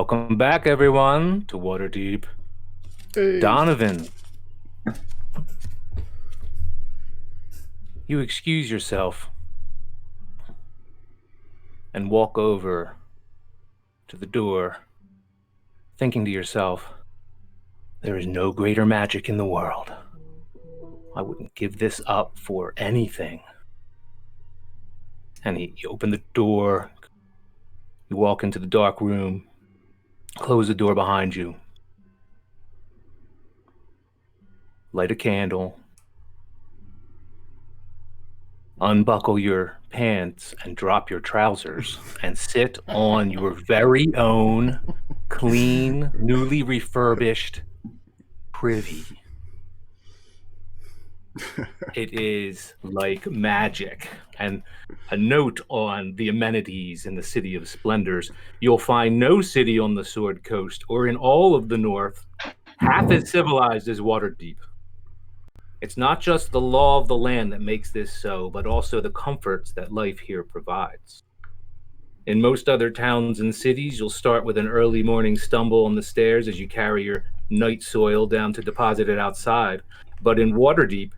Welcome back, everyone, to Waterdeep. Hey. Donovan, you excuse yourself and walk over to the door, thinking to yourself, there is no greater magic in the world. I wouldn't give this up for anything. And you open the door, you walk into the dark room, close the door behind you, light a candle, unbuckle your pants and drop your trousers and sit on your very own clean, newly refurbished privy. It is like magic. And a note on the amenities in the City of Splendors: you'll find no city on the Sword Coast or in all of the North half as civilized as Waterdeep. It's not just the law of the land that makes this so, but also the comforts that life here provides. In most other towns and cities, you'll start with an early morning stumble on the stairs as you carry your night soil down to deposit it outside. But in Waterdeep,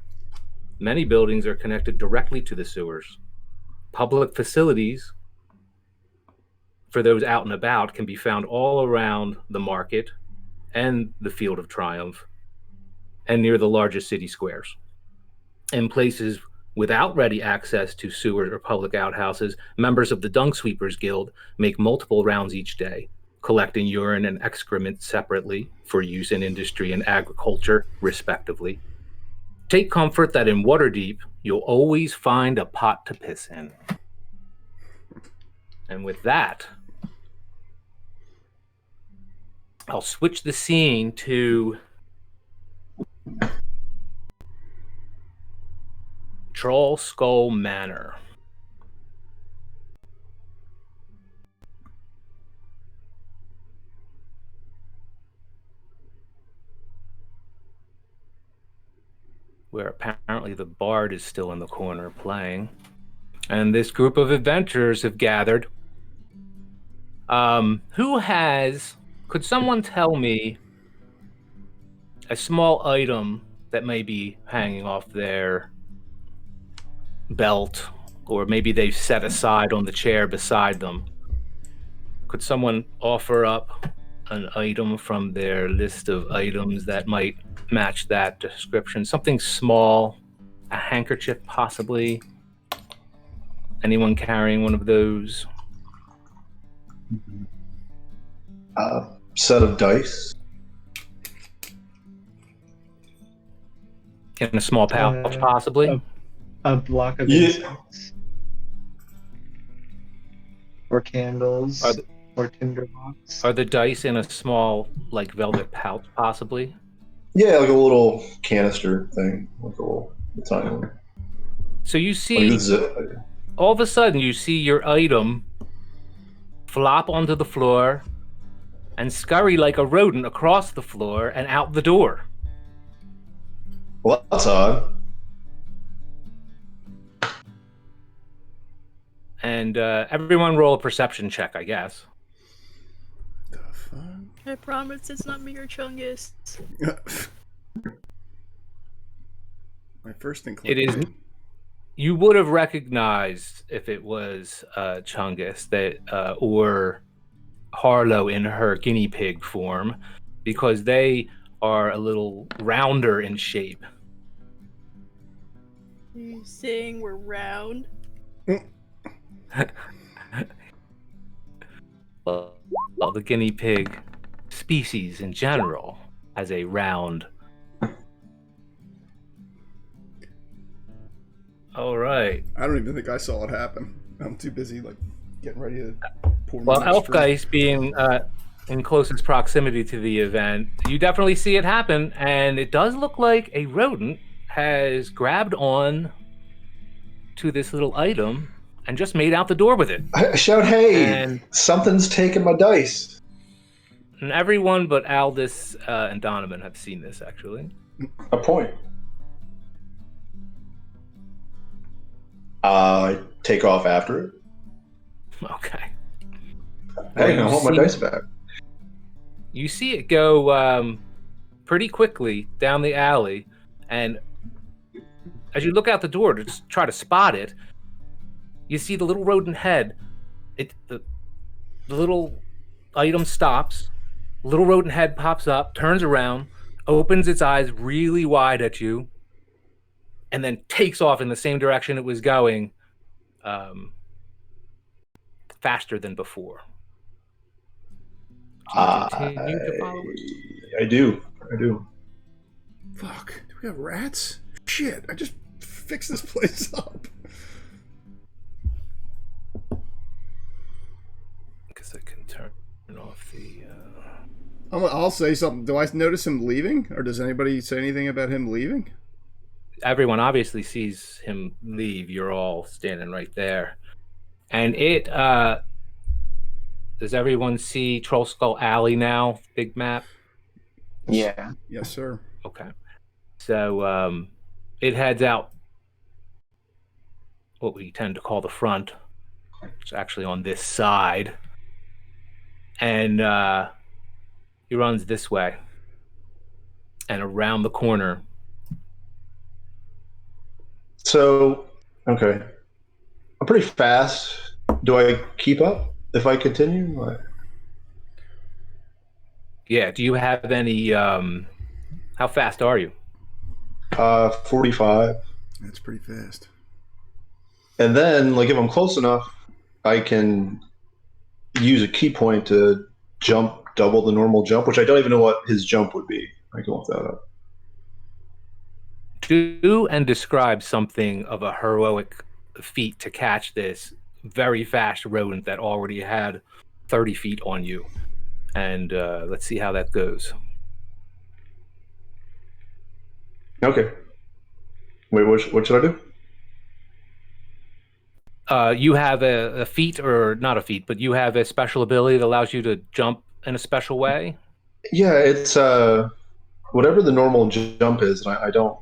many buildings are connected directly to the sewers. Public facilities, for those out and about, can be found all around the market and the Field of Triumph, and near the largest city squares. In places without ready access to sewers or public outhouses, members of the Dung Sweepers Guild make multiple rounds each day, collecting urine and excrement separately for use in industry and agriculture, respectively. Take comfort that in Waterdeep, you'll always find a pot to piss in. And with that, I'll switch the scene to Troll Skull Manor. Where apparently the bard is still in the corner playing. And this group of adventurers have gathered. Could someone tell me a small item that may be hanging off their belt, or maybe they've set aside on the chair beside them? Could someone offer up an item from their list of items that might match that description? Something small, a handkerchief possibly. Anyone carrying one of those? Set of dice. In a small pouch, possibly. A block of incense. Or candles. Or tinderbox. Are the dice in a small, like, velvet pouch, possibly? Yeah, like a little canister thing, like a little tiny one. So you see, all of a sudden, you see your item flop onto the floor and scurry like a rodent across the floor and out the door. Well, that's odd. And everyone roll a perception check, I guess. The fuck? I promise it's not me or Chungus. My first thing. It is. You would have recognized if it was Chungus or Harlow in her guinea pig form, because they are a little rounder in shape. You saying we're round? Well, the guinea pig species in general has a round. All right. I don't even think I saw it happen. I'm too busy getting ready to pour. Well, Elfgeist being in closest proximity to the event, you definitely see it happen, and it does look like a rodent has grabbed on to this little item and just made out the door with it. I shout, hey, something's taking my dice. And everyone but Aldous and Donovan have seen this, actually. A point. I take off after it. Okay. Hey, I want my dice back. You see it go pretty quickly down the alley, and as you look out the door to just try to spot it, you see the little rodent head. The little item stops. Little rodent head pops up, turns around, opens its eyes really wide at you, and then takes off in the same direction it was going, faster than before. Do you continue to follow it? I do. Fuck. Do we have rats? Shit, I just fixed this place up. I guess I can turn off the... I'll say something. Do I notice him leaving? Or does anybody say anything about him leaving? Everyone obviously sees him leave. You're all standing right there. And it... does everyone see Troll Skull Alley now? Big map? Yeah. Yes, sir. Okay. So it heads out what we tend to call the front. It's actually on this side. And he runs this way and around the corner. So, okay. I'm pretty fast. Do I keep up if I continue? What? Yeah, do you have any... how fast are you? 45. That's pretty fast. And then, like, if I'm close enough, I can use a key point to jump double the normal jump, which I don't even know what his jump would be. I can look that up. Do and describe something of a heroic feat to catch this very fast rodent that already had 30 feet on you. And let's see how that goes. Okay. Wait, what should I do? You have a feat, or not a feat, but you have a special ability that allows you to jump in a special way? Yeah, it's whatever the normal jump is, and I don't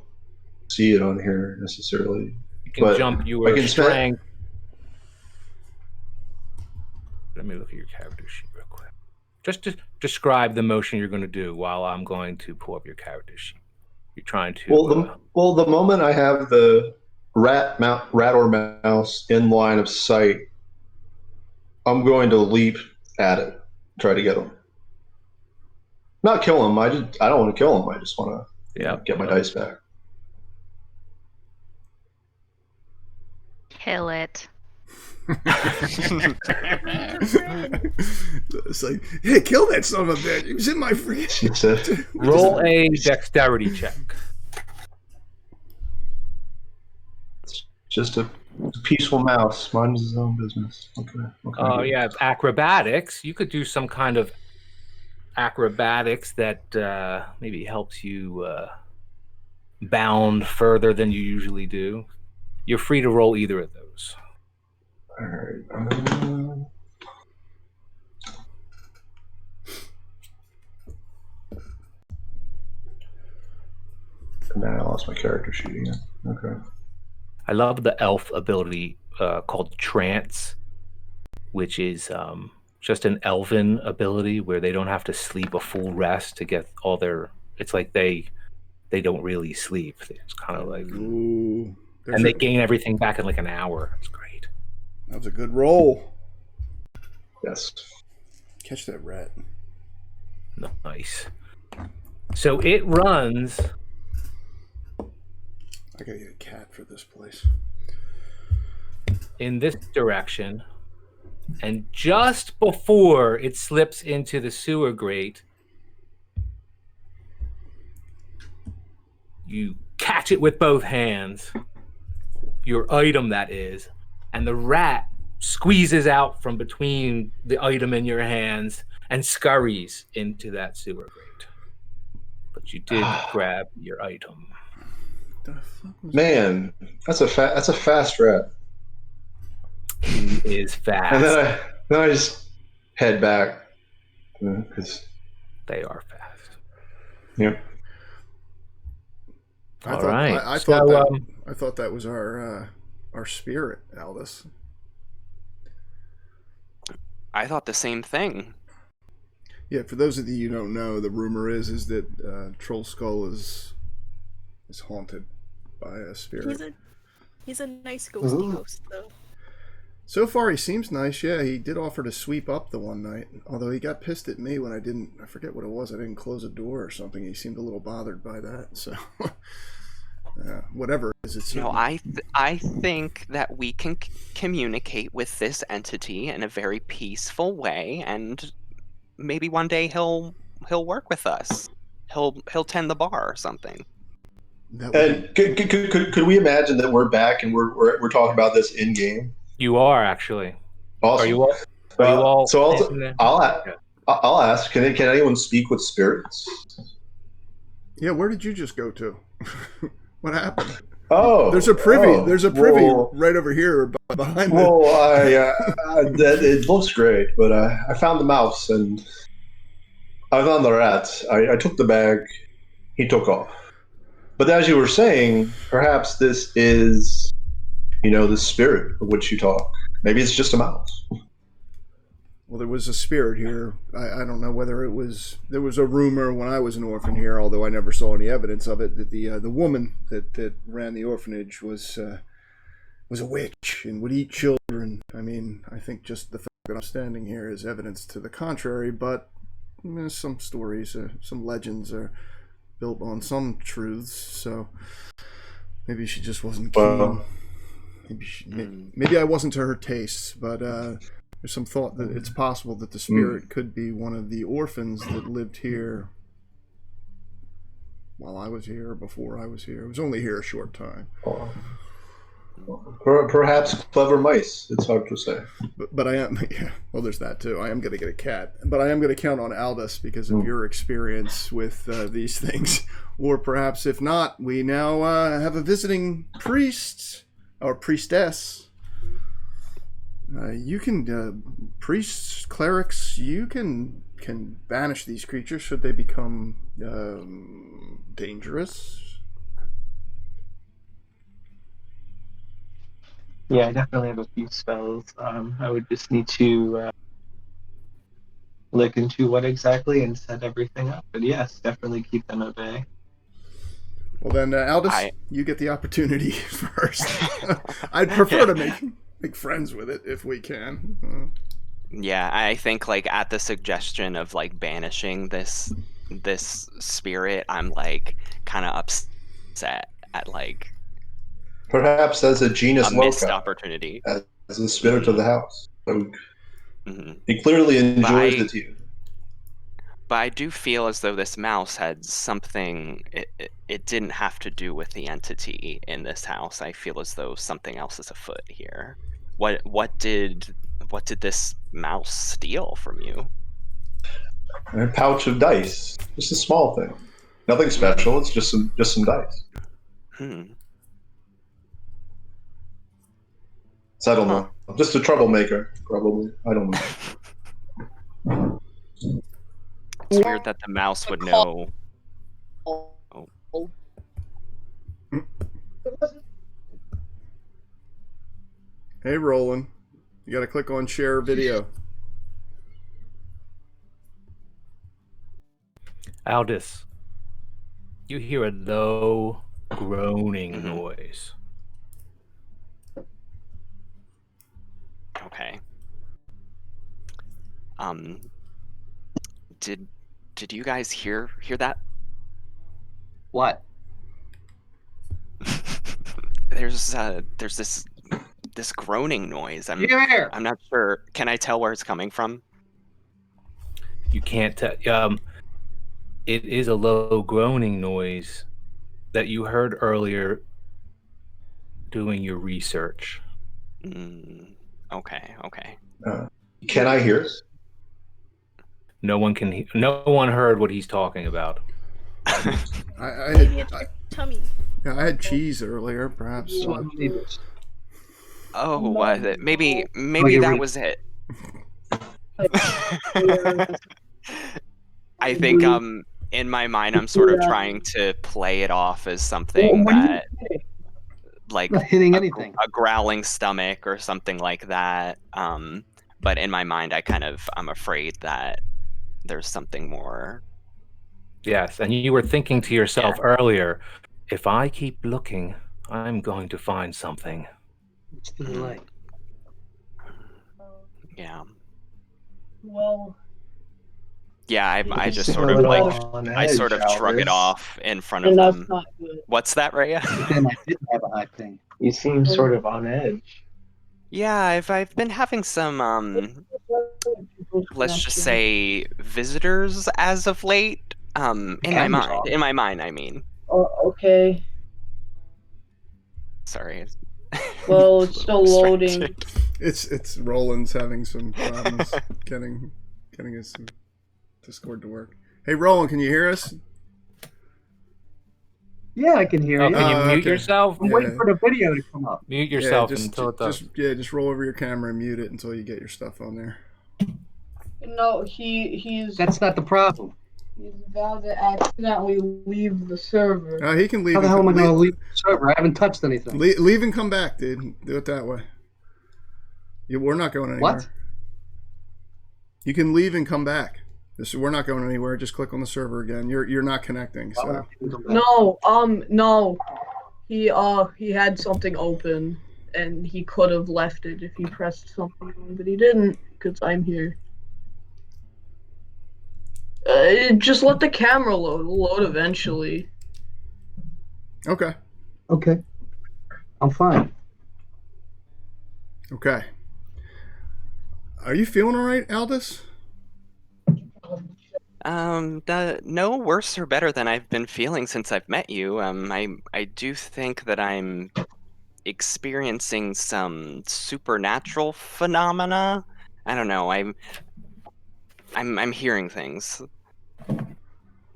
see it on here necessarily. You can but jump your I can strength. Let me look at your character sheet real quick. Just to describe the motion you're going to do while I'm going to pull up your character sheet. You're trying to... Well, the moment I have the rat or mouse in line of sight, I'm going to leap at it, try to get him. Not kill him. I don't want to kill him. I just want to get my dice back. Kill it. It's like, hey, kill that son of a bitch. He was in my freaking... Roll a dexterity check. Just a peaceful mouse. Minds his own business. Okay. Yeah, acrobatics. You could do some kind of acrobatics that maybe helps you bound further than you usually do. You're free to roll either of those. All right. Now I lost my character sheet again. Okay. I love the elf ability called Trance, which is just an elven ability where they don't have to sleep a full rest to get all their... It's like they don't really sleep. It's kind of like... Ooh, and they gain everything back in like an hour. It's great. That was a good roll. Yes. Catch that rat. Nice. So it runs... I gotta get a cat for this place. In this direction, and just before it slips into the sewer grate, you catch it with both hands, your item that is, and the rat squeezes out from between the item in your hands and scurries into that sewer grate. But you did grab your item. Man, that's a fast rat. He is fast. And then I just head back because they are fast. Yep. I thought that was our spirit, Aldous. I thought the same thing. Yeah, for those of you who don't know, the rumor is that Troll Skull is haunted by a spirit. He's a nice ghosty ghost, though. So far, he seems nice. Yeah, he did offer to sweep up the one night, although he got pissed at me when I forget what it was. I didn't close a door or something. He seemed a little bothered by that. So, whatever it is, it's I think that we can communicate with this entity in a very peaceful way, and maybe one day he'll work with us. He'll tend the bar or something. And could we imagine that we're back and we're talking about this in game? You are actually. Awesome. Are you all? So I'll ask. Can anyone speak with spirits? Yeah, where did you just go to? What happened? Oh, there's a privy. There's a privy well, right over here behind. Well, it looks great, but I found the mouse and I found the rat. I took the bag. He took off. But as you were saying, perhaps this is, the spirit of which you talk. Maybe it's just a mouse. Well, there was a spirit here. I don't know whether it was. There was a rumor when I was an orphan here, although I never saw any evidence of it, that the woman that ran the orphanage was a witch and would eat children. I mean, I think just the fact that I'm standing here is evidence to the contrary. But some stories, some legends are built on some truths. So maybe she just wasn't keen. Maybe I wasn't to her tastes, but there's some thought that it's possible that the spirit could be one of the orphans that lived here while I was here, or before I was here. It was only here a short time. Perhaps clever mice. It's hard to say. But I am, well, there's that too. I am going to get a cat. But I am going to count on Aldous because of your experience with these things. Or perhaps, if not, we now have a visiting priest or priestess. You can, priests, clerics, you can banish these creatures should they become dangerous. Yeah, I definitely have a few spells. I would just need to look into what exactly and set everything up. But yes, definitely keep them at bay. Well then, Aldous, you get the opportunity first. I'd prefer to make friends with it if we can. Yeah, I think at the suggestion of banishing this spirit, I'm kind of upset at perhaps as a genus a missed loci, opportunity as the spirit of the house. So Mm-hmm. He clearly enjoys the tea. But I do feel as though this mouse had something. It didn't have to do with the entity in this house. I feel as though something else is afoot here. What did this mouse steal from you? A pouch of dice. Just a small thing. Nothing special. It's just some dice. So I don't know. Just a troublemaker, probably. I don't know. It's weird that the mouse would know. Oh. Hey, Rolen. You gotta click on share video. Aldous, you hear a low groaning noise. Okay. Did you guys hear that? What? There's this groaning noise. I'm not sure. Can I tell where it's coming from? You can't tell. It is a low groaning noise that you heard earlier doing your research. Okay. Can I hear? No one can. No one heard what he's talking about. Maybe it's your tummy. Yeah, I had cheese earlier, perhaps. Oh, was it? Maybe that was it. I think in my mind I'm sort of trying to play it off as something that not hitting anything. A growling stomach or something like that. But in my mind I'm afraid that there's something more. Yes, and you were thinking to yourself earlier, if I keep looking, I'm going to find something. It's too late. Yeah. Well, Yeah, I You just seem sort a of little like on I sort of edge, shrug it Aldous. off in front of and that's them. not good. What's that, Rhea? Then I didn't have a high thing. You seem sort of on edge. Yeah, I've been having some let's just say visitors as of late. In my Camera's mind. off. In my mind, I mean. Oh, okay. Sorry. Well, it's still loading. It's Roland's having some problems getting his Discord to work. Hey, Roland, can you hear us? Yeah, I can hear Oh, you. can you mute Okay. yourself? I'm waiting for the video to come up. Mute yourself just, until it does. just roll over your camera and mute it until you get your stuff on there. No, he's That's not the problem. about to accidentally leave the server. He can leave. How the and hell am I come- going to leave the server? I haven't touched anything. leave and come back, dude. Do it that way. We're not going anywhere. What? You can leave and come back. We're not going anywhere. Just click on the server again. You're not connecting. So No, he had something open, and he could have left it if he pressed something, but he didn't because I'm here. Just let the camera load. It'll load eventually. okay. Okay. I'm fine. Okay. Are you feeling all right, Aldous? No worse or better than I've been feeling since I've met you. I do think that I'm experiencing some supernatural phenomena. I don't know. I'm hearing things.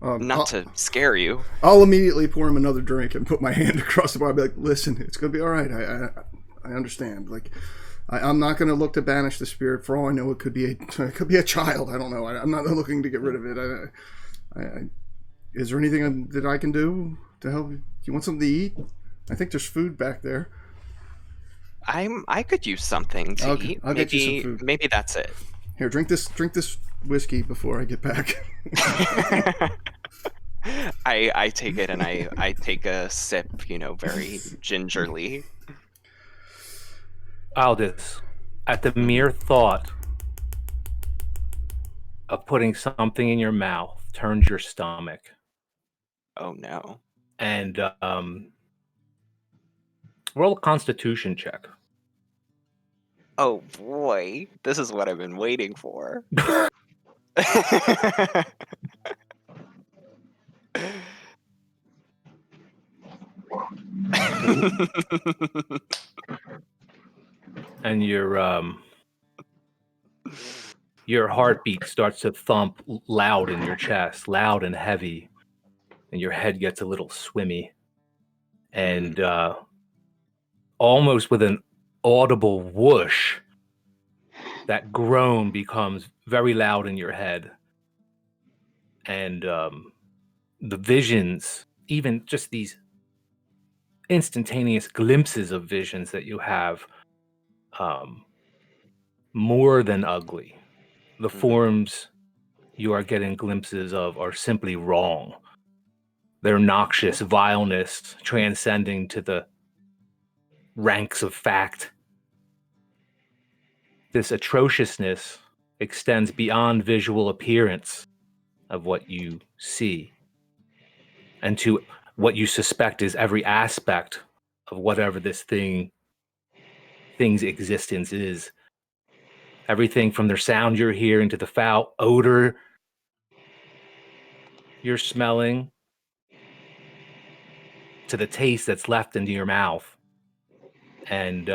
Not to scare you. I'll immediately pour him another drink and put my hand across the bar. I'll be like, "Listen, it's gonna be all right. I understand. Like, I'm not gonna look to banish the spirit. For all I know, it could be a child. I don't know. I'm not looking to get rid of it. Is there anything that I can do to help? Do you want something to eat? I think there's food back there. I could use something to eat. I'll get you some food. Maybe that's it. Here, drink this whiskey before I get back." I take it and I take a sip, very gingerly. Aldous, at the mere thought of putting something in your mouth turns your stomach. Oh no. And roll a constitution check. Oh boy, this is what I've been waiting for. And your heartbeat starts to thump loud in your chest, loud and heavy, and your head gets a little swimmy. And almost with an audible whoosh, that groan becomes very loud in your head. And the visions, even just these instantaneous glimpses of visions that you have, more than ugly. The forms you are getting glimpses of are simply wrong. Their noxious vileness transcending to the ranks of fact. This atrociousness extends beyond visual appearance of what you see and to what you suspect is every aspect of whatever this thing's existence is. Everything from the sound you're hearing to the foul odor you're smelling to the taste that's left into your mouth. And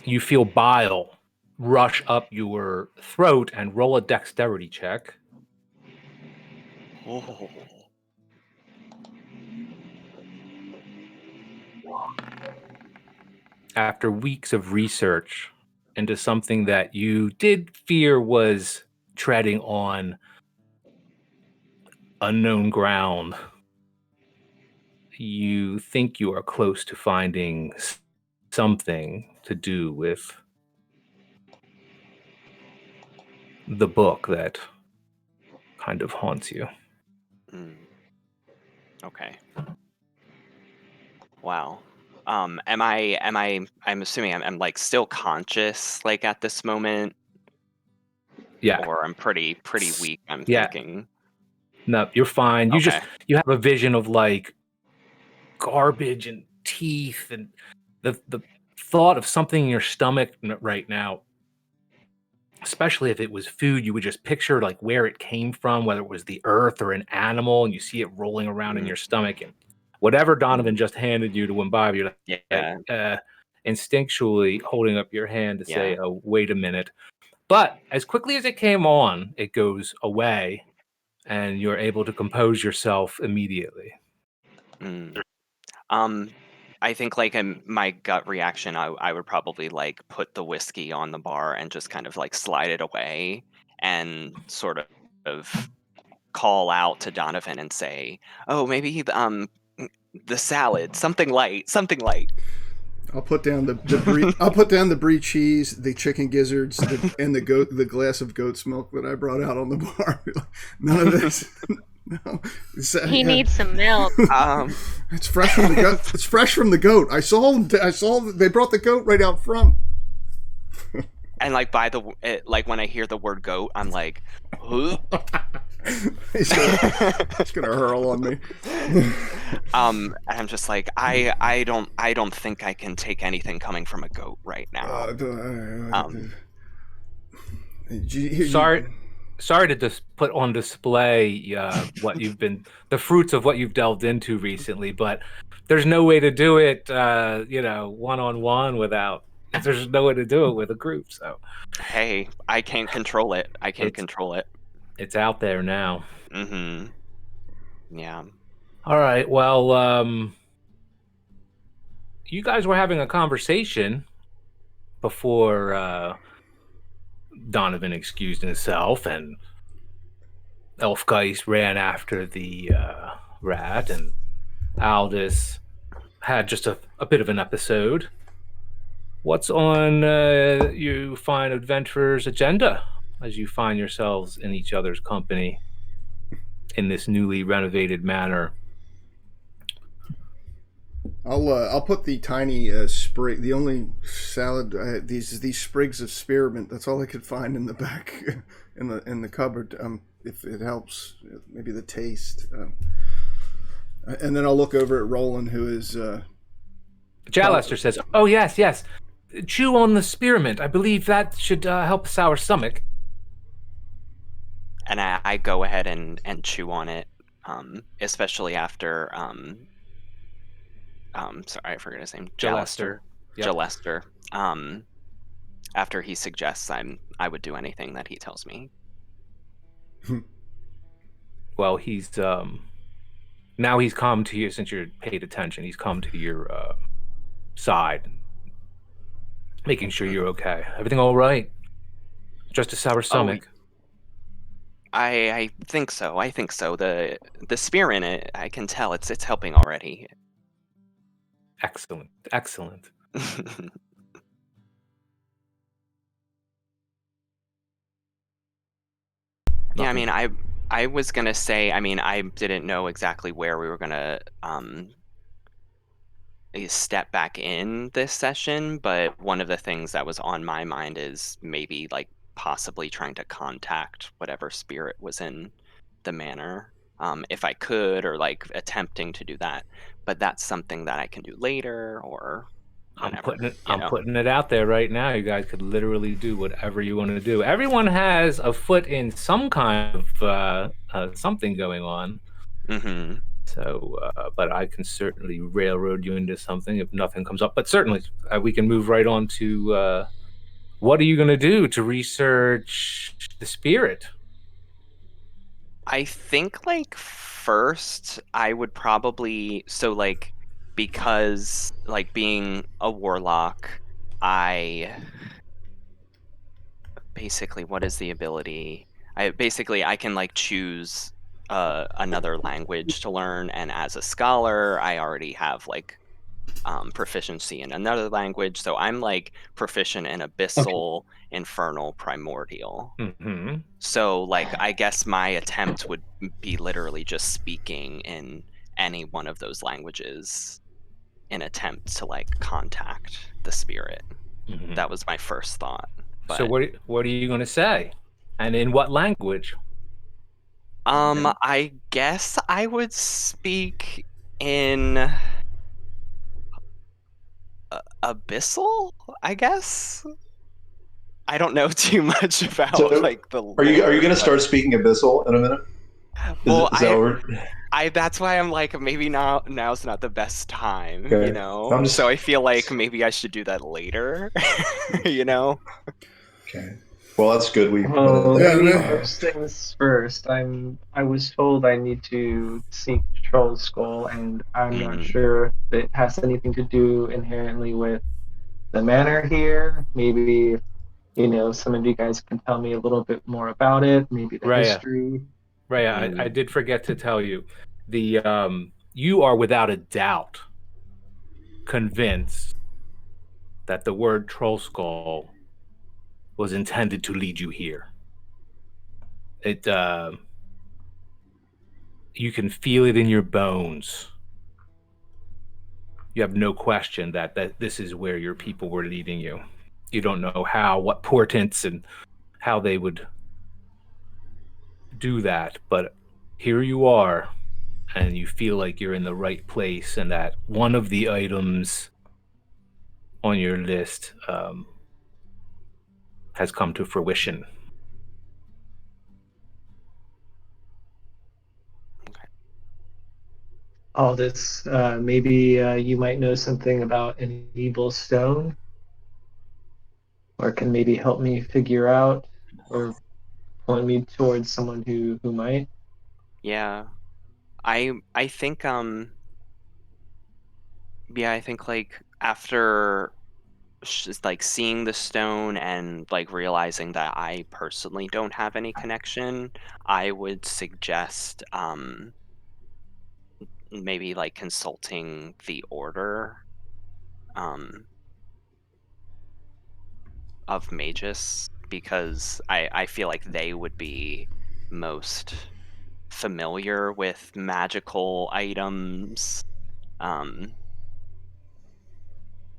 you feel bile rush up your throat, and roll a dexterity check. Oh. After weeks of research into something that you did fear was treading on unknown ground, you think you are close to finding something to do with the book that kind of haunts you. Okay. Wow. I'm assuming I'm like still conscious like at this moment, Yeah. or I'm pretty weak, I'm Yeah. thinking. No, you're fine. Okay. You have a vision of like garbage and teeth, and the thought of something in your stomach right now, especially if it was food, you would just picture like where it came from, whether it was the earth or an animal, and you see it rolling around in your stomach, and whatever Donovan just handed you to imbibe, you're like, instinctually holding up your hand to say, "Oh, wait a minute." But as quickly as it came on, it goes away, and you're able to compose yourself immediately. I think like in my gut reaction, I would probably like put the whiskey on the bar and just kind of like slide it away and sort of call out to Donovan and say, "Oh, maybe the salad, something light." I'll put down the brie cheese, the chicken gizzards, and the glass of goat's milk that I brought out on the bar. None of this. No. He needs some milk. It's fresh from the goat. It's fresh from the goat. I saw they brought the goat right out front. And like like when I hear the word goat, I'm like, huh? He's gonna hurl on me. And I'm just like, I don't think I can take anything coming from a goat right now. Sorry to just put on display the fruits of what you've delved into recently, but there's no way to do it, one-on-one without. There's no way to do it with a group. So, hey, I can't control it. Control it. It's out there now. Yeah. All right. Well, you guys were having a conversation before Donovan excused himself, and Elfgeist ran after the rat, and Aldous had just a bit of an episode. What's on you fine adventurers' agenda as you find yourselves in each other's company in this newly renovated manor? I'll put the tiny sprig, the only salad, these sprigs of spearmint. That's all I could find in the back, in the cupboard. If it helps, maybe the taste. And then I'll look over at Rolen, who is. Jalester says, "Oh yes. Chew on the spearmint. I believe that should help sour stomach." And I go ahead and chew on it, especially after sorry, I forget his name. Jalester. Yep. Jalester. After he suggests I would do anything that he tells me. Well, he's now he's come to you since you're paid attention. He's come to your side, making sure you're okay. Everything all right? Just a sour stomach. I think so. The spear in it, I can tell it's helping already. Excellent. Yeah, I mean, I was gonna say, I mean, I didn't know exactly where we were gonna step back in this session, but one of the things that was on my mind is maybe like possibly trying to contact whatever spirit was in the manor, if I could, or like attempting to do that. But that's something that I can do later or whenever. I'm putting it out there right now. You guys could literally do whatever you want to do. Everyone has a foot in some kind of something going on. Mm-hmm. So, but I can certainly railroad you into something if nothing comes up. But certainly, we can move right on to what are you going to do to research the spirit? I think, like, first, I would probably... So, like, because, like, being a warlock, I... Basically, what is the ability? I can, like, choose... another language to learn, and as a scholar I already have like proficiency in another language. So I'm like proficient in Abyssal, Infernal, Primordial. Mm-hmm. So like I guess my attempt would be literally just speaking in any one of those languages in attempt to like contact the spirit. Mm-hmm. That was my first thought. But So what are you going to say, and in what language? I guess I would speak in Abyssal, I guess. I don't know too much about So, like the Are you lore, going to but- start speaking Abyssal in a minute? Well, Is that what we're... that's why I'm like, maybe now's not the best time, Okay. you know? I'm just- So I feel like maybe I should do that later, you know? Okay. Well, that's good. We Well, Yeah, maybe man. first things first. I was told I need to seek Troll Skull, and I'm not sure if it has anything to do inherently with the manor here. Maybe, some of you guys can tell me a little bit more about it. Maybe the Raya. history. Raya, I did forget to tell you, you are without a doubt convinced that the word troll skull was intended to lead you here. It you can feel it in your bones. You have no question that this is where your people were leading you. You don't know what portents and how they would do that, but here you are, and you feel like you're in the right place, and that one of the items on your list has come to fruition. All this, maybe you might know something about an evil stone, or can maybe help me figure out, or point me towards someone who might. Yeah. I think I think like after like seeing the stone and like realizing that I personally don't have any connection, I would suggest maybe like consulting the order of magus, because I feel like they would be most familiar with magical items.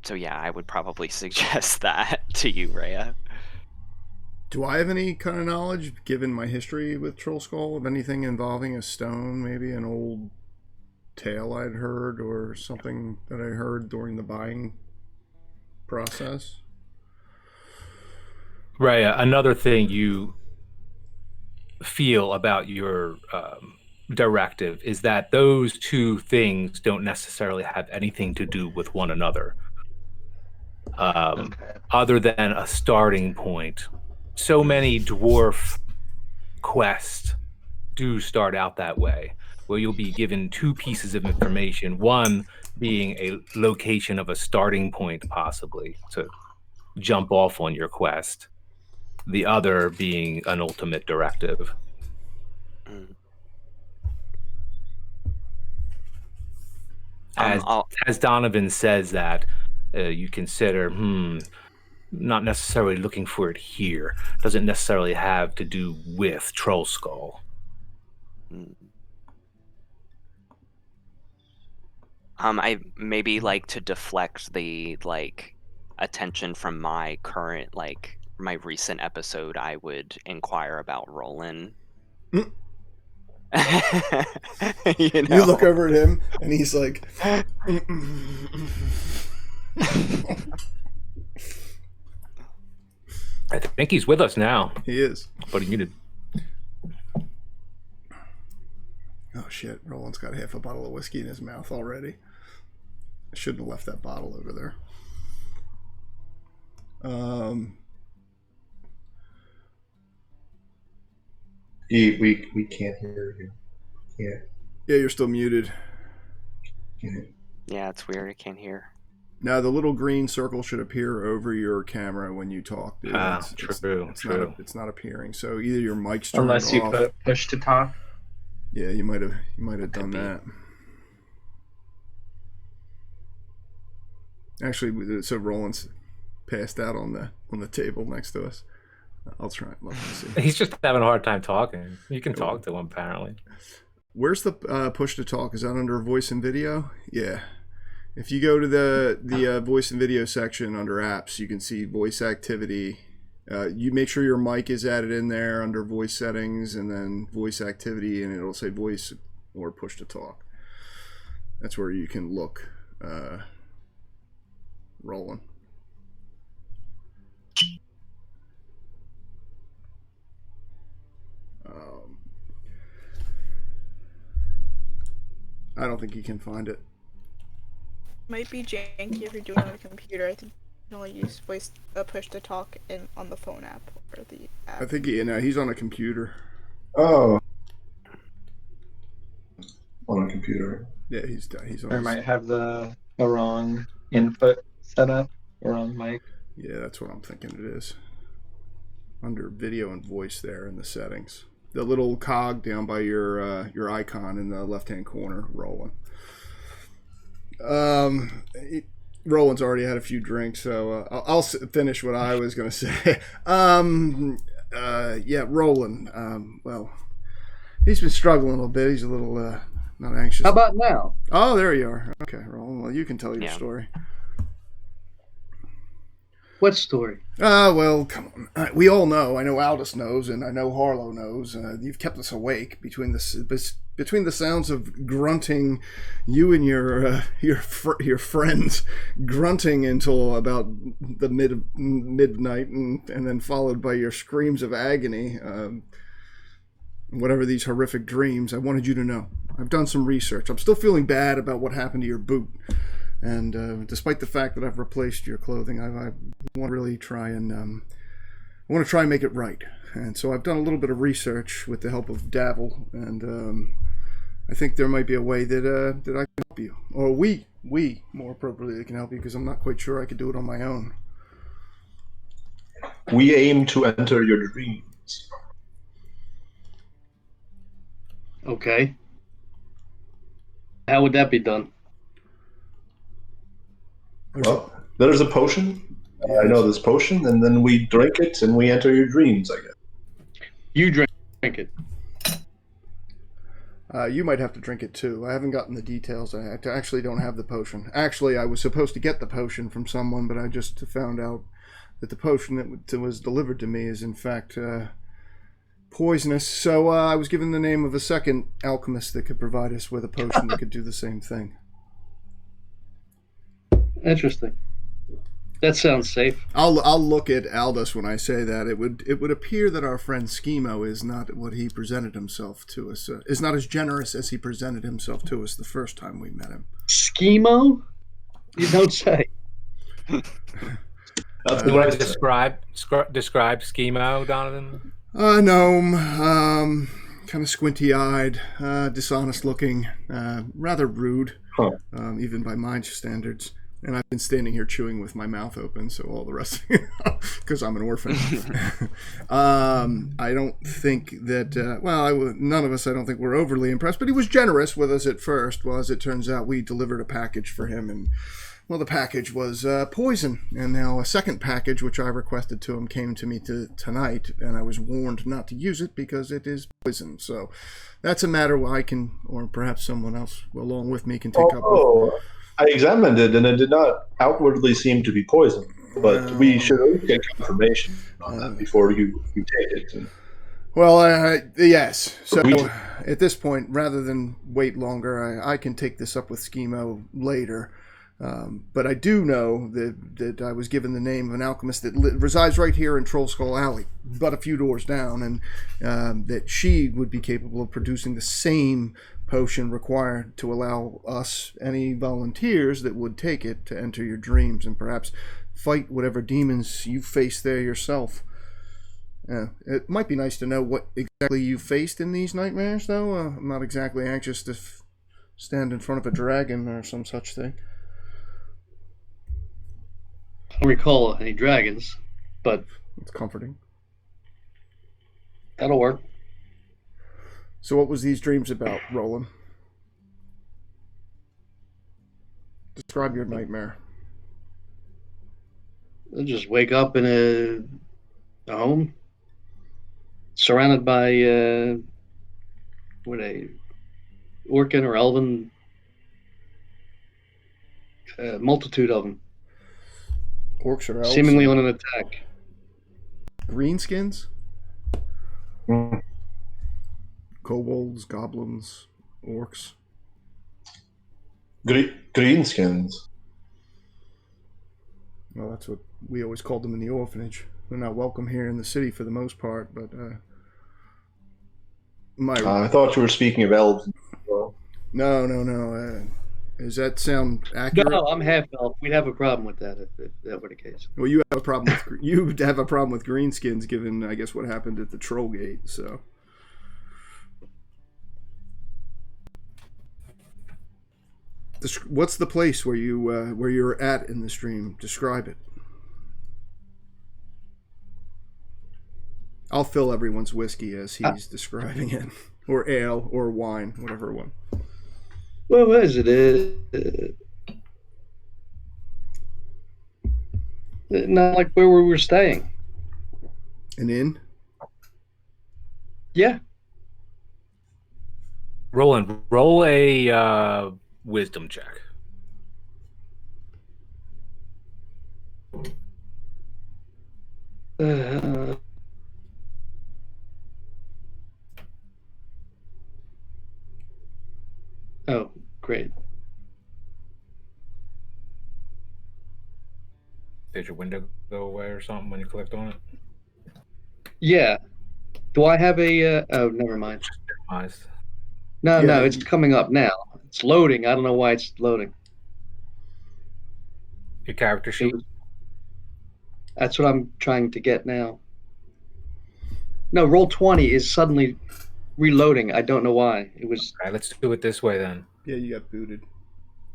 So yeah, I would probably suggest that to you, Rhea. Do I have any kind of knowledge, given my history with Troll Skull, of anything involving a stone, maybe an old tale I'd heard or something that I heard during the buying process? Raya, another thing you feel about your directive is that those two things don't necessarily have anything to do with one another, other than a starting point. So many dwarf quests do start out that way, where you'll be given two pieces of information, one being a location of a starting point, possibly to jump off on your quest, the other being an ultimate directive. As Donovan says that, you consider, not necessarily looking for it here. Doesn't necessarily have to do with Troll Skull. I maybe like to deflect the attention from my current my recent episode. I would inquire about Rolen. You look over at him, and he's like, I think he's with us now. He is. But he muted. Oh shit, Roland's got half a bottle of whiskey in his mouth already. I shouldn't have left that bottle over there. We can't hear you. Yeah, you're still muted. Yeah, it's weird. I can't hear. Now the little green circle should appear over your camera when you talk. Dude. True. It's not appearing. So either your mic's turned Unless you off. put push to talk. Yeah, you might have done that. Actually, so Roland's passed out on the table next to us. I'll try and let me see. He's just having a hard time talking. You can talk to him, apparently. Where's the push to talk? Is that under voice and video? Yeah. If you go to the voice and video section under apps, you can see voice activity. You make sure your mic is added in there under voice settings and then voice activity, and it'll say voice or push to talk. That's where you can look. Rolen. I don't think you can find it. Might be janky if you're doing it on a computer. I think you can only use voice push to talk on the phone app or the app. I think he's on a computer. Oh. On a computer. Yeah, he's on. Or might have the wrong input set up, wrong mic. Yeah, that's what I'm thinking it is. Under video and voice there in the settings. The little cog down by your icon in the left-hand corner, Rolen. Roland's already had a few drinks, so I'll finish what I was going to say. Yeah, Rolen. Well, he's been struggling a little bit. He's a little not anxious. How about now? Oh, there you are. Okay, Rolen. Well, you can tell your story. What story? Well, come on. We all know. I know Aldous knows, and I know Harlow knows. You've kept us awake between the sounds of grunting, you and your friends grunting until about the midnight, and then followed by your screams of agony. Whatever these horrific dreams, I wanted you to know. I've done some research. I'm still feeling bad about what happened to your boot. And despite the fact that I've replaced your clothing, I want to really try and make it right. And so I've done a little bit of research with the help of Davil, and I think there might be a way that I can help you, or we more appropriately can help you, because I'm not quite sure I could do it on my own. We aim to enter your dreams. Okay. How would that be done? Well, there's a potion. I know this potion, and then we drink it, and we enter your dreams, I guess. You drink it. You might have to drink it too. I haven't gotten the details. I actually don't have the potion. Actually, I was supposed to get the potion from someone, but I just found out that the potion that was delivered to me is in fact poisonous. So I was given the name of a second alchemist that could provide us with a potion that could do the same thing. Interesting. That sounds safe. I'll look at Aldous when I say that. It would appear that our friend Schemo is not what he presented himself to us. Is not as generous as he presented himself to us the first time we met him. Schemo? You don't say. You want to describe Schemo, Donovan? Gnome, kind of squinty-eyed, dishonest looking, rather rude, even by my standards. And I've been standing here chewing with my mouth open, so all the rest, because I'm an orphan. I don't think that, none of us, I don't think, were overly impressed, but he was generous with us at first. Well, as it turns out, we delivered a package for him, and, well, the package was poison. And now a second package, which I requested to him, came to me tonight, and I was warned not to use it because it is poison. So that's a matter where I can, or perhaps someone else along with me can take up with. I examined it, and it did not outwardly seem to be poison. But we should always get confirmation on that before you take it. Well, yes. So at this point, rather than wait longer, I can take this up with Schemo later. But I do know that I was given the name of an alchemist that resides right here in Troll Skull Alley, but a few doors down, and that she would be capable of producing the same potion required to allow us, any volunteers that would take it, to enter your dreams and perhaps fight whatever demons you face there yourself. It might be nice to know what exactly you faced in these nightmares, though. I'm not exactly anxious to stand in front of a dragon or some such thing. I don't recall any dragons, but it's comforting. That'll work. So what was these dreams about, Rolen? Describe your nightmare. I'll just wake up in a home surrounded by what a Orcan or Elven multitude of them, Orcs or elves? seemingly on an attack. Greenskins? Mm. Kobolds, goblins, orcs. Greenskins. Well, that's what we always called them in the orphanage. They're not welcome here in the city for the most part, but I thought you were speaking of elves. Well, no. Does that sound accurate? No, I'm half elf. We'd have a problem with that if that were the case. Well, you have a problem with greenskins, given I guess what happened at the Troll Gate. So, what's the place where you're at in the stream? Describe it. I'll fill everyone's whiskey as he's describing it, or ale, or wine, whatever one. Well, what is it? Not like where we were staying. An inn? Yeah. Roland, roll a wisdom check. Oh, great. Did your window go away or something when you clicked on it? Yeah. Do I have a... oh, never mind. Eyes. No, Yeah, it's coming up now. It's loading. I don't know why it's loading. Your character sheet. That's what I'm trying to get now. No, Roll20 is suddenly reloading. I don't know why. It was... Okay, let's do it this way then. Yeah, you got booted.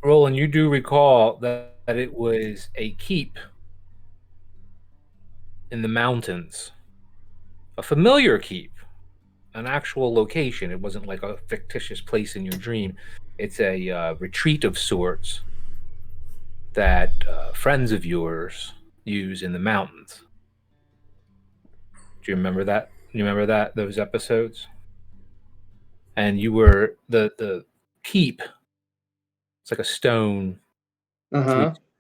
Roland, you do recall that it was a keep in the mountains. A familiar keep. An actual location. It wasn't like a fictitious place in your dream. It's a retreat of sorts that friends of yours use in the mountains. Do you remember that? You remember that, those episodes? And you were the keep. It's like a stone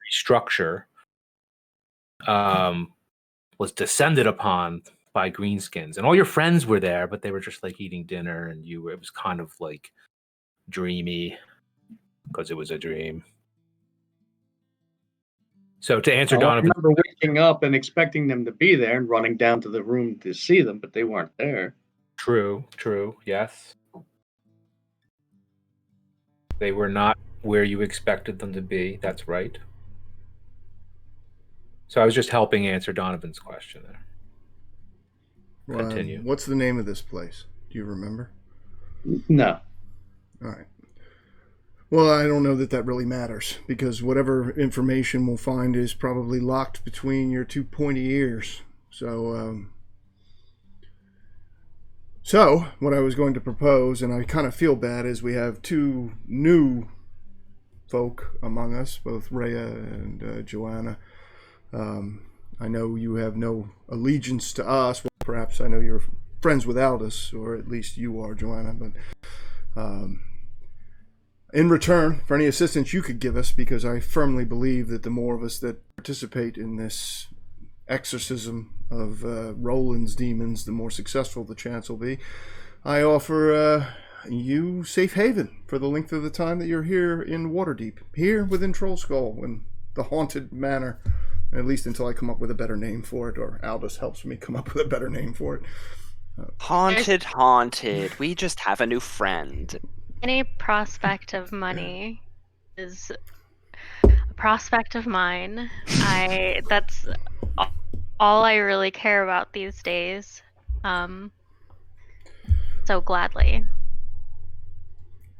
structure. Was descended upon by greenskins, and all your friends were there, but they were just like eating dinner, and it was kind of like dreamy because it was a dream. So to answer Donovan, I remember waking up and expecting them to be there and running down to the room to see them, but they weren't there. True, yes. They were not where you expected them to be. That's right. So I was just helping answer Donovan's question there. Continue. What's the name of this place? Do you remember? No. All right. Well, I don't know that really matters, because whatever information we'll find is probably locked between your two pointy ears. So what I was going to propose, and I kind of feel bad, is we have two new folk among us, both Rhea and Joanna. I know you have no allegiance to us. Well, perhaps I know you're friends with Aldous, or at least you are, Joanna. But in return for any assistance you could give us, because I firmly believe that the more of us that participate in this exorcism of Roland's demons, the more successful the chance will be. I offer you safe haven for the length of the time that you're here in Waterdeep, here within Troll Skull, in the haunted manor. At least until I come up with a better name for it, or Aldous helps me come up with a better name for it. Haunted. We just have a new friend. Any prospect of money is a prospect of mine. That's all I really care about these days. So gladly.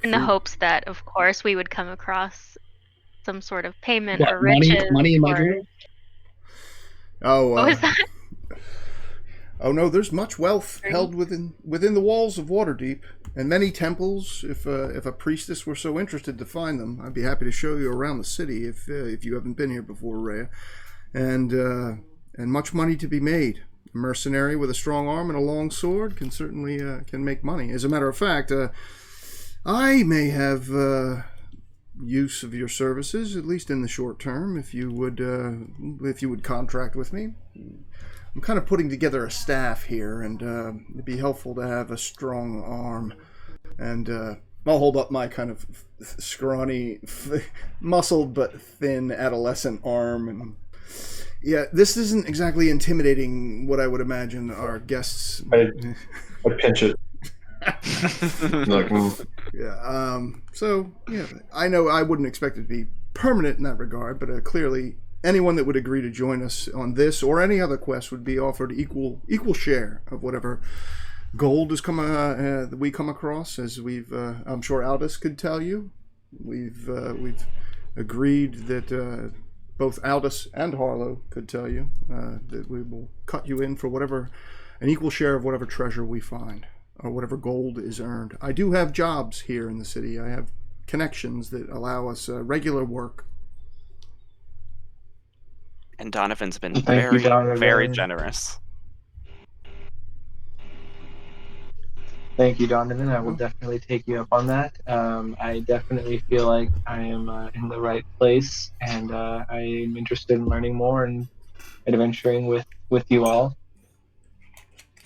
In the hopes that, of course, we would come across some sort of payment or riches. Money in my dream? Oh, what was that? Oh no, there's much wealth held within the walls of Waterdeep, and many temples. If a priestess were so interested to find them, I'd be happy to show you around the city if you haven't been here before, Rhea. and much money to be made. A mercenary with a strong arm and a long sword can certainly can make money. As a matter of fact, I may have use of your services, at least in the short term, if you would contract with me. I'm kind of putting together a staff here, and it'd be helpful to have a strong arm. And I'll hold up my kind of scrawny, muscled but thin adolescent arm. And yeah, this isn't exactly intimidating what I would imagine our guests. I pinch it. Like, Yeah. So yeah, I know I wouldn't expect it to be permanent in that regard, but clearly anyone that would agree to join us on this or any other quest would be offered equal share of whatever gold has that we come across. As I'm sure Aldous could tell you, we've agreed that both Aldous and Harlow could tell you that we will cut you in for an equal share of whatever treasure we find or whatever gold is earned. I do have jobs here in the city. I have connections that allow us regular work. And Donovan's been Thank you, Donovan. very generous. Thank you, Donovan. I will definitely take you up on that. I definitely feel like I am in the right place, and I am interested in learning more and adventuring with you all.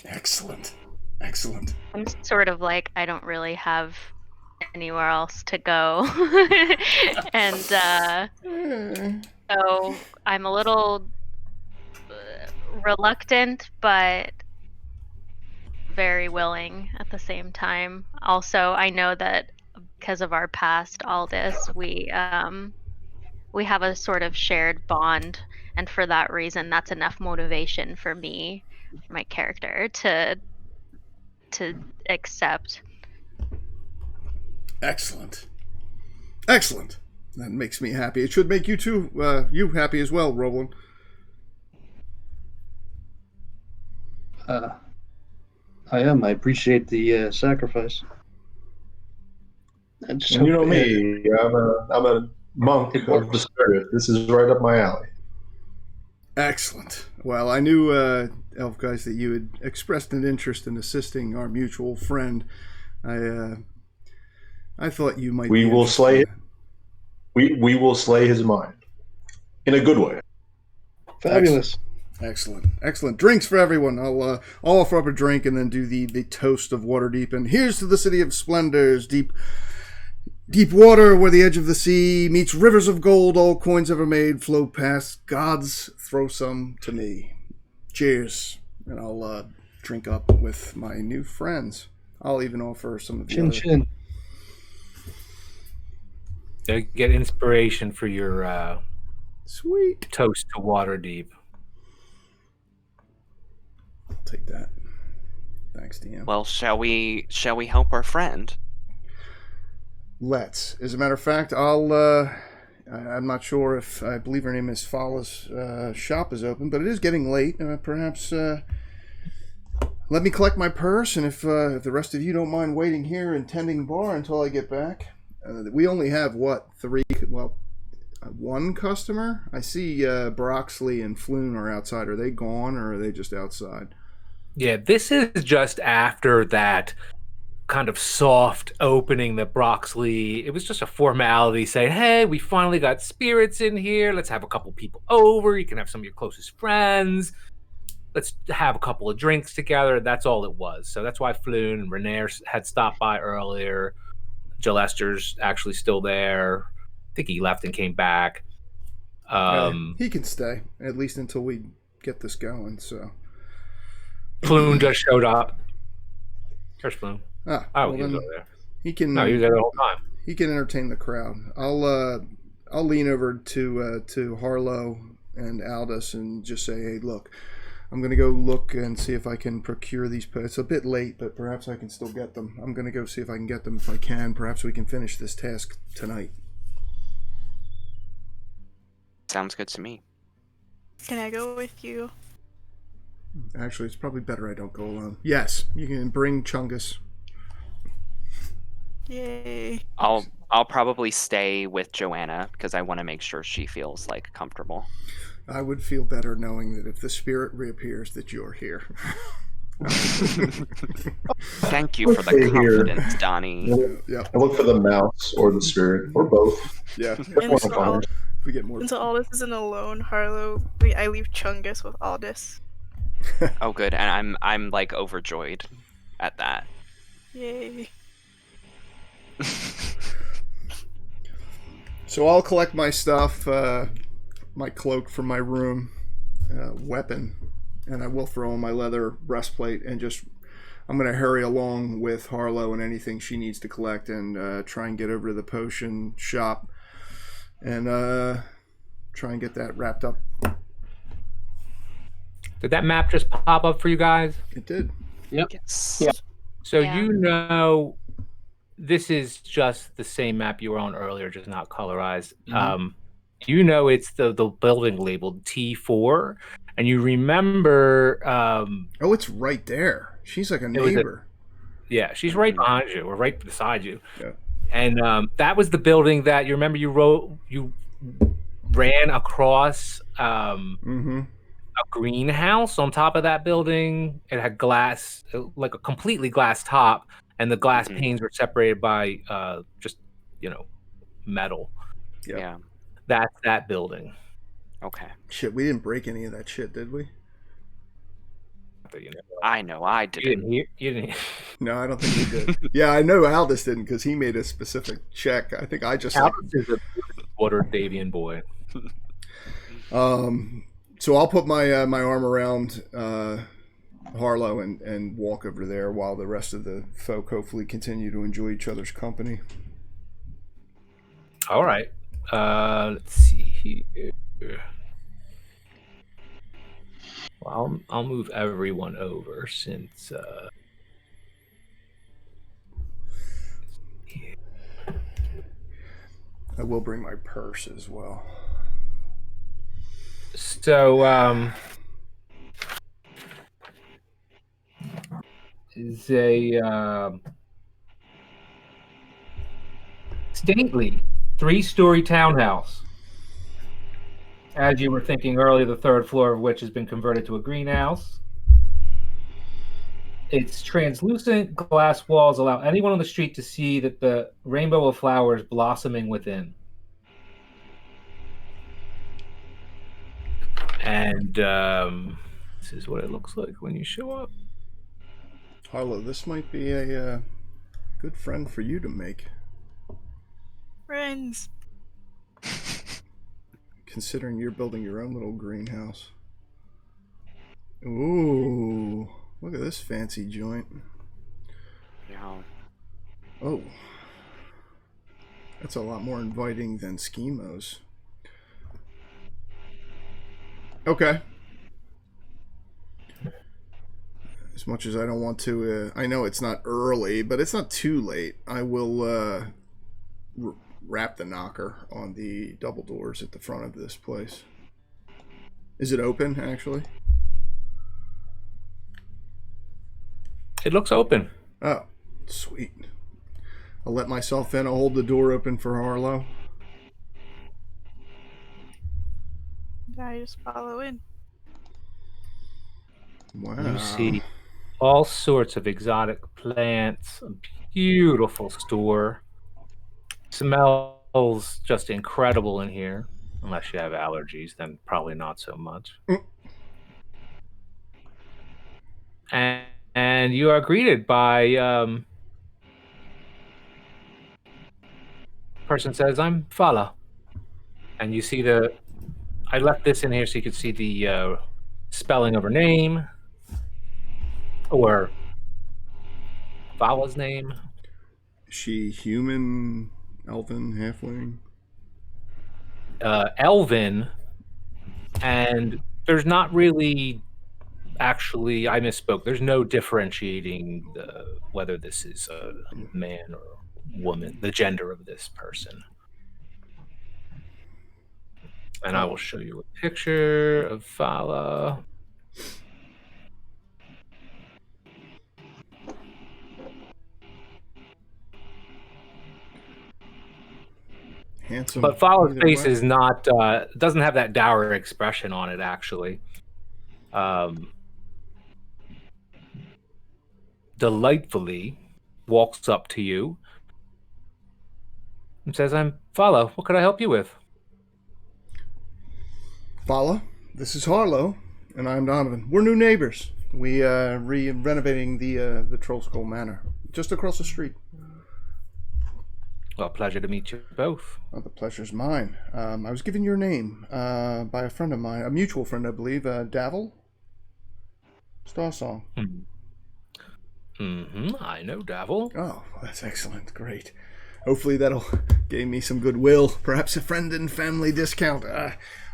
Excellent. I'm sort of like, I don't really have anywhere else to go. And so I'm a little reluctant, but very willing at the same time. Also, I know that because of our past, Aldous, we have a sort of shared bond, and for that reason, that's enough motivation for me, for my character, to accept. Excellent. That makes me happy. It should make you too, you happy as well, Rolen. I am. I appreciate the sacrifice. and you know me, I'm a monk of the spirit. This is right up my alley. Excellent. Well, I knew, Elf Guys, that you had expressed an interest in assisting our mutual friend. I thought you might. We will slay. We will slay his mind in a good way. Fabulous. Excellent. Drinks for everyone. I'll offer up a drink and then do the toast of Waterdeep. And here's to the city of splendors, deep water where the edge of the sea meets rivers of gold. All coins ever made flow past. Gods, throw some to me. Cheers. And I'll drink up with my new friends. I'll even offer some of the Chin. Get inspiration for your sweet toast to Waterdeep. I'll take that. Thanks, DM. Well, shall we help our friend? Let's. As a matter of fact, I'm not sure if, I believe her name is Fala's shop is open, but it is getting late. Perhaps let me collect my purse, and if the rest of you don't mind waiting here and tending bar until I get back. We only have, one customer? I see Broxley and Floon are outside. Are they gone, or are they just outside? Yeah, this is just after that kind of soft opening that Broxley, it was just a formality saying, hey, we finally got spirits in here. Let's have a couple people over. You can have some of your closest friends. Let's have a couple of drinks together. That's all it was. So that's why Floon and Renair had stopped by earlier. Gillester's actually still there. I think he left and came back. He can stay, at least until we get this going. So Floon just showed up. There's Floon. Well, he was over there. He can. No, he was there the whole time. He can entertain the crowd. I'll lean over to Harlow and Aldous and just say, hey, look, I'm going to go look and see if I can procure these. It's a bit late, but perhaps I can still get them. I'm going to go see if I can get them. If I can, perhaps we can finish this task tonight. Sounds good to me. Can I go with you? Actually, it's probably better I don't go alone. Yes, you can bring Chungus. Yay. I'll probably stay with Joanna because I want to make sure she feels like comfortable. I would feel better knowing that if the spirit reappears, that you're here. Thank you for the Okay, here. confidence, Donnie. Yeah. I look for the mouse or the spirit or both. Yeah. And so If we get more. Since Aldous isn't alone, Harlow, I leave Chungus with Aldous. Oh, good, and I'm like overjoyed at that. Yay. So I'll collect my stuff, my cloak from my room, weapon, and I will throw on my leather breastplate and I'm going to hurry along with Harlow and anything she needs to collect and try and get over to the potion shop and try and get that wrapped up. Did that map just pop up for you guys? It did. Yep. Yes. Yeah. So Yeah. you know, this is just the same map you were on earlier, just not colorized. You know, it's the building labeled T4, and you remember. Oh, it's right there. She's like a neighbor. Yeah, she's right behind you, or right beside you. Yeah. And that was the building that you remember you ran across. A greenhouse on top of that building. It had glass, like a completely glass top, and the glass panes were separated by just metal. Yep. Yeah. That's that building. Okay. Shit, we didn't break any of that shit, did we? I know I didn't. You didn't. No, I don't think we did. Yeah, I know Aldous didn't because he made a specific check. I think I just. Aldous is a Waterdeep boy. So I'll put my my arm around Harlow and walk over there while the rest of the folk hopefully continue to enjoy each other's company. All right. Let's see here. Well, I'll move everyone over since. I will bring my purse as well. So, is a stately 3-story townhouse. As you were thinking earlier, the 3rd floor of which has been converted to a greenhouse. Its translucent glass walls allow anyone on the street to see that the rainbow of flowers blossoming within. And this is what it looks like when you show up. Harlow, this might be a good friend for you to make. Friends. Considering you're building your own little greenhouse. Ooh, look at this fancy joint. Yeah. Oh, that's a lot more inviting than Schemos. Okay. As much as I don't want to, I know it's not early, but it's not too late. I will wrap the knocker on the double doors at the front of this place. Is it open, actually? It looks open. Oh, sweet. I'll let myself in. I'll hold the door open for Harlow. I just follow in. Wow. You see all sorts of exotic plants, a beautiful store. Smells just incredible in here. Unless you have allergies, then probably not so much. And you are greeted by person says, "I'm Fala," and you see I left this in here so you could see the spelling of her name, or Fala's name. Is she human, elven, halfling? Elven, and there's not really. Actually, I misspoke. There's no differentiating whether this is a man or woman, the gender of this person. And I will show you a picture of Fala. handsome. But Fowler's either face way. is not doesn't have that dour expression on it. Actually, delightfully walks up to you and says, "I'm Fowler. What could I help you with?" Fala, this is Harlow, and I'm Donovan. We're new neighbors. We renovating the Troll Skull Manor just across the street. Well, pleasure to meet you both. Oh, the pleasure's mine. I was given your name by a friend of mine, a mutual friend, I believe, Davil. Starsong. I know Davil. Oh, that's excellent. Great. Hopefully that'll gain me some goodwill. Perhaps a friend and family discount.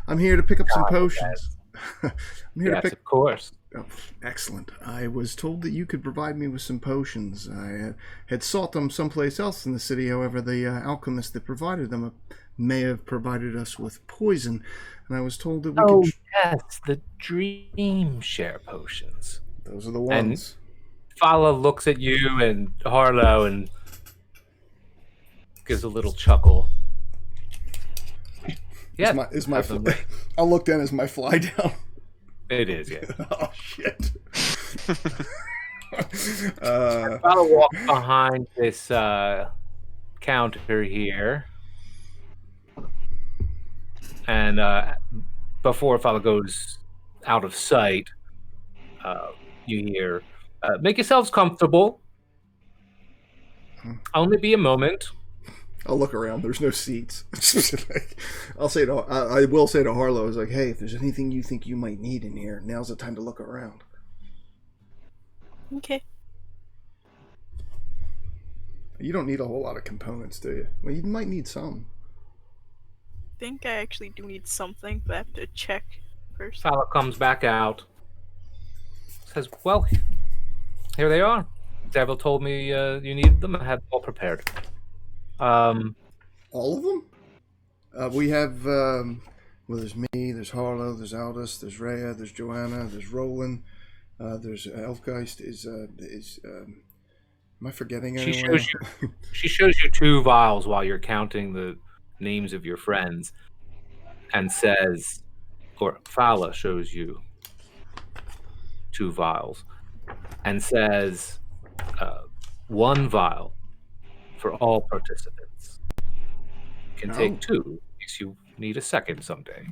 I'm here to pick up some potions. I'm here to pick. Of course. Oh, excellent. I was told that you could provide me with some potions. I had sought them someplace else in the city. However, the alchemist that provided them may have provided us with poison, and I was told that we could. Yes, the dream share potions. Those are the ones. And Fala looks at you and Harlow and gives a little chuckle. Yeah, is my I'll look down as my fly down. It is, yeah. Oh shit. Fala walks behind this counter here, and before Fala goes out of sight, you hear, "Make yourselves comfortable. Only be a moment." I'll look around. There's no seats. I'll say to I will say to Harlow, "Is like, hey, if there's anything you think you might need in here, now's the time to look around." Okay. You don't need a whole lot of components, do you? Well, you might need some. I think I actually do need something, but I have to check first. Fala comes back out. Says, "Well, here they are. Devil told me you needed them. I had them all prepared." All of them? We have, well, there's me, there's Harlow, there's Aldous, there's Rhea, there's Joanna, there's Rolen, there's Elfgeist. Am I forgetting anyone? She shows you 2 vials while you're counting the names of your friends and says, or Fala shows you 2 vials and says, 1 vial for all participants. Can take 2 in case you need a second someday.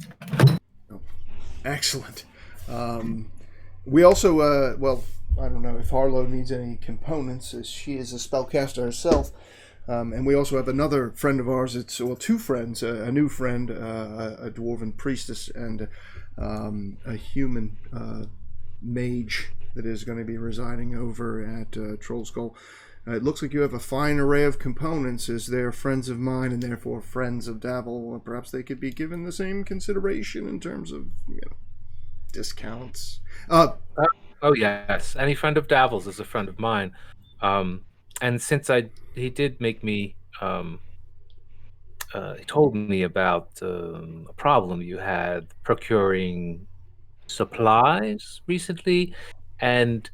Oh, excellent. We also, well, I don't know if Harlow needs any components, as she is a spellcaster herself. And we also have another friend of ours. It's 2 friends, a new friend, a dwarven priestess, and a human mage that is going to be residing over at Troll Skull. It looks like you have a fine array of components as they're friends of mine and therefore friends of Davil. Perhaps they could be given the same consideration in terms of, discounts. Oh yes, any friend of Davil's is a friend of mine. And since he did make me, he told me about a problem you had procuring supplies recently, and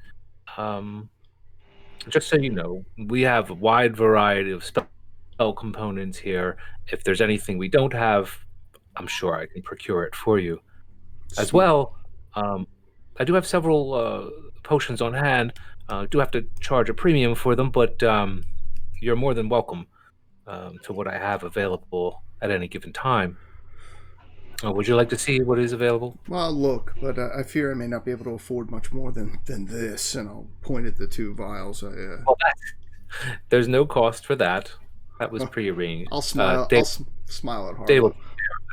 just so you know, we have a wide variety of spell components here. If there's anything we don't have, I'm sure I can procure it for you. As well, I do have several potions on hand. Do have to charge a premium for them, but you're more than welcome to what I have available at any given time. Would you like to see what is available? Well, look, but I fear I may not be able to afford much more than this, and I'll point at the 2 vials. Well, there's no cost for that. That was prearranged. I'll smile. I'll smile at Harlow. Dave will take care of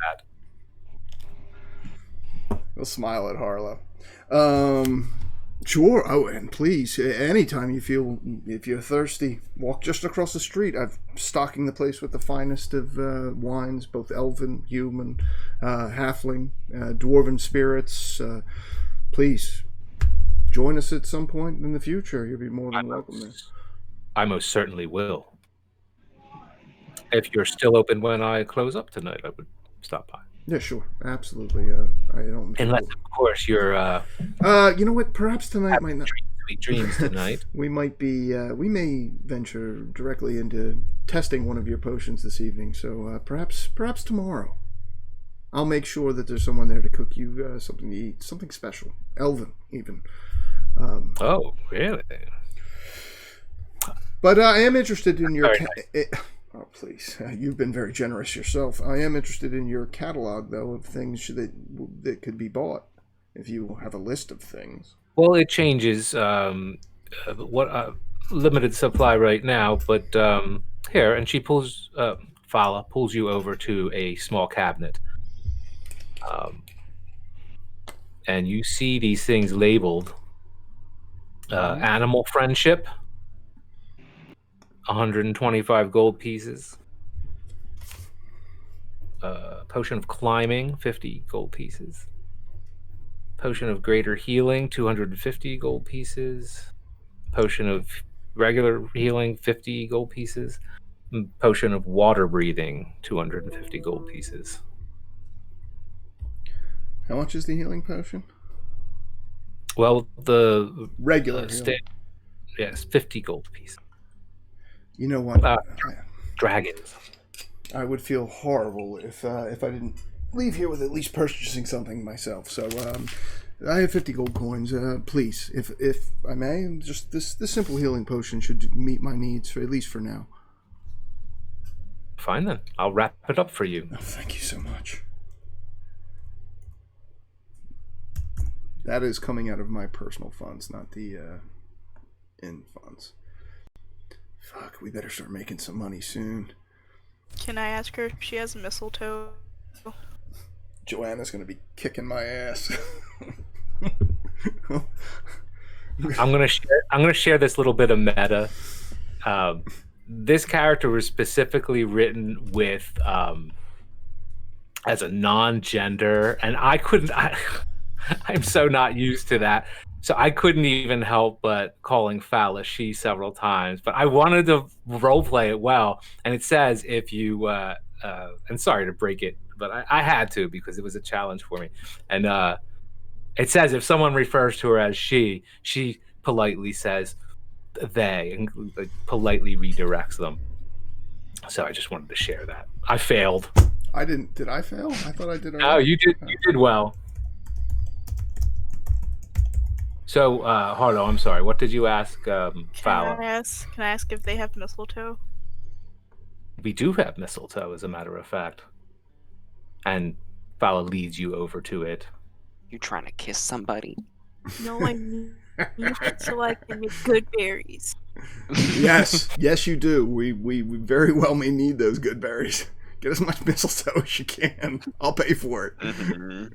that. I'll smile at Harlow. Sure. Oh, and please, anytime you feel, if you're thirsty, walk just across the street. I'm stocking the place with the finest of wines, both elven, human, halfling, dwarven spirits. Please, join us at some point in the future. You'll be more than welcome there. I most certainly will. If you're still open when I close up tonight, I would stop by. Yeah, sure, absolutely. I don't. Unless, of course, you're. You know what? Perhaps tonight might not. sweet dreams tonight. We might be. We may venture directly into testing one of your potions this evening. So perhaps tomorrow. I'll make sure that there's someone there to cook you something to eat, something special, elven even. Oh, really? But I am interested in your. Oh, please! You've been very generous yourself. I am interested in your catalog, though, of things that could be bought. If you have a list of things. Well, it changes. Limited supply right now, but here, and she pulls. Fala pulls you over to a small cabinet. And you see these things labeled animal friendship, 125 gold pieces. Potion of climbing, 50 gold pieces. Potion of greater healing, 250 gold pieces. Potion of regular healing, 50 gold pieces. Potion of water breathing, 250 gold pieces. How much is the healing potion? Well, the regular yes, 50 gold pieces. You know what? Dragons. I would feel horrible if I didn't leave here with at least purchasing something myself. So I have 50 gold coins. Please, if I may, just this simple healing potion should meet my needs at least for now. Fine then. I'll wrap it up for you. Oh, thank you so much. That is coming out of my personal funds, not the inn funds. Fuck, we better start making some money soon. Can I ask her if she has mistletoe? Joanna's gonna be kicking my ass. I'm gonna share this little bit of meta. This character was specifically written with as a non-gender, and I'm so not used to that, so I couldn't even help but calling Fala she several times. But I wanted to roleplay it well, and it says if you and sorry to break it, but I had to because it was a challenge for me. And it says if someone refers to her as she politely says they and politely redirects them. So I just wanted to share that. I failed. I didn't. Did I fail? I thought I did. No, you did. You did well. So, Harlow, I'm sorry. What did you ask Fala? Can I ask if they have mistletoe? We do have mistletoe, as a matter of fact. And Fala leads you over to it. You trying to kiss somebody? No, I need it so I can make good berries. Yes, you do. We very well may need those good berries. Get as much mistletoe as you can. I'll pay for it. Mm-hmm.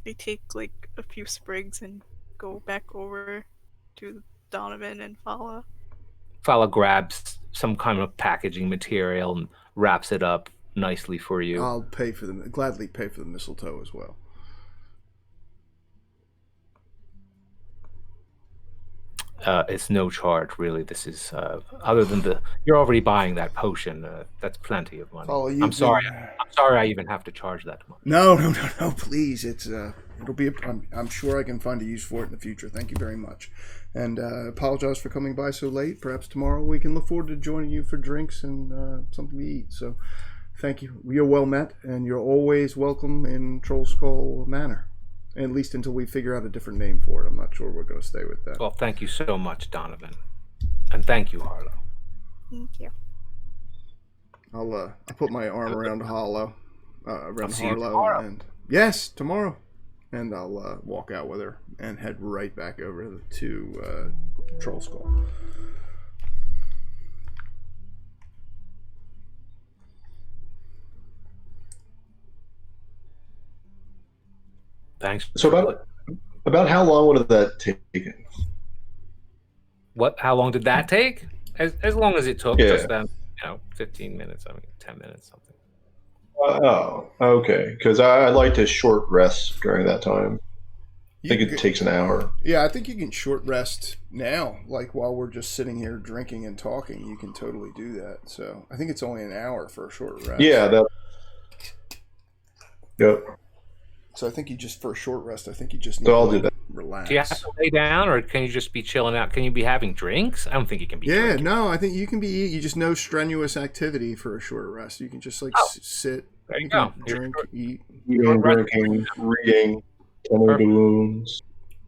They take like a few sprigs and go back over to Donovan and Fala. Fala grabs some kind of packaging material and wraps it up nicely for you. I'll gladly pay for the mistletoe as well. It's no charge, really. This is other than you're already buying that potion. That's plenty of money. Oh, I'm sorry I even have to charge that much. No, please. It's it'll be. I'm sure I can find a use for it in the future. Thank you very much, and apologize for coming by so late. Perhaps tomorrow we can look forward to joining you for drinks and something to eat. So, thank you. You're well met, and you're always welcome in Troll Skull Manor. At least until we figure out a different name for it. I'm not sure we're going to stay with that. Well, thank you so much, Donovan. And thank you, Harlow. Thank you. I'll put my arm around Harlow. Tomorrow. And yes, tomorrow. And I'll walk out with her and head right back over to Troll Skull. Thanks. So about how long would have that taken? How long did that take? As long as it took, Yeah. just 15 minutes. 10 minutes, something. Oh, okay. Because I like to short rest during that time. I think it takes an hour. Yeah, I think you can short rest now. Like while we're just sitting here drinking and talking, you can totally do that. So I think it's only an hour for a short rest. Yeah. Yep. So I think you just, for a short rest, I think you just need So I'll to do that. relax. Do you have to lay down, or can you just be chilling out? Can you be having drinks? I don't think you can be. Yeah, drinking. no, I think you can be. You just no strenuous activity for a short rest. You can just like sit. There you can go. drink, eat. Eating, drinking, reading, tending to wounds.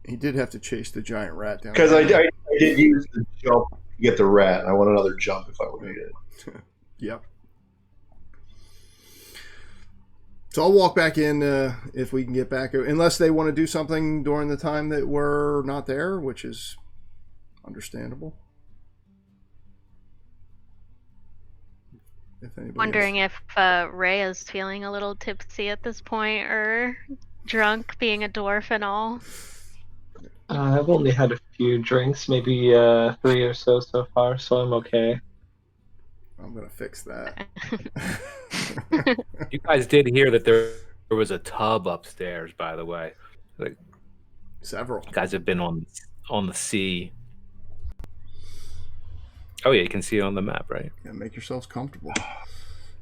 He did have to chase the giant rat down. Because I did use the jump to get the rat. I want another jump if I would need it. Yep. So I'll walk back in if we can get back, unless they want to do something during the time that we're not there, which is understandable. If anybody Wondering if Ray is feeling a little tipsy at this point, or drunk, being a dwarf and all. I've only had a few drinks, maybe 3 or so far, so I'm okay. I'm gonna fix that. You guys did hear that there was a tub upstairs, by the way. Like, several you guys have been on the sea. Oh yeah, you can see it on the map, right? Yeah, make yourselves comfortable.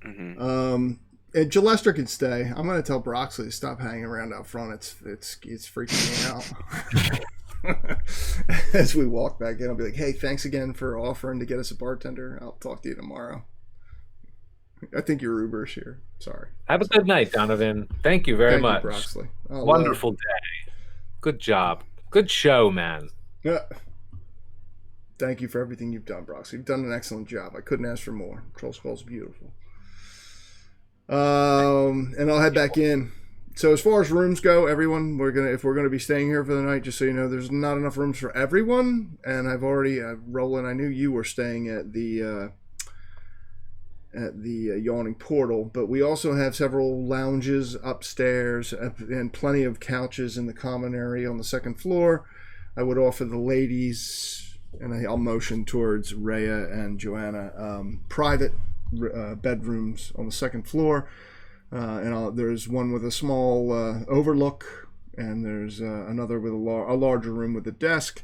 Mm-hmm. And Gillester can stay. I'm gonna tell Broxley to stop hanging around out front. It's freaking me out. As we walk back in, I'll be like, "Hey, thanks again for offering to get us a bartender. I'll talk to you tomorrow." I think your Uber's here. Sorry. Have a good night, Donovan. Thank you very much. You, Broxley. Wonderful day. Good job. Good show, man. Yeah. Thank you for everything you've done, Broxley. You've done an excellent job. I couldn't ask for more. Troll Skull's beautiful. And I'll head back in. So as far as rooms go, everyone, if we're gonna be staying here for the night, just so you know, there's not enough rooms for everyone. And I've already, Rolen, I knew you were staying at the Yawning Portal, but we also have several lounges upstairs and plenty of couches in the common area on the second floor. I would offer the ladies, and I'll motion towards Rhea and Joanna, private bedrooms on the second floor. There's one with a small overlook, and there's another with a larger room with a desk.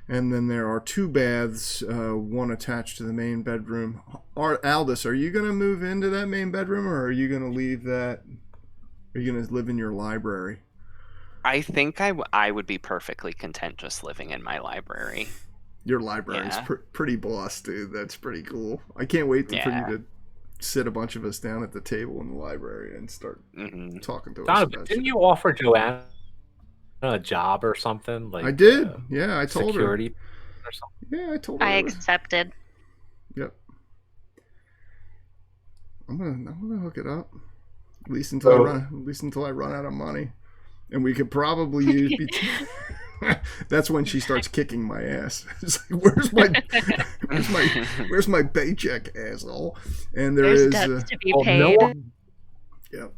And then there are 2 baths, one attached to the main bedroom. Aldous, are you going to move into that main bedroom, or are you going to leave that? Are you going to live in your library? I think I would be perfectly content just living in my library. Your library is pretty boss, dude. That's pretty cool. I can't wait for you to sit a bunch of us down at the table in the library and start talking to us. Donovan, didn't you offer Joanna a job or something? Like I did. Yeah, I told security her. Or something. Yeah, I told her. I accepted. Yep. I'm gonna hook it up. At least until I run out of money, and we could probably use. That's when she starts kicking my ass. It's like, where's my paycheck, asshole? And there's debts to be paid.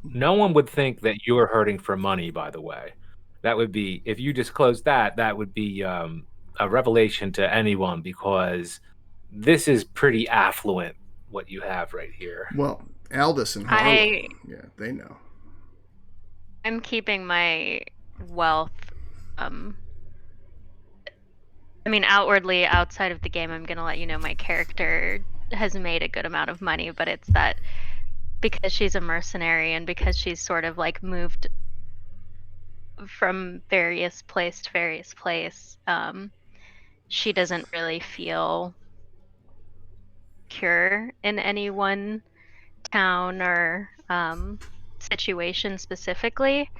No one would think that you were hurting for money. By the way, that would be, if you disclosed that would be a revelation to anyone, because this is pretty affluent what you have right here. Well, Aldous and Harlow, they know. I'm keeping my wealth. I mean, outwardly, outside of the game, I'm going to let you know my character has made a good amount of money, but it's that because she's a mercenary and because she's sort of like moved from various place to various place, she doesn't really feel secure in any one town or situation specifically.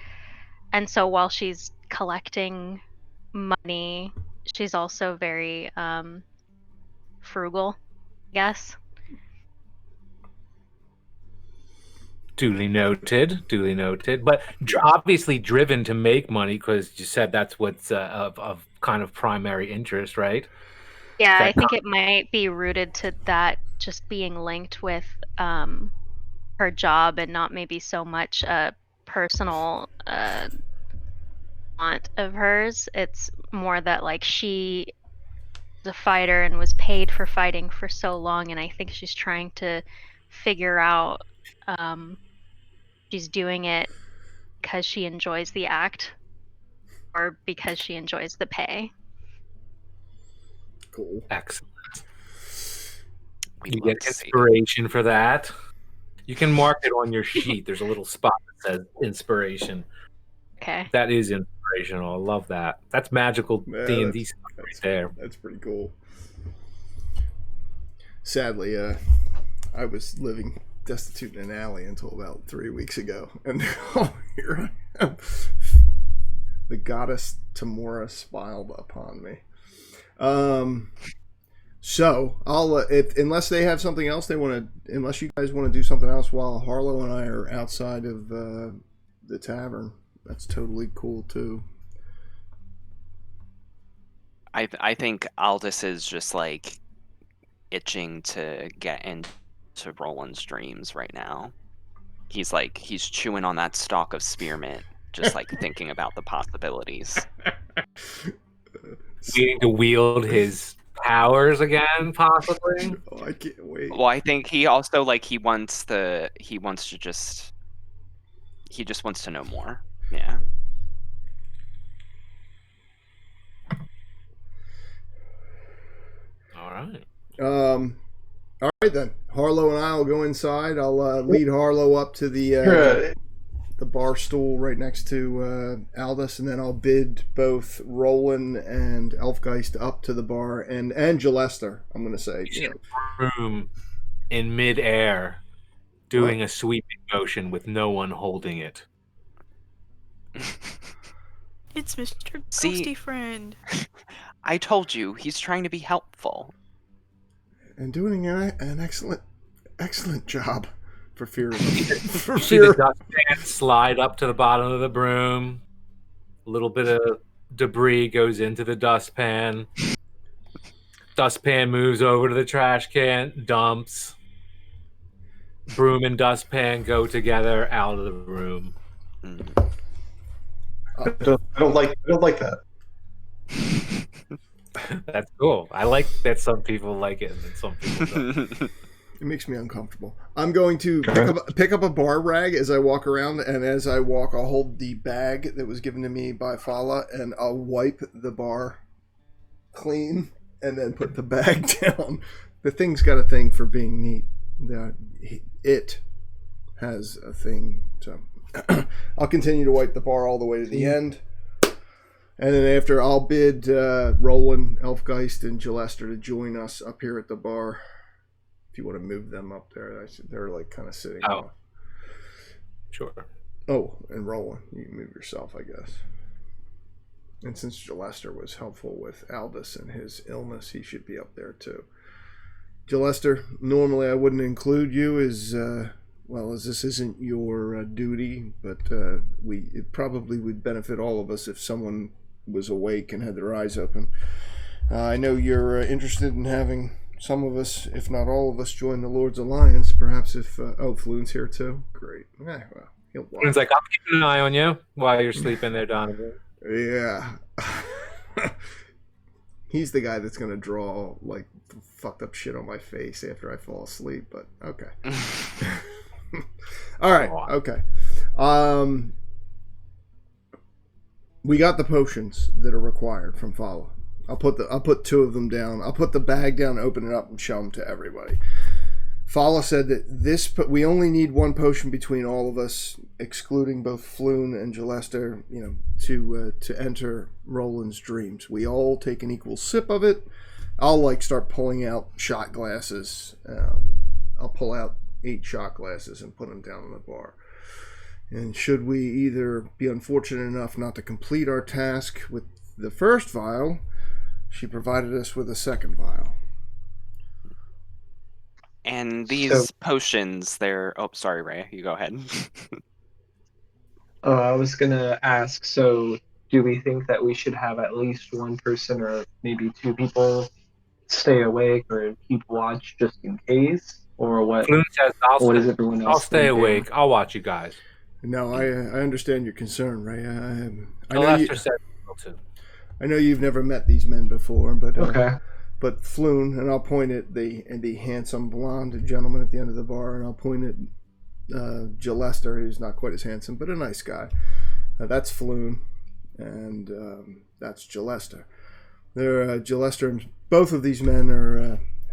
And so while she's collecting money, she's also very frugal, I guess. Duly noted. But obviously driven to make money, because you said that's what's of kind of primary interest, right? Yeah, I think it might be rooted to that just being linked with her job and not maybe so much a personal want of hers. It's more that like she is a fighter and was paid for fighting for so long, and I think she's trying to figure out she's doing it because she enjoys the act or because she enjoys the pay. Cool. Excellent. You get inspiration for that. You can mark it on your sheet. There's a little spot that says inspiration. Okay. That is inspirational. I love that. That's magical Yeah, D&D stuff right there. That's pretty cool. Sadly, I was living destitute in an alley until about 3 weeks ago, and now here I am. The goddess Tamora smiled upon me. So I'll unless they have something else they want to, unless you guys want to do something else while Harlow and I are outside of the tavern, that's totally cool too. I think Aldous is just like itching to get into Roland's dreams right now. He's chewing on that stalk of spearmint, just like thinking about the possibilities. Needing to wield his powers again, possibly. Oh, I can't wait. Well, I think he also he just wants to know more. Yeah. All right. All right then. Harlow and I will go inside. I'll lead Harlow up to the bar stool right next to Aldous, and then I'll bid both Rolen and Elfgeist up to the bar, and Gillester, I'm going to say. Room in midair, doing a sweeping motion with no one holding it. It's Mr. See? Ghosty Friend. I told you, he's trying to be helpful. And doing an excellent job. For fear of You see the dustpan slide up to the bottom of the broom. A little bit of debris goes into the dustpan. Dustpan moves over to the trash can, dumps. Broom and dustpan go together out of the room. I don't like that. That's cool. I like that some people like it and some people don't. It makes me uncomfortable. I'm going to pick up a bar rag as I walk around, and as I walk, I'll hold the bag that was given to me by Fala, and I'll wipe the bar clean, and then put the bag down. The thing's got a thing for being neat. It has a thing. So I'll continue to wipe the bar all the way to the end. And then after, I'll bid Rolen, Elfgeist, and Gillester to join us up here at the bar. If you want to move them up there, they're like kind of sitting. Oh, sure. Oh, and Rolen, you can move yourself, I guess. And since Gillester was helpful with Aldous and his illness, he should be up there too. Gillester, normally I wouldn't include you as well, as this isn't your duty, but it probably would benefit all of us if someone was awake and had their eyes open. I know you're interested in having some of us, if not all of us, join the Lord's Alliance. Perhaps if Floon's here too. Great. Well, he'll watch. Floon's like, I'm keeping an eye on you while you're sleeping there, Donovan. Yeah. He's the guy that's gonna draw like fucked up shit on my face after I fall asleep. But okay. All right. Okay. We got the potions that are required from Fala. I'll put two of them down. I'll put the bag down, open it up, and show them to everybody. Fala said that we only need one potion between all of us, excluding both Floon and Gillester, to enter Roland's dreams. We all take an equal sip of it. I'll start pulling out shot glasses. I'll pull out 8 shot glasses and put them down on the bar. And should we either be unfortunate enough not to complete our task with the first vial, she provided us with a second vial. And these potions, they're... Oh, sorry, Ray. You go ahead. I was going to ask, so do we think that we should have at least one person or maybe 2 people stay awake or keep watch just in case? Or what? Floon says, What is everyone else I'll stay thinking? awake. I'll watch you guys. No, I understand your concern, Ray. Lester said so too. I know you've never met these men before, but Okay. But Floon, and I'll point at the handsome blonde gentleman at the end of the bar, and I'll point at Gillester, who's not quite as handsome, but a nice guy. That's Floon, and that's Gillester. They're Gillester, and both of these men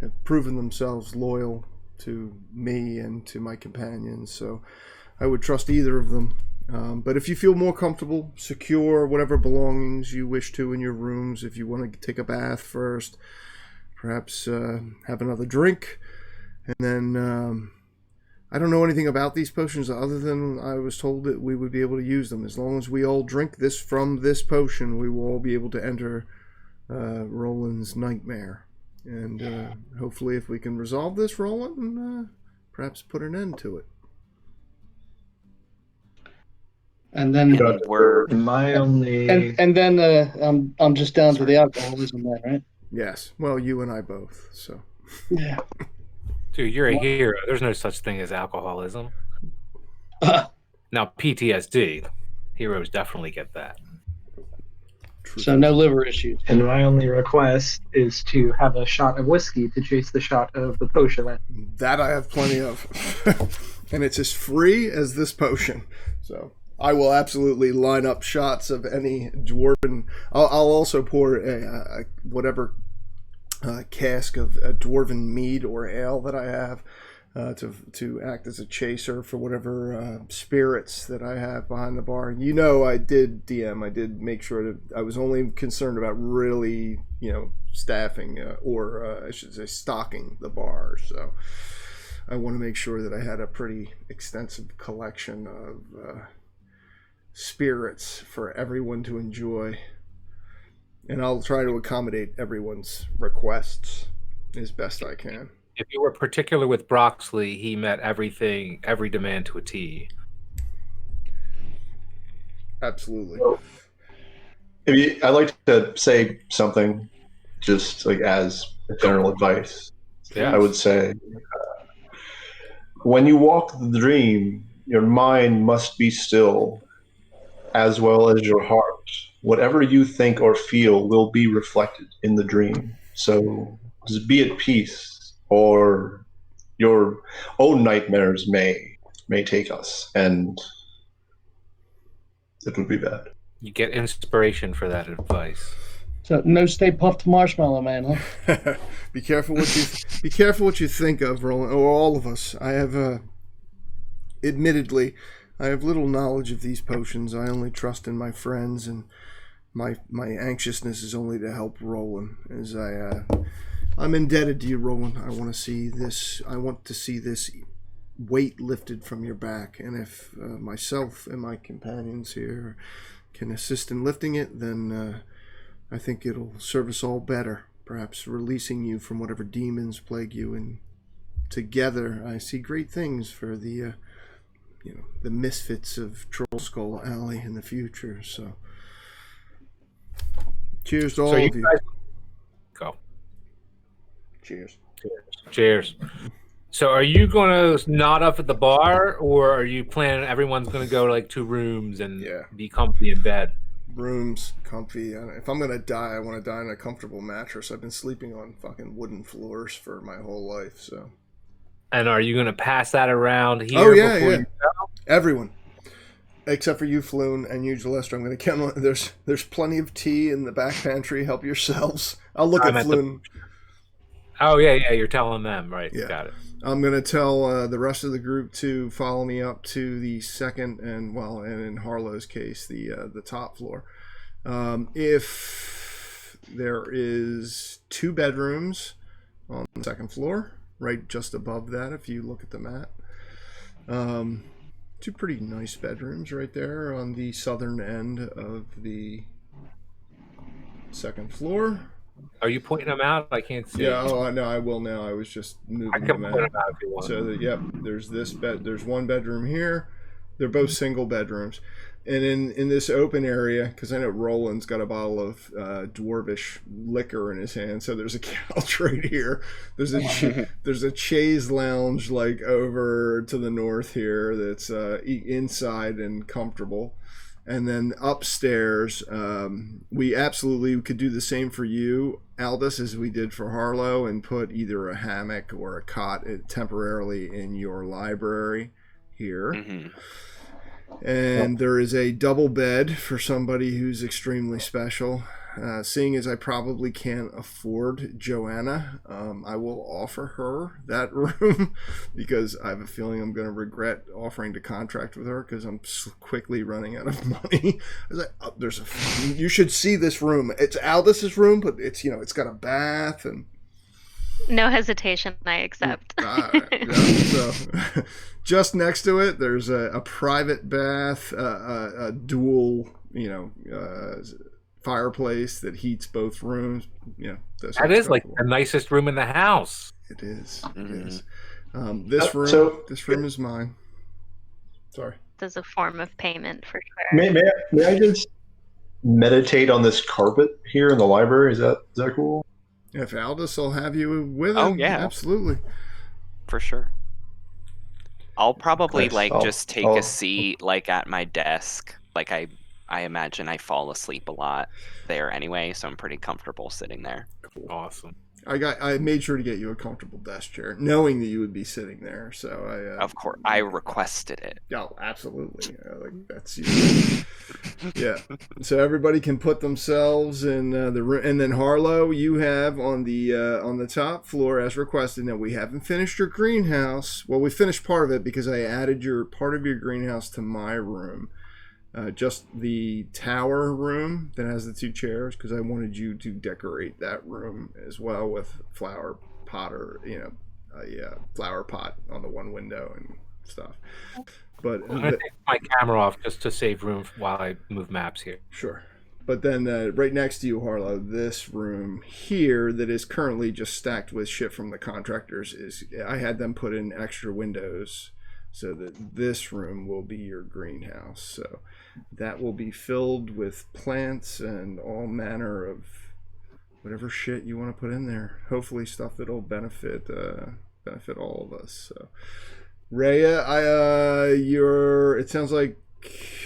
have proven themselves loyal to me and to my companions, so I would trust either of them. But if you feel more comfortable, secure whatever belongings you wish to in your rooms. If you want to take a bath first, perhaps have another drink, and then I don't know anything about these potions other than I was told that we would be able to use them. As long as we all drink this from this potion, we will all be able to enter Roland's nightmare. And hopefully if we can resolve this, Roland, perhaps put an end to it. And then my only and then I'm just down to the alcoholism then, right? Yes. Well, you and I both. So. Yeah. Dude, you're a hero. There's no such thing as alcoholism. Now, PTSD, heroes definitely get that. So no liver issues. And my only request is to have a shot of whiskey to chase the shot of the potion. That I have plenty of. And it's as free as this potion. So I will absolutely line up shots of any dwarven. I'll also pour whatever cask of a dwarven mead or ale that I have to act as a chaser for whatever spirits that I have behind the bar. You know, I did make sure that I was only concerned about really, staffing or I should say stocking the bar. So I want to make sure that I had a pretty extensive collection of spirits for everyone to enjoy. And I'll try to accommodate everyone's requests as best I can. If you were particular with Broxley, he met every demand to a T. Absolutely. I'd like to say something, just like as general advice. Yeah. I would say, when you walk the dream, your mind must be still, as well as your heart. Whatever you think or feel will be reflected in the dream. So just be at peace, or your own nightmares may take us, and it would be bad. You get inspiration for that advice. So no Stay Puft Marshmallow Man, huh? Be careful what you think of, Roland, or all of us. I have, admittedly, I have little knowledge of these potions. I only trust in my friends, and my anxiousness is only to help Roland. As I'm indebted to you, Roland. I want to see this weight lifted from your back, and if myself and my companions here can assist in lifting it, then I think it'll serve us all better. Perhaps releasing you from whatever demons plague you, and together I see great things for the the misfits of Troll Skull Alley in the future. So, cheers to all of you. Go. Cheers. Cheers. So, are you going to nod up at the bar, or are you planning everyone's going to go to like 2 rooms and be comfy in bed? Rooms, comfy. If I'm going to die, I want to die on a comfortable mattress. I've been sleeping on fucking wooden floors for my whole life, so. And are you going to pass that around here? Oh, yeah, before yeah. you go? Everyone. Except for you, Floon, and you, Gillester. I'm going to count on. There's plenty of tea in the back pantry. Help yourselves. I'll look at Floon. Oh, yeah, you're telling them, right? Yeah. Got it. I'm going to tell the rest of the group to follow me up to the second and in Harlow's case, the top floor. If there is 2 bedrooms on the second floor, right just above that, if you look at the map. 2 pretty nice bedrooms right there on the southern end of the second floor. Are you pointing them out? I can't see. Yeah, no, I will now. I was just moving I can them point out. them out if you want. So, there's this bed. There's 1 bedroom here. They're both single bedrooms. And in this open area, because I know Roland's got a bottle of dwarvish liquor in his hand, so there's a couch right here. There's a chaise lounge like over to the north here that's inside and comfortable. And then upstairs, we absolutely could do the same for you, Aldous, as we did for Harlow, and put either a hammock or a cot temporarily in your library here. Mm-hmm. And there is a double bed for somebody who's extremely special. seeing as I probably can't afford Joanna, I will offer her that room because I have a feeling I'm going to regret offering to contract with her because I'm quickly running out of money. I was like, oh, you should see this room. It's Aldis's room, but it's, it's got a bath and. No hesitation, I accept. So, just next to it, there's a private bath, a dual, fireplace that heats both rooms. That is like the nicest room in the house. It is. Mm-hmm. It is. This room is mine. Sorry. This is a form of payment for sure. May I just meditate on this carpet here in the library? Is that cool? If Aldis will have you with him, Oh, yeah. Absolutely. For sure. I'll probably Nice. just take a seat at my desk. I imagine I fall asleep a lot there anyway, so I'm pretty comfortable sitting there. Awesome. I made sure to get you a comfortable desk chair, knowing that you would be sitting there. So Of course, I requested it. Oh, absolutely. That's yeah. So everybody can put themselves in the room, and then Harlow, you have on the top floor as requested. Now we haven't finished your greenhouse. Well, we finished part of it because I added part of your greenhouse to my room. Just the tower room that has the 2 chairs because I wanted you to decorate that room as well with flower pot or a flower pot on the one window and stuff. But I'm gonna take my camera off just to save room while I move maps here. Sure. But then right next to you, Harlow, this room here that is currently just stacked with shit from the contractors I had them put in extra windows so that this room will be your greenhouse. So that will be filled with plants and all manner of whatever shit you want to put in there. Hopefully stuff that'll benefit all of us. So Rhea, it sounds like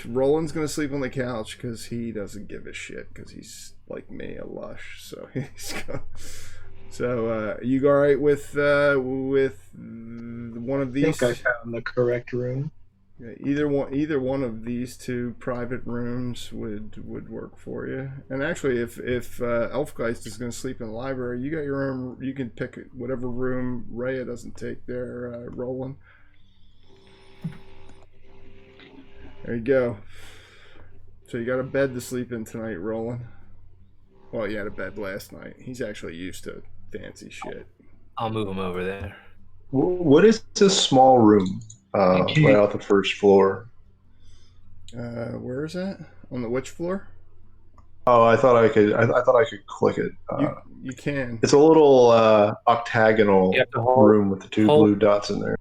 Roland's gonna sleep on the couch because he doesn't give a shit because he's like me, a lush. So he's going. So you all right with one of these? I think I found the correct room. Yeah, either one of these 2 private rooms would work for you. And actually, if Elfgeist is going to sleep in the library, you got your own. You can pick whatever room Rhea doesn't take there, Rolen. There you go. So you got a bed to sleep in tonight, Rolen. Well, you had a bed last night. He's actually used to fancy shit. I'll move him over there. What is this small room right off the first floor? Where is that? On the which floor? Oh, I thought I could. I thought I could click it. You can. It's a little octagonal room with the 2 blue dots in there.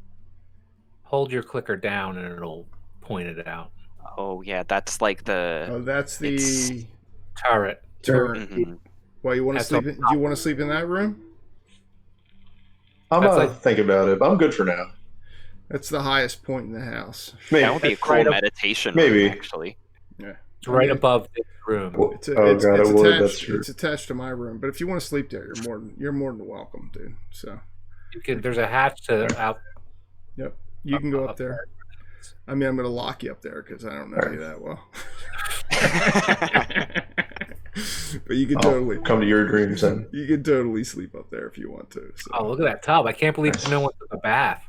Hold your clicker down and it'll point it out. Oh yeah, that's like the. Oh, that's the turret. Mm-hmm. Well, you want to sleep? Do you want to sleep in that room? I'm gonna think about it. I'm good for now. That's the highest point in the house. Maybe. That would be a cool meditation room, actually. Yeah. It's right above this room. It's attached to my room. But if you want to sleep there, you're more than welcome, dude. So there's a hatch to out. Yep. You can go up there. I mean, I'm going to lock you up there because I don't know you that well. But you can totally come to your dreams then. You can totally sleep up there if you want to. So. Oh, look at that tub! I can't believe no one took a bath.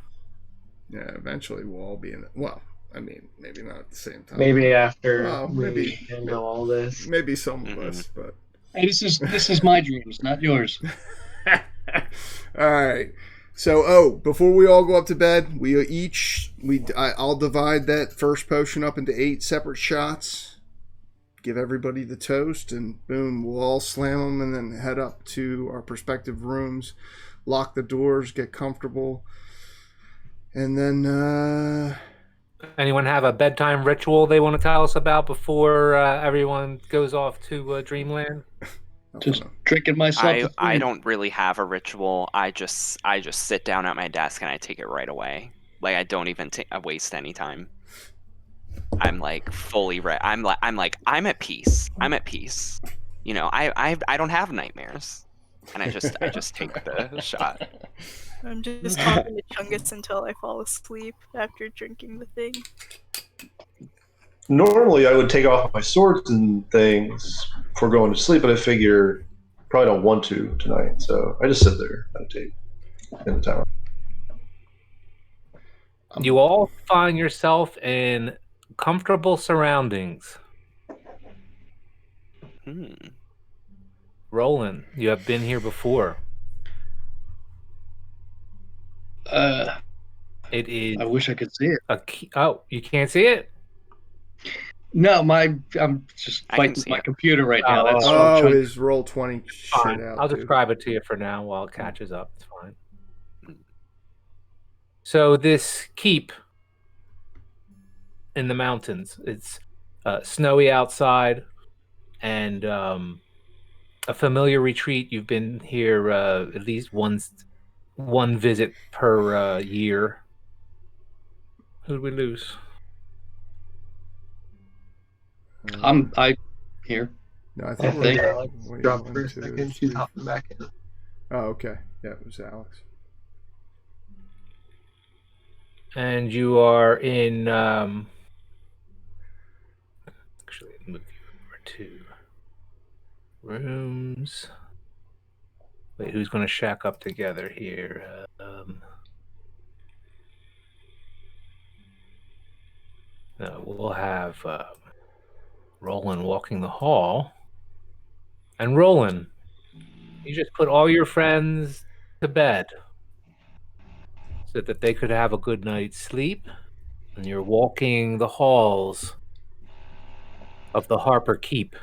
Yeah, eventually we'll all be in it. Well, I mean, maybe not at the same time. Maybe after maybe handle all this. Maybe some of us, but hey, this is my dreams, not yours. All right. So, before we all go up to bed, I'll divide that first potion up into 8 separate shots. Give everybody the toast, and boom, we'll all slam them, and then head up to our respective rooms, lock the doors, get comfortable, and then. Anyone have a bedtime ritual they want to tell us about before everyone goes off to dreamland? Just drinking myself. I don't really have a ritual. I just sit down at my desk and I take it right away. Like I don't even waste any time. I'm like fully ready. I'm at peace. I'm at peace. You know, I don't have nightmares, and I just take the shot. I'm just talking to Chungus until I fall asleep after drinking the thing. Normally, I would take off my swords and things, before going to sleep, but I figure probably don't want to tonight, so I just sit there, meditate in the tower. You all find yourself in comfortable surroundings. Rolen, you have been here before. It is. I wish I could see it. Oh, you can't see it? No, I'm just fighting my computer right now. That's what I'm trying his roll 20 shit out. I'll describe it to you for now while it catches up. It's fine. So this keep in the mountains, it's snowy outside, and a familiar retreat. You've been here at least one visit per year. Who did we lose? I here. No, I I think think we're Alex dropped for a second. She's hopping back in. Oh, okay. Yeah, it was Alex. And you are in. Actually, move you over to rooms. Wait, who's going to shack up together here? No, we'll have Rolen walking the hall. And Rolen, you just put all your friends to bed so that they could have a good night's sleep. And you're walking the halls of the Harper Keep,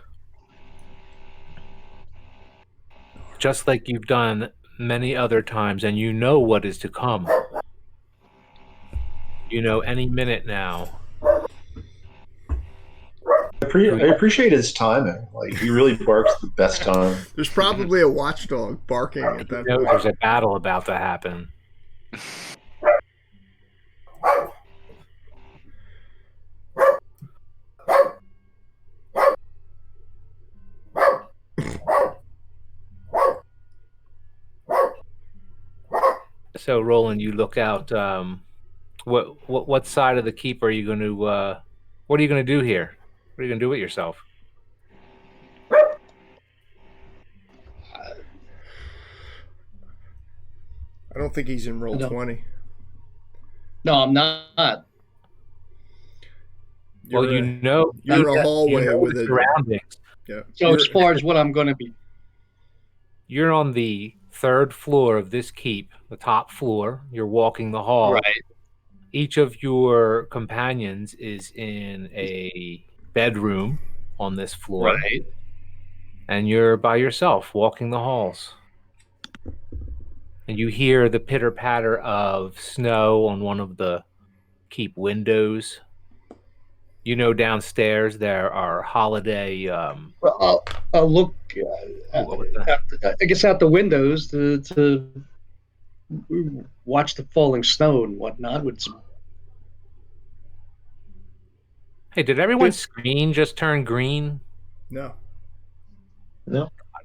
just like you've done many other times, and you know what is to come. You know any minute now. I appreciate his timing. Like, he really barks the best time. There's probably a watchdog barking at that point. There's a battle about to happen. So, Rolen, you look out. What side of the keep are you going to? What are you going to do here? What are you going to do with yourself? I don't think he's in roll 20. No, I'm not. Well, you're in a hallway with a surroundings. Yeah. So as far as what I'm going to be, you're on the third floor of this keep, the top floor. You're walking the hall. right? Each of your companions is in a bedroom on this floor. Right. And you're by yourself walking the halls. And you hear the pitter-patter of snow on one of the keep windows. You know downstairs there are holiday... Well, I'll look I guess out the windows to watch the falling snow and whatnot. Hey, did everyone's screen just turn green? No.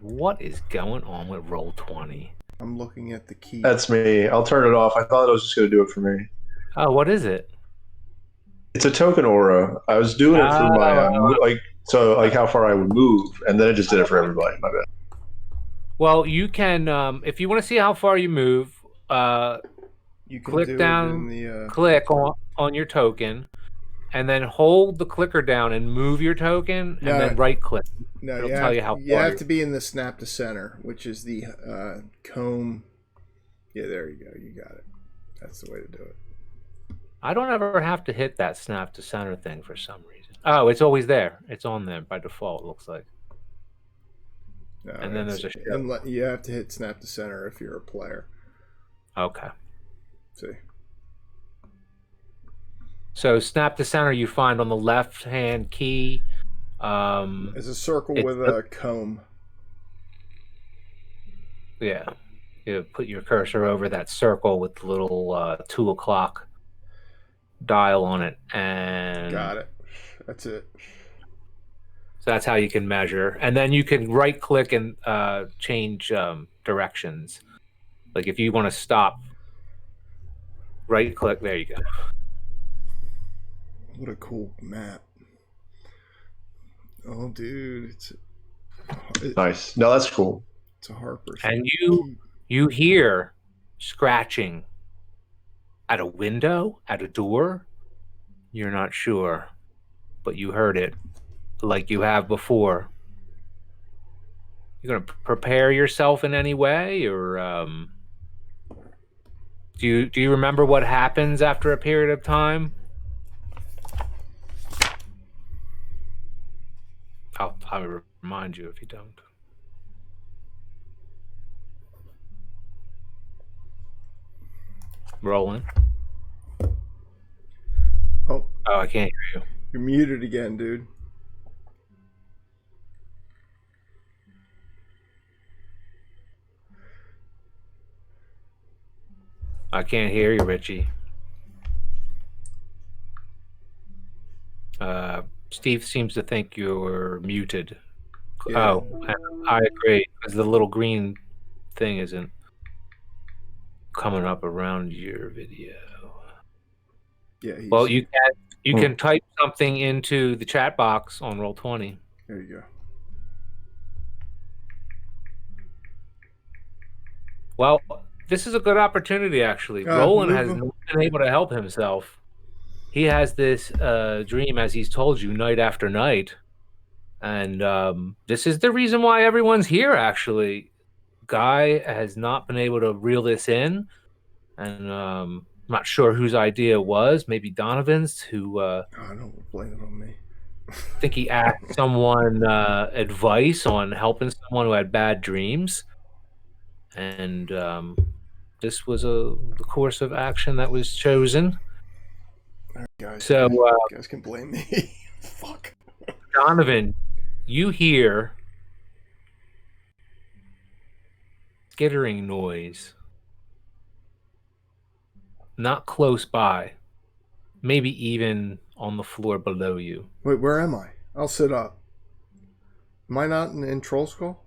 What is going on with Roll20? I'm looking at the key. That's me. I'll turn it off. I thought it was just going to do it for me. Oh, what is it? It's a token aura. I was doing it for my how far I would move, and then it just did it for everybody. My bad. Well, you can if you want to see how far you move, you can click down, click on your token, and then hold the clicker down and move your token, and then right click. No, it'll tell you how far. You have to be in the snap to center, which is the comb. Yeah, there you go. You got it. That's the way to do it. I don't ever have to hit that snap to center thing for some reason. Oh, it's always there. It's on there by default, it looks like. No, and then there's a show. You have to hit snap to center if you're a player. Okay. See. So snap to center you find on the left-hand key. It's a circle with a comb. Yeah. You put your cursor over that circle with the little 2 o'clock dial on it, and got it. That's it. So that's how you can measure, and then you can right click and change directions. Like if you want to stop, right click, there you go. What a cool map. Oh dude, Nice. No, that's cool. It's a Harper. And you hear scratching at a window, at a door. You're not sure, but you heard it like you have before. You're gonna prepare yourself in any way, or do you remember what happens after a period of time? I'll remind you if you don't. Rolen. Oh, I can't hear you. You're muted again, dude. I can't hear you, Richie. Steve seems to think you're muted. Yeah. Oh, I agree, because the little green thing isn't coming up around your video. Yeah. Well, you can type something into the chat box on Roll20. There you go. Well, this is a good opportunity, actually. Rolen has not been able to help himself. He has this dream, as he's told you, night after night. And this is the reason why everyone's here, actually. Guy has not been able to reel this in. And I'm not sure whose idea it was. Maybe Donovan's, who... I don't blame it on me. I think he asked someone advice on helping someone who had bad dreams. And this was the course of action that was chosen. All right, guys. So you guys can blame me. Fuck. Donovan, you hear skittering noise. Not close by. Maybe even on the floor below you. Wait, where am I? I'll sit up. Am I not in Troll Skull?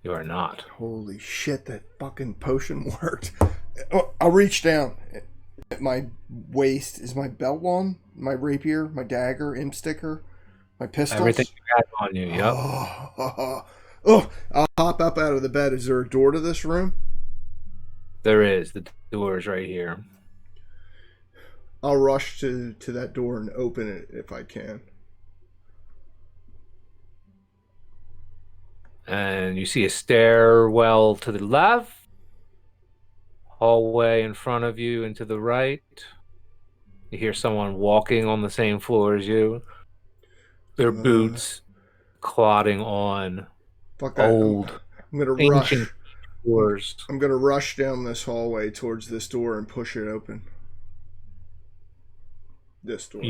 You are not. Holy shit, that fucking potion worked. I'll reach down. At my waist, is my belt on? My rapier, my dagger, imp sticker, my pistols? Everything you had on you, yep. Oh, I'll hop up out of the bed. Is there a door to this room? There is. The door is right here. I'll rush to that door and open it if I can. And you see a stairwell to the left, hallway in front of you and to the right. You hear someone walking on the same floor as you. Their boots clodding on old, I'm gonna ancient rush. floors. I'm gonna rush down this hallway towards this door and push it open. This door.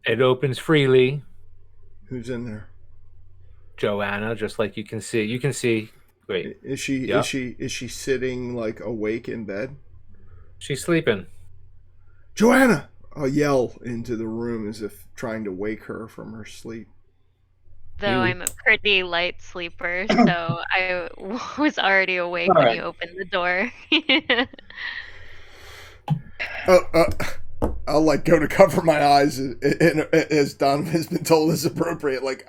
It opens freely. Who's in there? Joanna, just like you can see. You can see. Wait. Is she sitting like awake in bed? She's sleeping. Joanna! I'll yell into the room as if trying to wake her from her sleep. Though I'm a pretty light sleeper, so I was already awake when you opened the door. I'll like go to cover my eyes, and as Donovan has been told is appropriate. Like,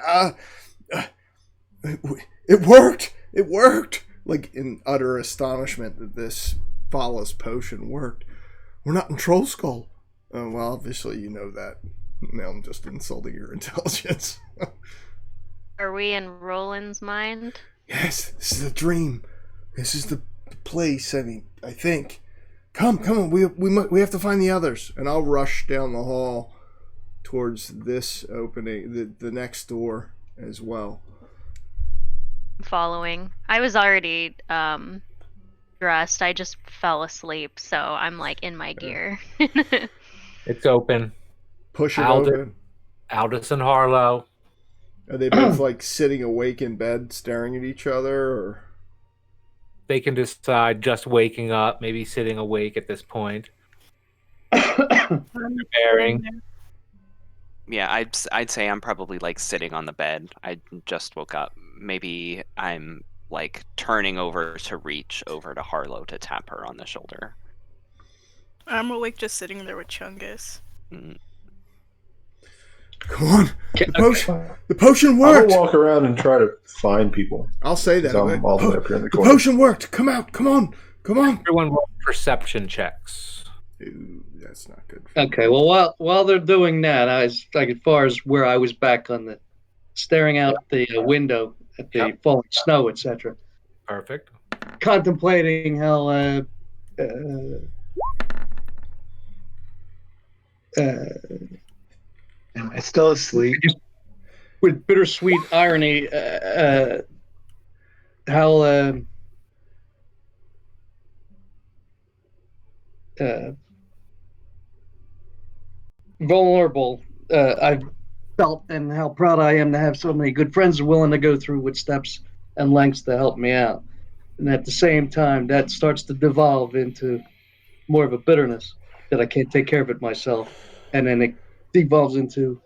it worked! It worked! Like in utter astonishment that this Phallus potion worked. We're not in Troll Skull. Well, obviously you know that. Now I'm just insulting your intelligence. Are we in Roland's mind? Yes, this is a dream. This is the place. I mean, I think. Come on. We have to find the others, and I'll rush down the hall towards this opening, the next door as well. Following. I was already dressed. I just fell asleep, so I'm like in my gear. It's open. Push it open. Aldous and Harlow. Are they both like sitting awake in bed, staring at each other, or they can decide just waking up, maybe sitting awake at this point. Preparing. Yeah, I'd say I'm probably like sitting on the bed. I just woke up. Maybe I'm like turning over to reach over to Harlow to tap her on the shoulder. I'm awake just sitting there with Chungus. Come on. Okay, The potion I'm worked. gonna walk around and try to find people. I'll say that. 'Cause I'm all the way up here in the The corner. potion worked. Come out. Come on. Come on. Everyone roll perception checks. Ooh, that's not good. Okay, well, while they're doing that, I was like, as far as where I was back on the, staring out the window at the falling snow, etc., Perfect. contemplating how Am I still asleep? with bittersweet irony, how vulnerable I've felt, and how proud I am to have so many good friends willing to go through with steps and lengths to help me out. And at the same time, that starts to devolve into more of a bitterness that I can't take care of it myself. And then it devolves into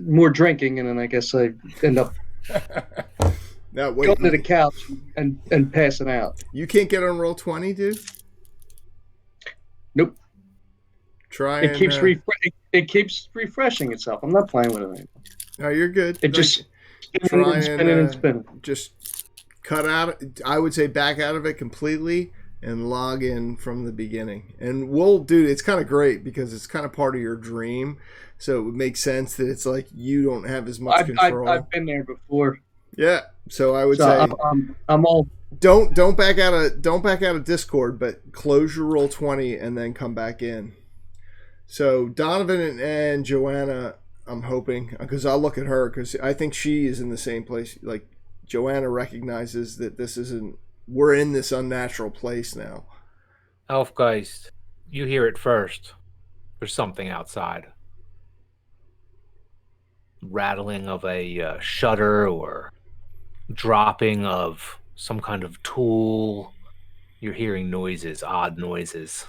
more drinking, and then I guess I end up Now, wait, going to the couch and passing out. you can't get on roll 20, dude? Nope. Try It and, keeps it keeps refreshing itself. I'm not playing with it anymore. No, you're good. It just try spinning and spinning and spinning. Just cut out. I would say back out of it completely and log in from the beginning. And dude, it's kind of great because it's kind of part of your dream. So it would make sense that it's like you don't have as much control. I've been there before. Yeah. So I would say I'm all don't back out of Discord, but close your roll 20 and then come back in. So Donovan and Joanna, I'm hoping, because I'll look at her because I think she is in the same place. Like Joanna recognizes that we're in this unnatural place now. Elfgeist, you hear it first. There's something outside. Rattling of a shutter or dropping of some kind of tool. You're hearing noises, odd noises.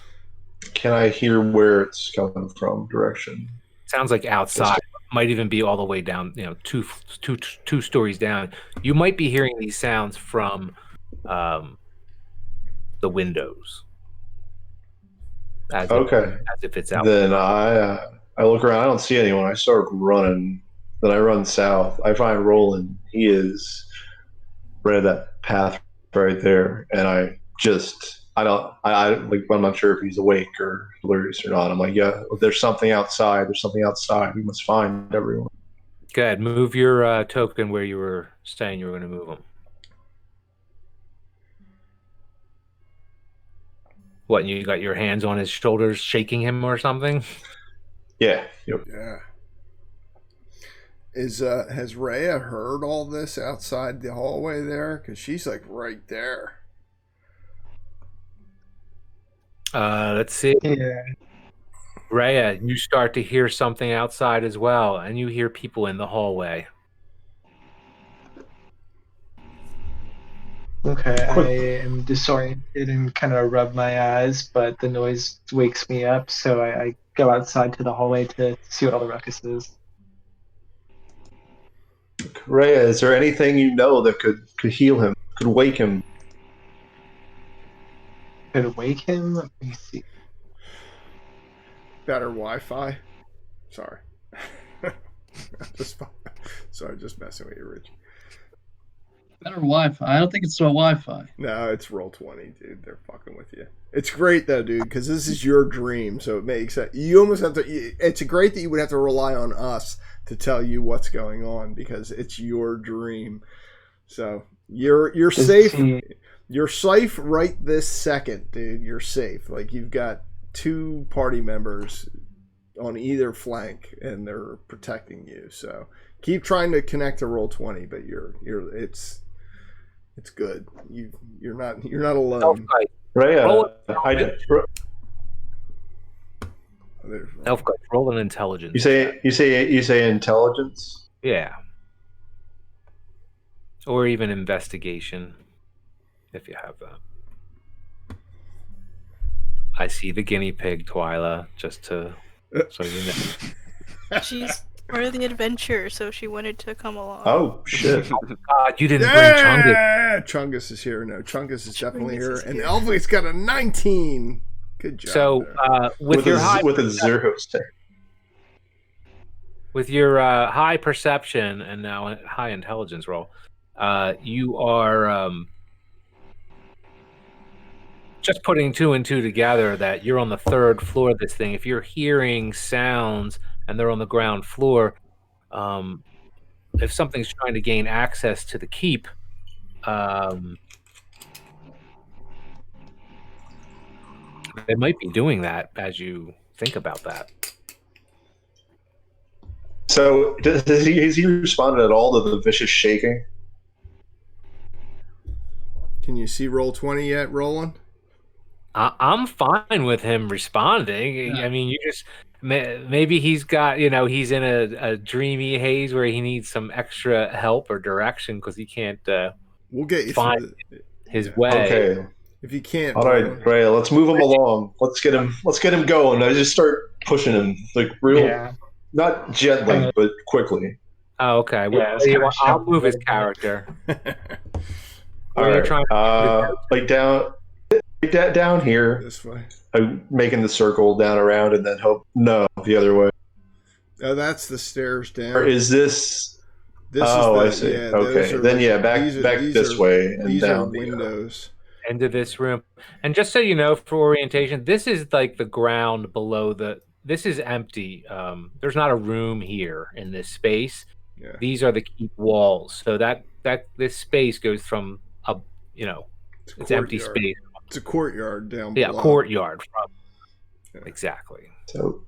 Can I hear where it's coming from? Direction. Sounds like outside. Might even be all the way down, two stories down. You might be hearing these sounds from the windows. As if it's out. Then I look around. I don't see anyone. I start running. Then I run south. I find Rolen. He is right at that path right there, and I'm not sure if he's awake or delirious or not. I'm like, yeah, there's something outside. There's something outside. We must find everyone. Go ahead. Move your token where you were saying you were going to move them. What, you got your hands on his shoulders shaking him or something? Yeah. Yep. Yeah. Has Rhea heard all this outside the hallway there? Because she's like right there. Let's see. Yeah. Rhea, you start to hear something outside as well, and you hear people in the hallway. Okay, I am disoriented and kind of rub my eyes, but the noise wakes me up, so I go outside to the hallway to see what all the ruckus is. Rhea, is there anything you know that could heal him, could wake him? Could wake him? Let me see. Better Wi-Fi. Sorry. Just messing with you, Rich. better Wi-Fi. I don't think it's no Wi-Fi. No, it's roll 20, dude. They're fucking with you. It's great though, dude, because this is your dream, so it makes sense. You almost have to. It's great that you would have to rely on us to tell you what's going on because it's your dream. So you're safe. You're safe right this second, dude. You're safe. Like you've got 2 party members on either flank, and they're protecting you. So keep trying to connect to roll 20, but it's good. You're not alone. Rhea, Elfgeist, roll an intelligence. You say intelligence? Yeah. Or even investigation, if you have that. I see the guinea pig, Twyla, just to so you know. She's part of the adventure, so she wanted to come along. Oh, shit. God, you didn't bring Chungus. Yeah, Chungus is here. No, Chungus is definitely here. And Elfie's got a 19. Good job. So, with your high with a 0 stare. with your high perception and now high intelligence roll, you are just putting 2 and 2 together that you're on the 3rd floor of this thing. If you're hearing sounds and they're on the ground floor, if something's trying to gain access to the keep, they might be doing that as you think about that. So has he responded at all to the vicious shaking? Can you see roll 20 yet, Rolen? I'm fine with him responding. Yeah. I mean, you just maybe he's got, he's in a dreamy haze where he needs some extra help or direction because he can't We'll get you find through his way. Okay. If you can't, All right, Rolen. Ray, let's move him along. Let's get him going. I just start pushing him like real, not gently, but quickly. Oh, okay. Well, Yeah, it's I'll move his character. All right. Like down here. This way. I'm making the circle down around and then hope the other way. Oh, that's the stairs down. Or is this? This I is see. Yeah, Okay, then back this way and these down are windows. Into this room. And just so you know, for orientation, this is like the ground below this is empty. There's not a room here in this space. Yeah. These are the keep walls. So that this space goes from it's empty space. It's a courtyard down below. Yeah, courtyard from exactly. So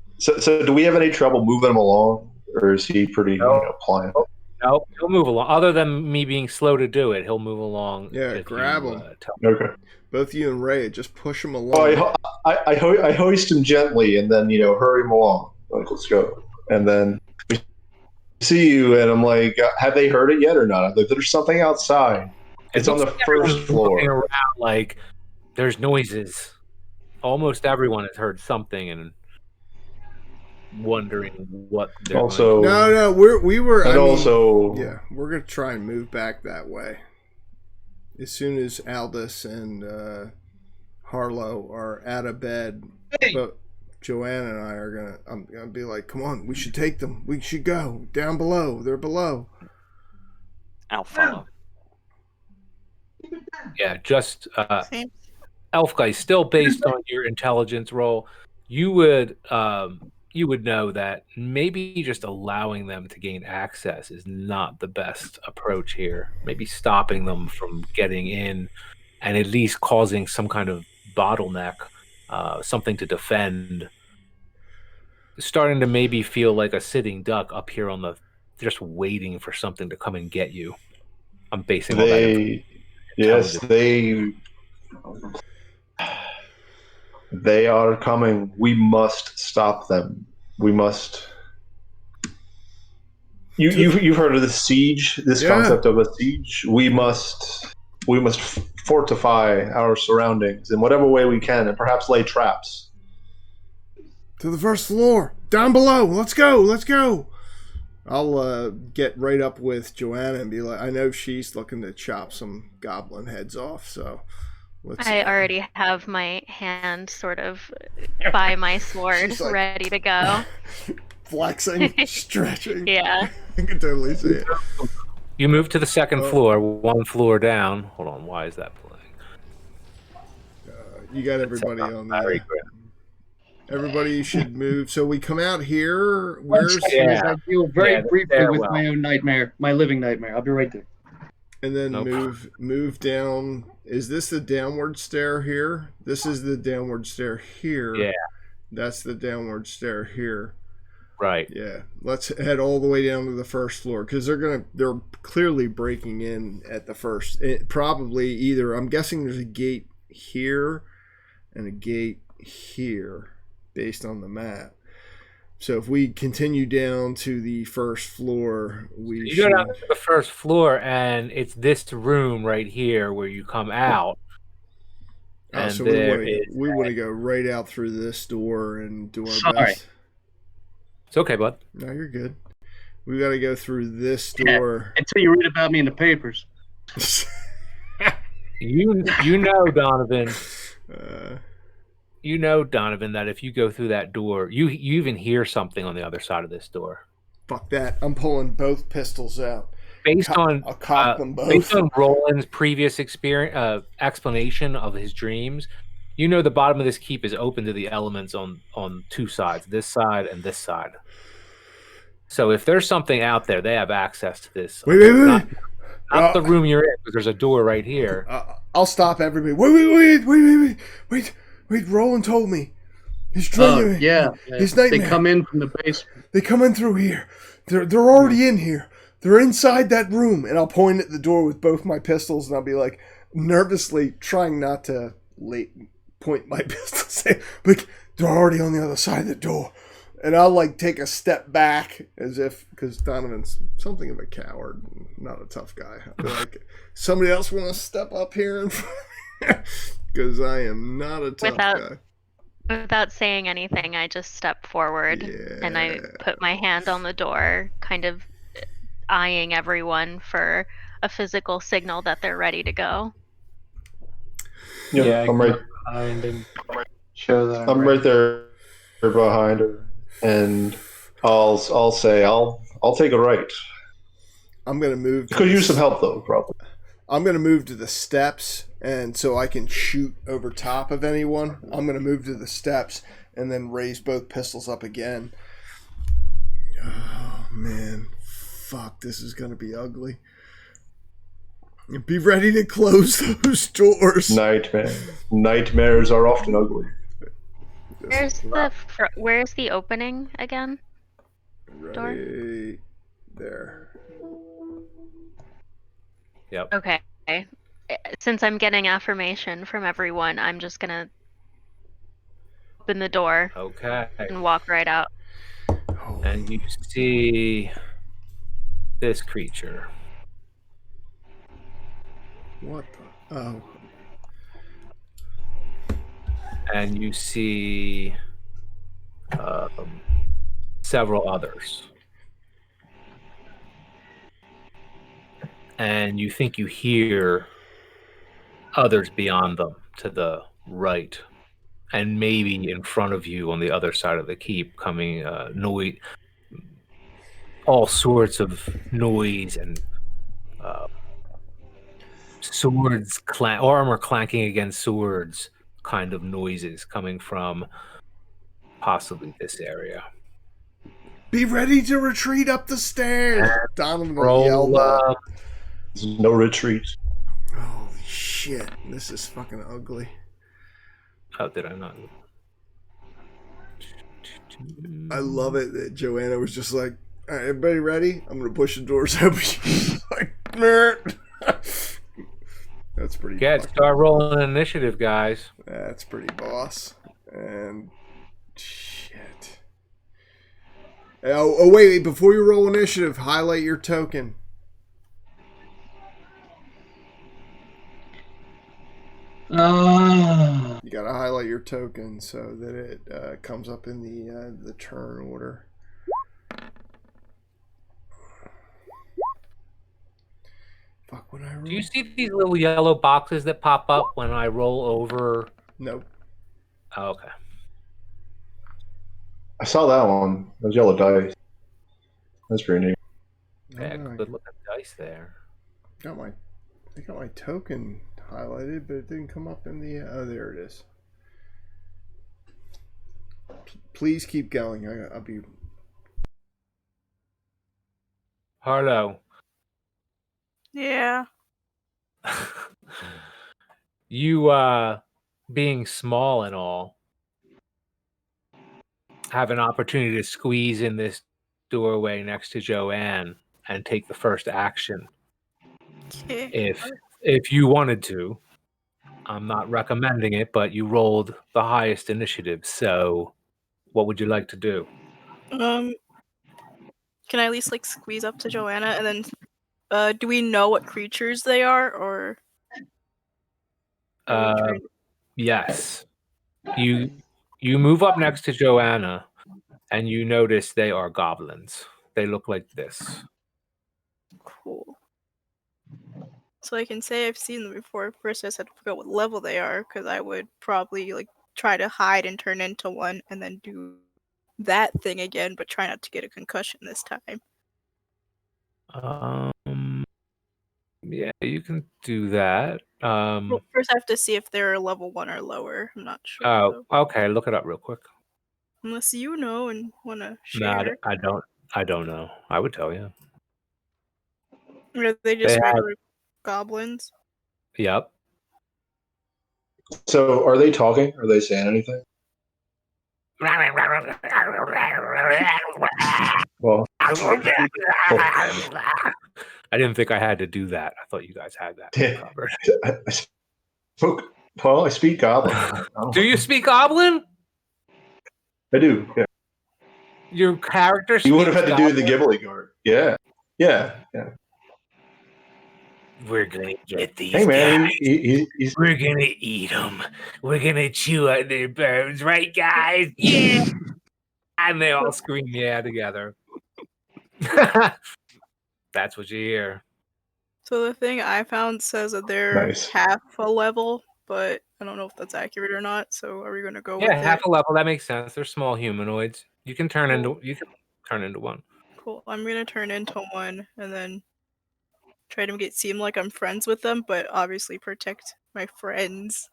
do we have any trouble moving him along, or is he pretty pliant? No, he'll move along. Other than me being slow to do it, he'll move along. Yeah, grab him. Okay. Both you and Ray, just push him along. Oh, I hoist him gently and then hurry him along. Like, let's go. And then we see you, and I'm like, have they heard it yet or not? Like, there's something outside. It's on the first floor. Around, like there's noises. Almost everyone has heard something and wondering what they're also. No, we were. And also, we're gonna try and move back that way. As soon as Aldous and Harlow are out of bed, but Joanna and I are I'm gonna be like, come on, we should take them. We should go down below. They're below. I'll follow. Yeah, just Elf Guy, still based on your intelligence roll, you would know that maybe just allowing them to gain access is not the best approach here. Maybe stopping them from getting in and at least causing some kind of bottleneck, something to defend. Starting to maybe feel like a sitting duck up here on just waiting for something to come and get you. I'm basing all that. Yes, they are coming. We must stop them. We must. You've heard of the siege? This concept of a siege. We must fortify our surroundings in whatever way we can, and perhaps lay traps. To the first floor, down below. Let's go. I'll get right up with Joanna and be like, I know she's looking to chop some goblin heads off, so let's. I already have my hand sort of by my sword, like, ready to go. Flexing, stretching. Yeah. I can totally see it. You move to the second floor, one floor down. Hold on, why is that playing? You got everybody on there. Everybody should move. So we come out here. I deal very briefly with my own nightmare, my living nightmare. I'll be right there. And then move down. Is this the downward stair here? This is the downward stair here. Yeah. That's the downward stair here. Right. Yeah. Let's head all the way down to the first floor because they're clearly breaking in at the first. Probably either. I'm guessing there's a gate here and a gate here, based on the map. So if we continue down to the first floor, you go down to the first floor, and it's this room right here where you come out. And so we want to go right out through this door and do our best. It's okay, bud. No, you're good. We got to go through this door until you read about me in the papers. You know, Donovan. You know, Donovan, that if you go through that door, you even hear something on the other side of this door. Fuck that. I'm pulling both pistols out. Based on I'll cock them both. based on Roland's previous experience, explanation of his dreams, you know the bottom of this keep is open to the elements on two sides, this side and this side. So if there's something out there, they have access to this. Wait. Not the room you're in, because there's a door right here. I'll stop everybody. Wait. Roland told me. His dream. His nightmare. They come in from the basement. They come in through here. They're already in here. They're inside that room. And I'll point at the door with both my pistols, and I'll be like, nervously trying not to point my pistols. Like, they're already on the other side of the door. And I'll like take a step back as if, because Donovan's something of a coward, not a tough guy. I'll be like, somebody else want to step up here? Because I am not a tough guy. Without saying anything, I just step forward and I put my hand on the door, kind of eyeing everyone for a physical signal that they're ready to go. Yeah, I'm right behind and show that I'm right there behind her. And I'll say I'll take a right. I'm gonna move. Could use some help though, probably. I'm gonna move to the steps, and so I can shoot over top of anyone. I'm gonna move to the steps and then raise both pistols up again. Oh man, fuck! This is gonna be ugly. Be ready to close those doors. Nightmares are often ugly. Where's the opening again? Right door? There. Yep. Okay. Since I'm getting affirmation from everyone, I'm just gonna open the door. Okay. And walk right out. And you see this creature. What the? Oh. And you see several others. And you think you hear others beyond them to the right. And maybe in front of you on the other side of the keep coming noise, all sorts of noise and swords, armor clanking against swords kind of noises coming from possibly this area. Be ready to retreat up the stairs. Donovan yelled Roll, no retreat. Holy shit. This is fucking ugly. Oh, did I not? I love it that Joanna was just like, all right, everybody ready? I'm going to push the doors open. She's like, that's pretty Get start rolling initiative, guys. That's pretty boss. And shit. Oh, wait, before you roll initiative, highlight your token. You gotta highlight your token so that it comes up in the turn order. Fuck, when I roll. Do you see these little yellow boxes that pop up when I roll over? Nope. Oh, okay. I saw that one. Those yellow dice. That's pretty neat. Yeah, good looking dice there. I got my token highlighted, but it didn't come up in the. Oh, there it is. Please keep going. I'll be. Harlow. Yeah. You, being small and all, have an opportunity to squeeze in this doorway next to Joanne and take the first action. If you wanted to. I'm not recommending it, but you rolled the highest initiative, so what would you like to do? Can I at least like squeeze up to Joanna and then do we know what creatures they are or yes. You move up next to Joanna and you notice they are goblins. They look like this. Cool. So I can say I've seen them before. First, I just had to figure out what level they are, because I would probably like try to hide and turn into one, and then do that thing again, but try not to get a concussion this time. Yeah, you can do that. Well, first I have to see if they're level 1 or lower. I'm not sure. Oh, though. okay. Look it up real quick. Unless you know and want to No, share. I don't. I don't know. I would tell you. Or are they just They have- regular goblins? Yep. So, are they talking? Are they saying anything? Well, I didn't think I had to do that. I thought you guys had that covered. I speak Goblin. Do you speak Goblin? I do. Yeah. Your character. You would have had to do the Goblin? Ghibli guard. Yeah. Yeah. We're gonna get these Hey man, guys. he's We're gonna eat them. We're gonna chew out their bones, right, guys? Yeah. And they all scream yeah together. That's what you hear. So the thing I found says that they're Nice. half a level, but I don't know if that's accurate or not. So are we gonna go with half it? a level. That makes sense. They're small humanoids. You can turn Cool. into one. Cool. I'm gonna turn into one and then try to seem like I'm friends with them, but obviously protect my friends.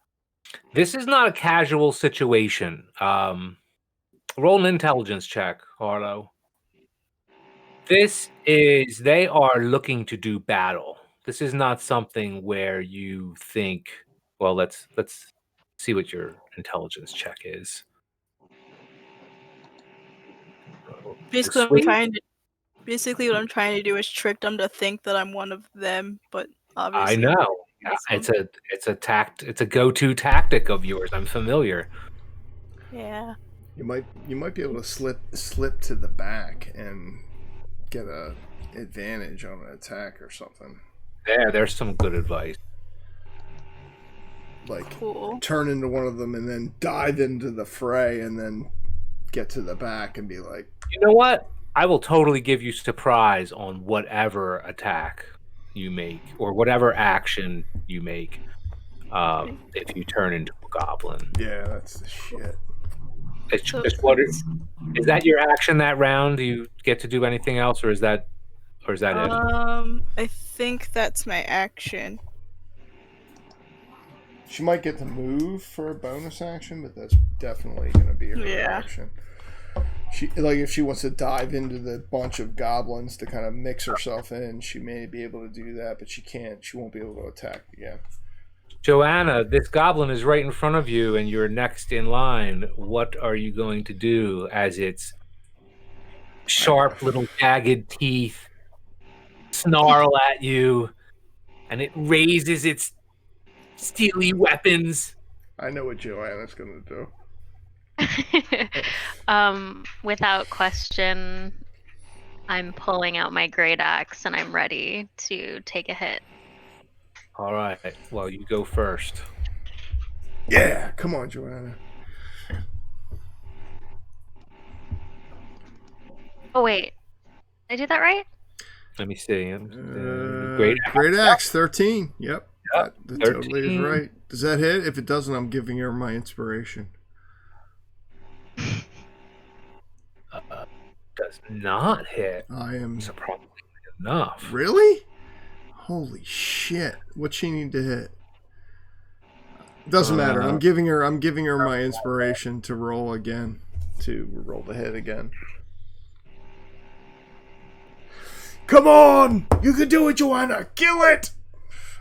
This is not a casual situation. Roll an intelligence check, Harlow. They are looking to do battle. This is not something where you think, well, let's see what your intelligence check is. Basically, what I'm trying to do is trick them to think that I'm one of them, but obviously I know. It's a go-to tactic of yours. I'm familiar. Yeah. You might be able to slip to the back and get a advantage on an attack or something. There's some good advice. Like Cool. turn into one of them and then dive into the fray and then get to the back and be like, you know what? I will totally give you surprise on whatever attack you make or whatever action you make if you turn into a goblin. yeah, that's the shit. Is that your action that round? Do you get to do anything else, or is that it? I think that's my action. She might get to move for a bonus action, but that's definitely going to be her action. If she wants to dive into the bunch of goblins to kind of mix herself in, she may be able to do that, but she can't. She won't be able to attack again. Joanna, this goblin is right in front of you, and you're next in line. What are you going to do as its sharp little jagged teeth snarl at you, and it raises its steely weapons? I know what Joanna's going to do. Without question, I'm pulling out my great axe and I'm ready to take a hit. All right. Well, you go first. Yeah, come on, Joanna. Oh wait, did I do that right? Let me see. Great axe, 13. Yep. Yep, That totally is right. Does that hit? If it doesn't, I'm giving her my inspiration. Does not hit. I am surprisingly enough. Really? Holy shit! What's she need to hit? Doesn't matter. I'm giving her my inspiration to roll again, to roll the hit again. Come on! You can do it, Joanna! Kill it!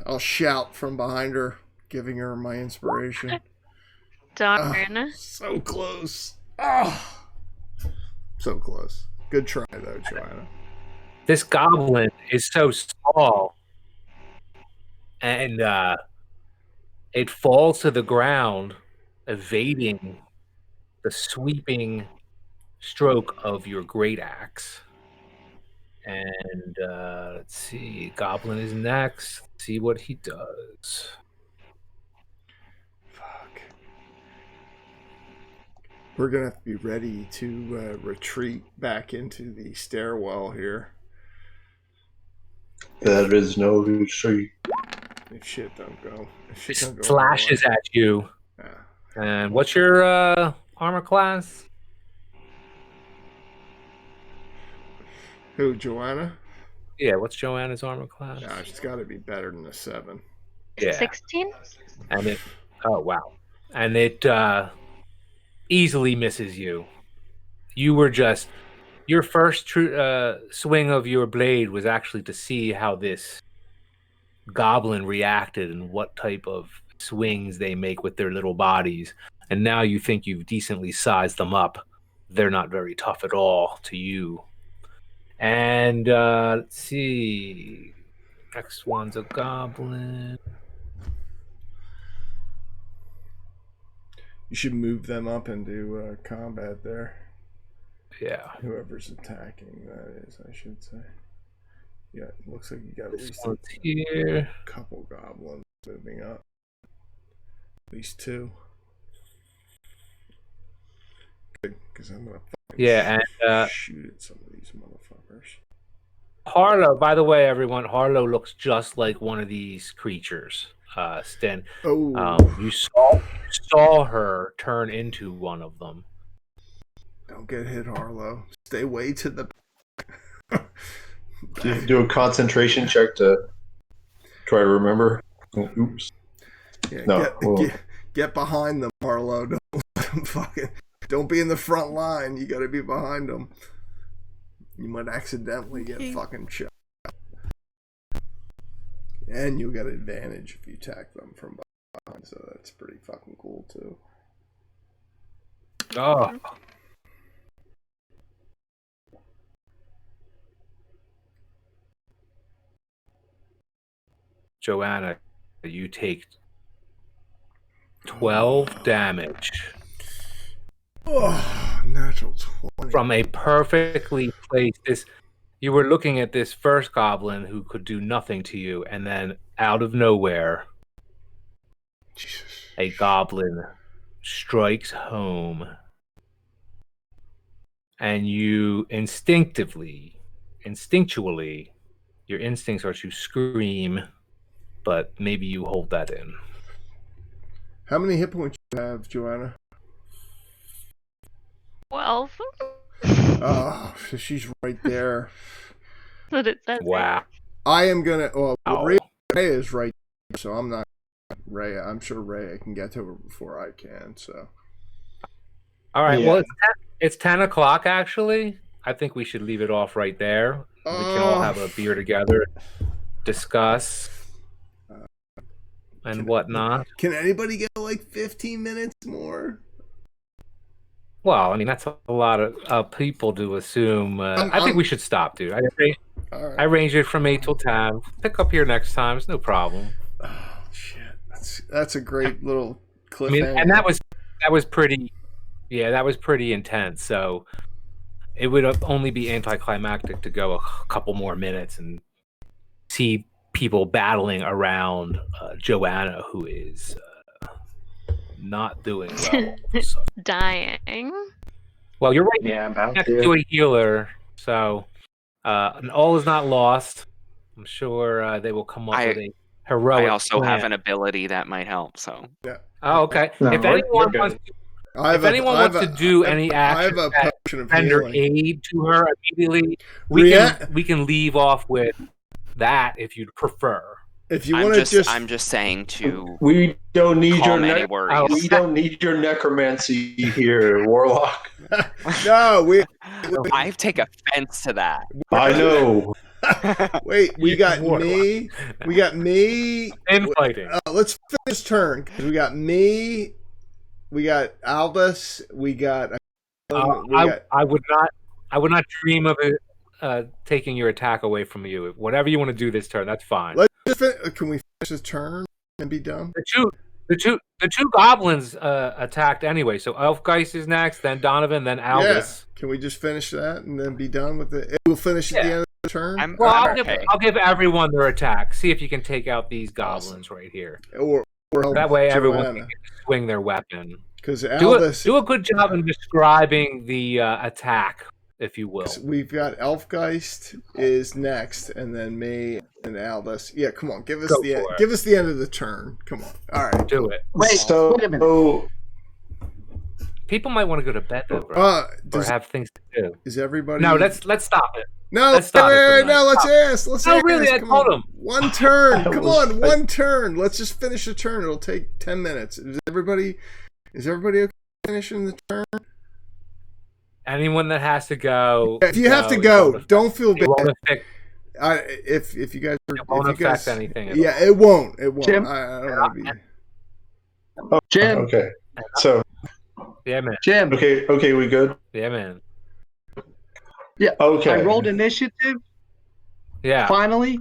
I'll shout from behind her, giving her my inspiration. Darn. So close. Ah, so close. Good try, though, Joanna. This goblin is so small, and it falls to the ground, evading the sweeping stroke of your great axe. And let's see, goblin is next. Let's see what he does. Fuck. We're gonna have to be ready to retreat back into the stairwell here. There is no retreat. If shit don't go. If shit don't go. Slashes at you. Yeah. And what's your armor class? Who, Joanna? Yeah, what's Joanna's armor class? Nah, she's got to be better than a 7. Yeah. 16? And it, oh wow, and it easily misses you. You were just, your first swing of your blade was actually to see how this goblin reacted and what type of swings they make with their little bodies. And now you think you've decently sized them up. They're not very tough at all to you. And let's see. Next one's a goblin. You should move them up and do combat there. Yeah. Whoever's attacking, that is, I should say. Yeah, it looks like you got at This least one's here. a couple goblins moving up. At least 2. Good, because I'm going to shoot at some of these motherfuckers. Harlow, by the way, everyone, Harlow looks just like one of these creatures. Sten, you saw her turn into one of them. Don't get hit, Harlow. Stay way to the back. Do a concentration check to try to remember. Oh, oops. Yeah, No. get behind them, Harlow. Don't be in the front line. You got to be behind them. You might accidentally get fucking shot. And you get advantage if you attack them from behind, so that's pretty fucking cool too. Oh. Joanna, you take 12 damage. Oh, natural 20. From a perfectly placed, you were looking at this first goblin who could do nothing to you, and then out of nowhere, Jesus. a goblin strikes home, and you instinctually, your instincts are to scream, but maybe you hold that in. How many hit points do you have, Joanna? 12. Oh, so she's right there. That's what it says. Wow. I am gonna. Well, Ray is right there, so I'm not. Ray, I'm sure Ray can get to her before I can. So. All right. Yeah. Well, it's 10 o'clock actually. I think we should leave it off right there. We can all have a beer together, discuss, and whatnot. Can anybody get like 15 minutes more? Well, I mean, that's a lot of people to assume. I think we should stop, dude. I arranged it from 8 till 10. Pick up here next time. It's no problem. Oh, shit. That's a great little cliffhanger. I mean, and that was pretty, that was pretty intense. So it would only be anticlimactic to go a couple more minutes and see people battling around Joanna, who is not doing well. So. Dying. Well, you're right. Yeah, about Next to a healer, so and all is not lost. I'm sure they will come up with a heroic. I also plan. have an ability that might help. So. Yeah. Oh, okay. No, if we're anyone good. wants to do any I have action, a potion of render healing. aid to her immediately, we can leave off with that if you'd prefer. If you want to I'm just saying to. We don't need calm your any worries. we don't need your necromancy here, Warlock. No, we I take offense to that. I know. wait. We got me. We got me. Infighting. Let's finish turn because we got me. We got Albus. We got. I would not dream of it. Taking your attack away from you. Whatever you want to do this turn, that's fine. Can we finish this turn and be done? The two goblins attacked anyway. So Elfgeist is next, then Donovan, then Albus. Yeah. Can we just finish that and then be done with it? We'll finish at the end of the turn. I'll give everyone their attack. See if you can take out these goblins right here. Or that way everyone Joanna. can swing their weapon. Because Albus, do a good job in describing the attack, if you will. We've got Elfgeist is next, and then me and Albus. Yeah, come on, give us the end of the turn. Come on, all right, do it. Wait a minute. People might want to go to bed though, bro, or have things to do. Is everybody? No, let's stop it. No, Let's stop it for no, let's tonight. ask. Let's No, ask. really, I Come told on. him. One turn. I Come was- on, one turn. Let's just finish a turn. It'll take 10 minutes. Is everybody okay finishing the turn? Anyone that has to go. If you have to it go, won't don't feel affect- it won't bad. affect- If you guys are, It won't if you guys, affect anything at yeah, all. it won't. It won't. Jim? I don't want to be. Oh, Jim. okay. So, Yeah, man. Jim. okay, we good? Yeah, man. Okay. I rolled initiative. Yeah. Finally.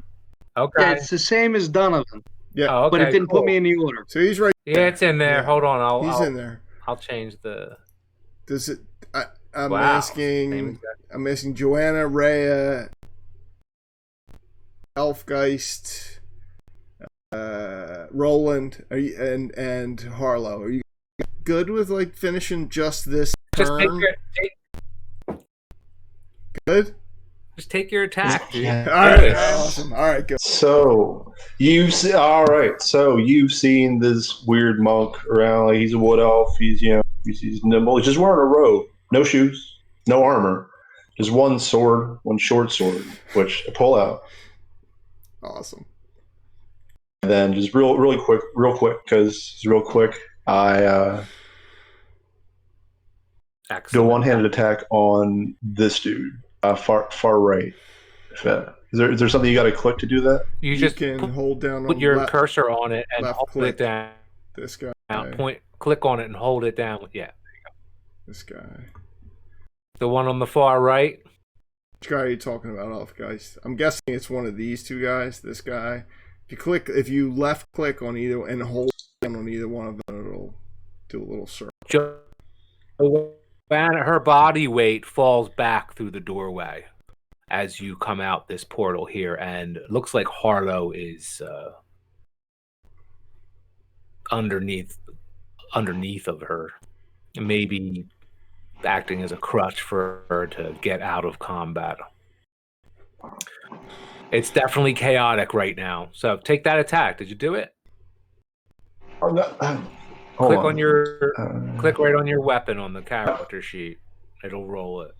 Okay. Yeah, it's the same as Donovan, Yeah, Oh, okay, but it didn't cool. put me in the order. so he's right. Yeah, it's in there. Yeah. Hold on. He's I'll in there. I'll change the. Does it? I'm Wow. asking. Same exact- I'm asking Joanna, Rhea, Elfgeist, Roland, are you, and Harlow. Are you good with like finishing just this Just take turn? Good. Just take your attack, dude. Yeah. All right. Good. Awesome. All right. Go. So all right. So you've seen this weird monk around. Like he's a wood elf. He's he's nimble. He's just wearing a robe, no shoes, no armor, just one sword, one short sword, which I pull out. Awesome. And then just real quick, because real quick, I do a Excellent. one-handed attack on this dude, far right. Is there something you got to click to do that? You just can hold down put on your left, cursor on it and left hold click. it down. This guy. Click on it and hold it down. Yeah. This guy. The one on the far right. Which guy are you talking about, Elfgeist? I'm guessing it's one of these two guys. This guy. If you left click on either and hold down on either one of them, it'll do a little circle. Her body weight falls back through the doorway as you come out this portal here, and it looks like Harlow is underneath of her, maybe acting as a crutch for her to get out of combat. It's definitely chaotic right now. So take that attack. Did you do it? Hold Click on. on your click right on your weapon on the character sheet. It'll roll it.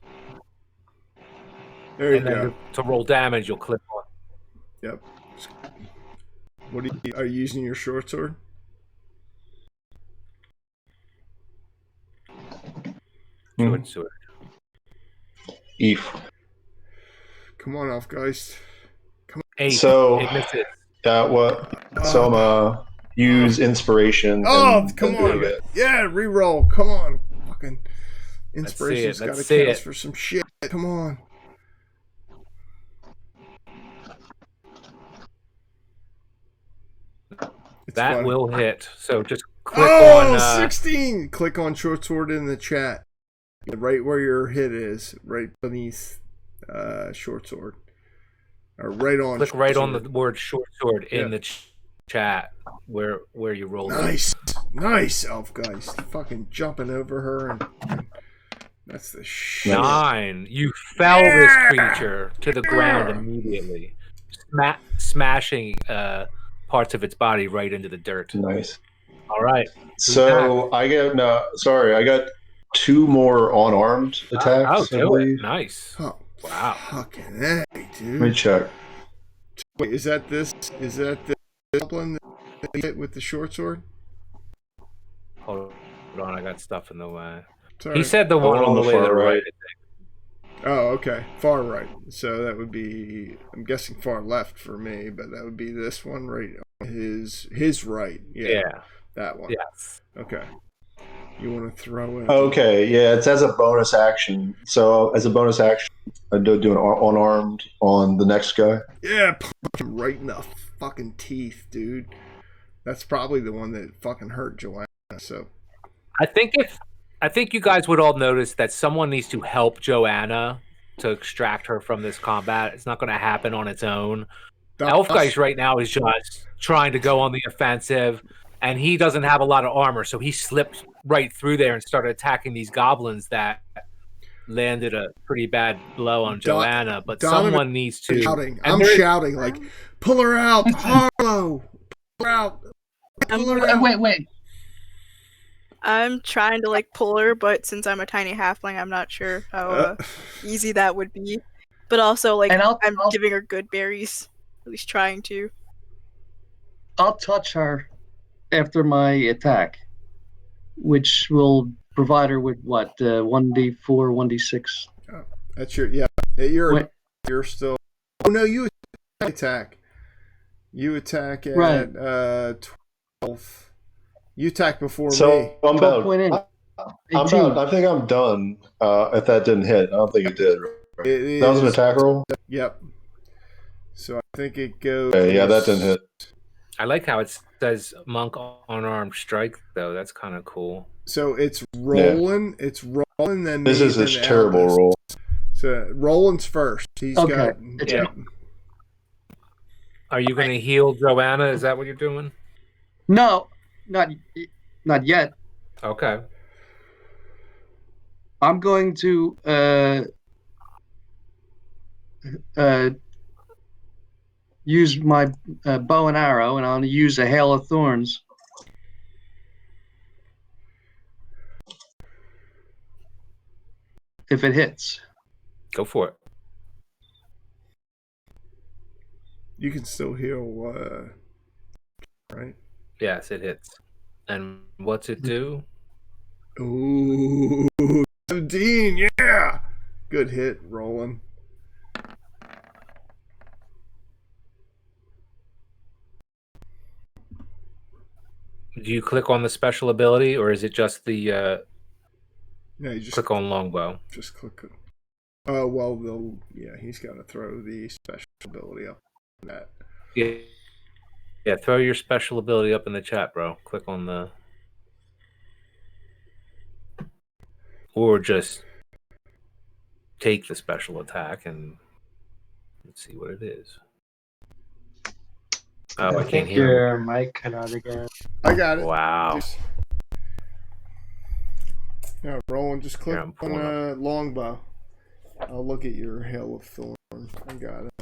There you And then go. to roll damage, you'll click on. Yep. What are you using your short sword? Short sword. Eve. Come on, Elfgeist. 8. So It misses. So I'm use inspiration. Oh, and come do on. it. Yeah, reroll. Come on. Fucking Let's see inspiration's it. got to Let's see count it. for some shit. Come on. It's That funny. will hit. So just click Oh, on 16! Click on short sword in the chat. Right where your hit is, right beneath short sword. Or right on. click short right on sword. the word short sword in Yeah. the chat where you rolled it. Nice, Elfgeist. Fucking jumping over her, and that's the shit. 9. You fell this creature to the ground immediately, smashing parts of its body right into the dirt. Nice. All right. So I got 2 more unarmed attacks. Oh, I do believe. it. Nice. Oh, Wow. fucking A, dude. Let me check. Wait, is that this goblin that you hit with the short sword? Hold on, I got stuff in the way. Sorry. He said the one on the way to the far right. Oh, okay. Far right. So that would be, I'm guessing far left for me, but that would be this one right on his right. Yeah. That one. Yes. Okay. You want to throw it? Okay, yeah, it's as a bonus action. So as a bonus action, I do an unarmed on the next guy. Yeah, punch him right in the fucking teeth, dude. That's probably the one that fucking hurt Joanna. So I think you guys would all notice that someone needs to help Joanna to extract her from this combat. It's not going to happen on its own. Elfgeist right now is just trying to go on the offensive, and he doesn't have a lot of armor, so he slipped right through there and started attacking these goblins that landed a pretty bad blow on Joanna. But Donovan someone needs to. shouting. I'm shouting like, "Pull her out, Harlow! Pull her out! Pull her out!" Wait. I'm trying to like pull her, but since I'm a tiny halfling, I'm not sure how easy that would be. But also, like, And I'll giving her good berries. At least trying to. I'll touch her after my attack, which will provide her with what 1d4, 1d6. That's your You're still. Oh no, you attack. You attack at Right. 12. You attack before me. So I'm about. 12.8. I'm about. I think I'm done. If that didn't hit, I don't think it did. It That was an is- attack roll. Yep. So I think it goes. Okay, yeah, that didn't hit. I like how it says monk unarmed strike, though. That's kind of cool. So it's Rolen. It's Rolen. Then This me, is then a terrible Alice. roll. So Roland's first. He's Okay. got. Yeah. Are you going to heal Joanna? Is that what you're doing? No, not yet. Okay. I'm going to use my bow and arrow, and I'll use a hail of thorns. If it hits. Go for it. You can still heal. Right. Yes, it hits. And what's it do? Ooh, 17. Yeah. Good hit, Roland. Do you click on the special ability, or is it just the No, you just click on longbow? Just click. Oh well, he's got to throw the special ability up. On that. Yeah. Yeah, throw your special ability up in the chat, bro. Click on the... Or just take the special attack and let's see what it is. Oh, I can't think hear your mic cut out again. I got it. Wow. Yeah, Roland, just click Here, I'm on pulling longbow. I'll look at your hail of thorns. I got it.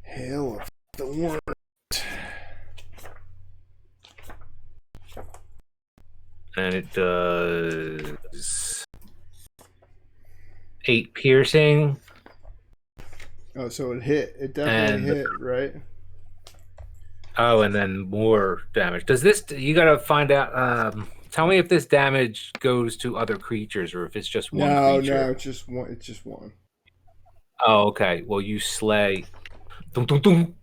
Hail of thorns. And it does 8 piercing. Oh, so it hit. It definitely And- hit, right? Oh, and then more damage. Does this? You gotta find out. Tell me if this damage goes to other creatures or if it's just one creature. No, it's just one. It's just one. Oh, okay. Well, you slay. Dum, dum, dum.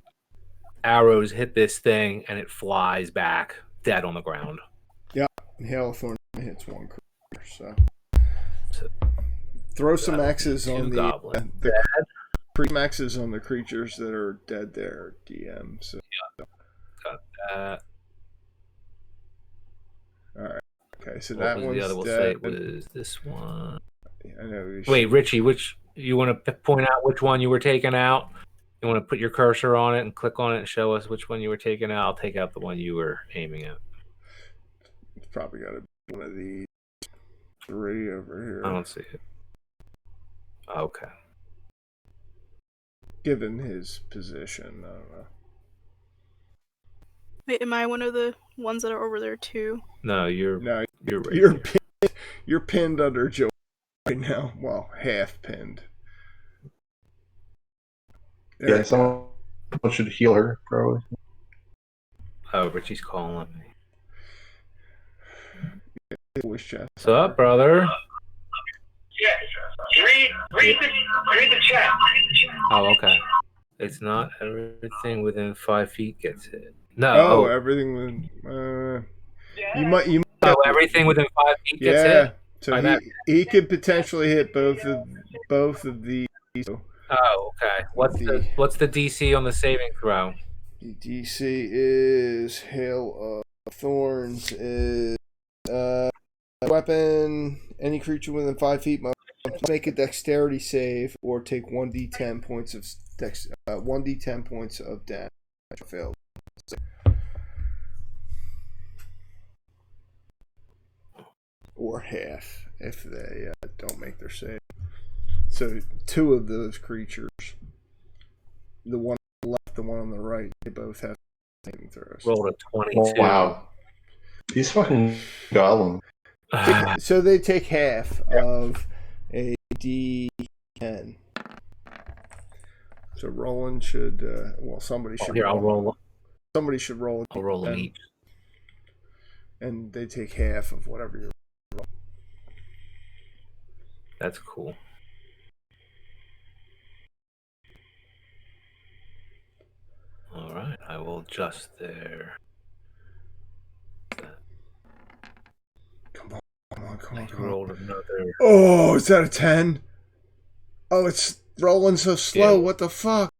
Arrows hit this thing and it flies back dead on the ground. Hail of thorns hits one creature. So throw some X's on Two goblins. the X's on the creatures that are dead there, DM. So Got that. all right. Okay, so What that was one's the other? We'll say dead. it was this one. I know. Wait, Richie, which you want to point out which one you were taking out? You want to put your cursor on it and click on it and show us which one you were taking out? I'll take out the one you were aiming at. It's probably got to be one of these 3 over here. I don't see it. Okay. Given his position, I don't know. Wait, am I one of the ones that are over there too? No, you're No, right you're here. you're pinned under Joe right now. Well, half pinned. There Yeah, you someone should heal her, probably. Oh, Richie's calling me. go. Voice chat. What's up, brother? Read the chat. Oh, okay. It's not everything within 5 feet gets hit. No. Oh, everything with you might Oh, everything within 5 feet gets yeah. hit. So By that- he could potentially hit both of these. Oh, okay. What's the DC on the saving throw? The DC is Hail of Thorns is weapon. Any creature within 5 feet must make a dexterity save or take 1d10 points of 1d10 points of damage. Failed. Or half if they don't make their save. So 2 of those creatures, the one on the left, the one on the right, they both have saving throws. Rolled a 22. Wow. These fucking goblins. So they take half of a D 10. So Rolen should, somebody should Here, I'll roll. Somebody should roll. I'll roll them each. And they take half of whatever you're rolling. That's cool. All right, I will adjust there. Come on. Roll another. Oh, is that a 10? Oh, it's rolling so slow. Yeah. What the fuck?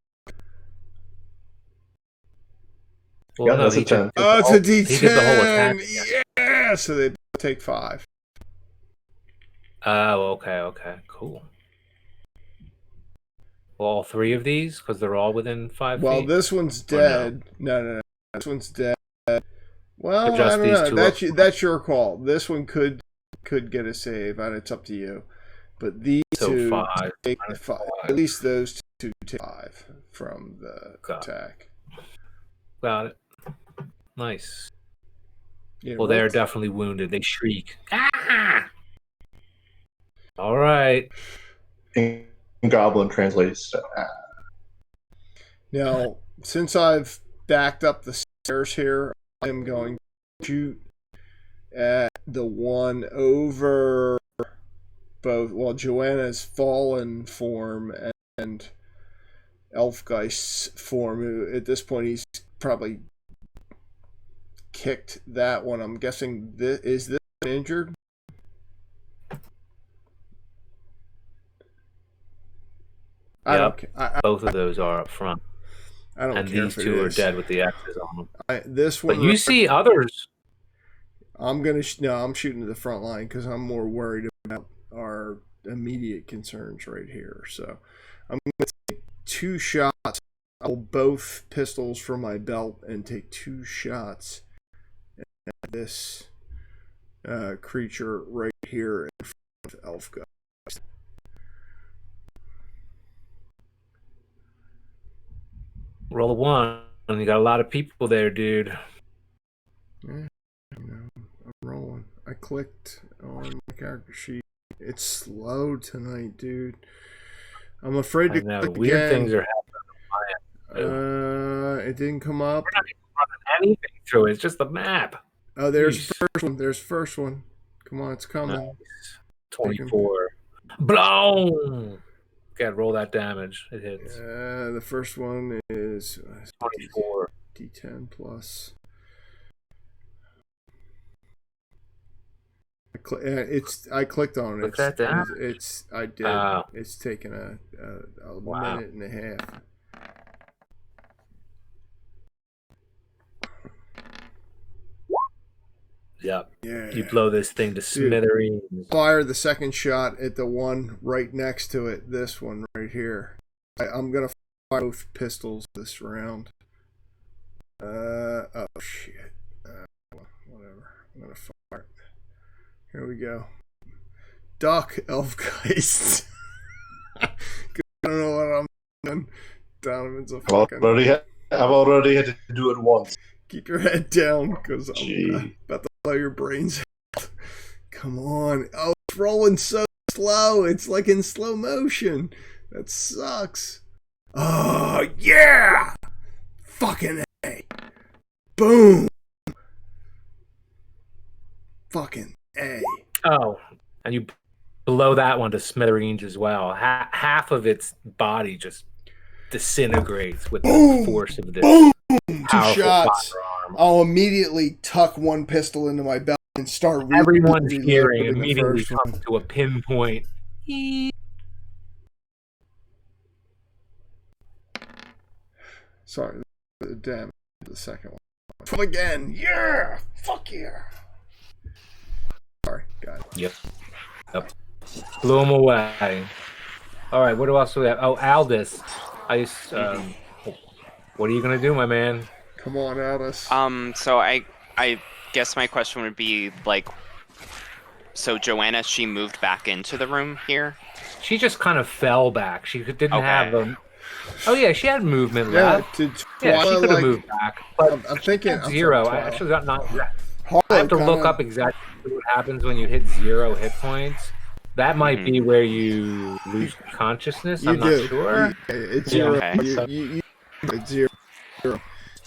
Well, that's a 10. Oh, it's a D10. He did the whole attack. Yeah, so they take 5. Oh, okay, cool. Well, all 3 of these, because they're all within 5 feet? Well, this one's dead. No. This one's dead. Well, Adjust I don't know. That's your call. This one could get a save, and it's up to you. But these two 5. take 5. At least those two take 5 from the attack. Got it. Nice. Yeah, well, they're definitely wounded. They shriek. Ah! All right. And Goblin translates to Now, since I've backed up the stairs here, I'm going to shoot at the one over both, Joanna's fallen form and Elfgeist's form. At this point, he's probably kicked that one. I'm guessing is this injured? Both of those are up front. I don't and care these if two it are is. dead with the X's on them. This one, but you see others. I'm gonna I'm shooting to the front line because I'm more worried about our immediate concerns right here. So I'm gonna take 2 shots. I'll both pistols from my belt and take 2 shots at this creature right here in front of Elfgeist. Roll a 1. You got a lot of people there, dude. Yeah, I'm rolling. I clicked on my character sheet. It's slow tonight, dude. I'm afraid to click Weird again. Things are happening on my end. It didn't come up. We're not even running anything through it. It's just the map. Oh, there's first one. There's first one. Come on, it's coming. Nice. 24. Blown. God, roll that damage. It hits. The first one is 24. D10 plus. I clicked on it. What's that down? I did. It's taken a minute and a half. Yep. Yeah. You blow this thing to smithereens. Fire the second shot at the one right next to it. This one right here. I'm gonna fire both pistols this round. Oh shit. Whatever. I'm gonna fire it. Here we go. Duck, Elfgeist. I don't know what I'm doing. Donovan's a fucking... I've already had to do it once. Keep your head down, because I'm about to blow your brains out. Come on. Oh, it's rolling so slow. It's like in slow motion. That sucks. Oh, yeah! Fucking A. Boom! Fucking A. Oh, and you blow that one to smithereens as well. Half of its body just disintegrates with the force of this. Boom! 2 powerful shots. firearm. I'll immediately tuck one pistol into my belt and start Everyone's hearing immediately comes to a pinpoint. Sorry, damn, the second one. Pull again. Yeah! Fuck yeah! Sorry, got it. Yep. Blew him away. All right, what else do we have? Oh, Aldous. What are you gonna do, my man? Come on, Aldous. So I guess my question would be like, so Joanna, she moved back into the room here? She just kind of fell back. She didn't have them. Oh yeah, she had movement left. She could have moved back. But I'm thinking 0. I actually got not. I have to look up exactly what happens when you hit 0 hit points. That might be where you lose consciousness. I'm not sure. It's zero. Okay. It's zero. But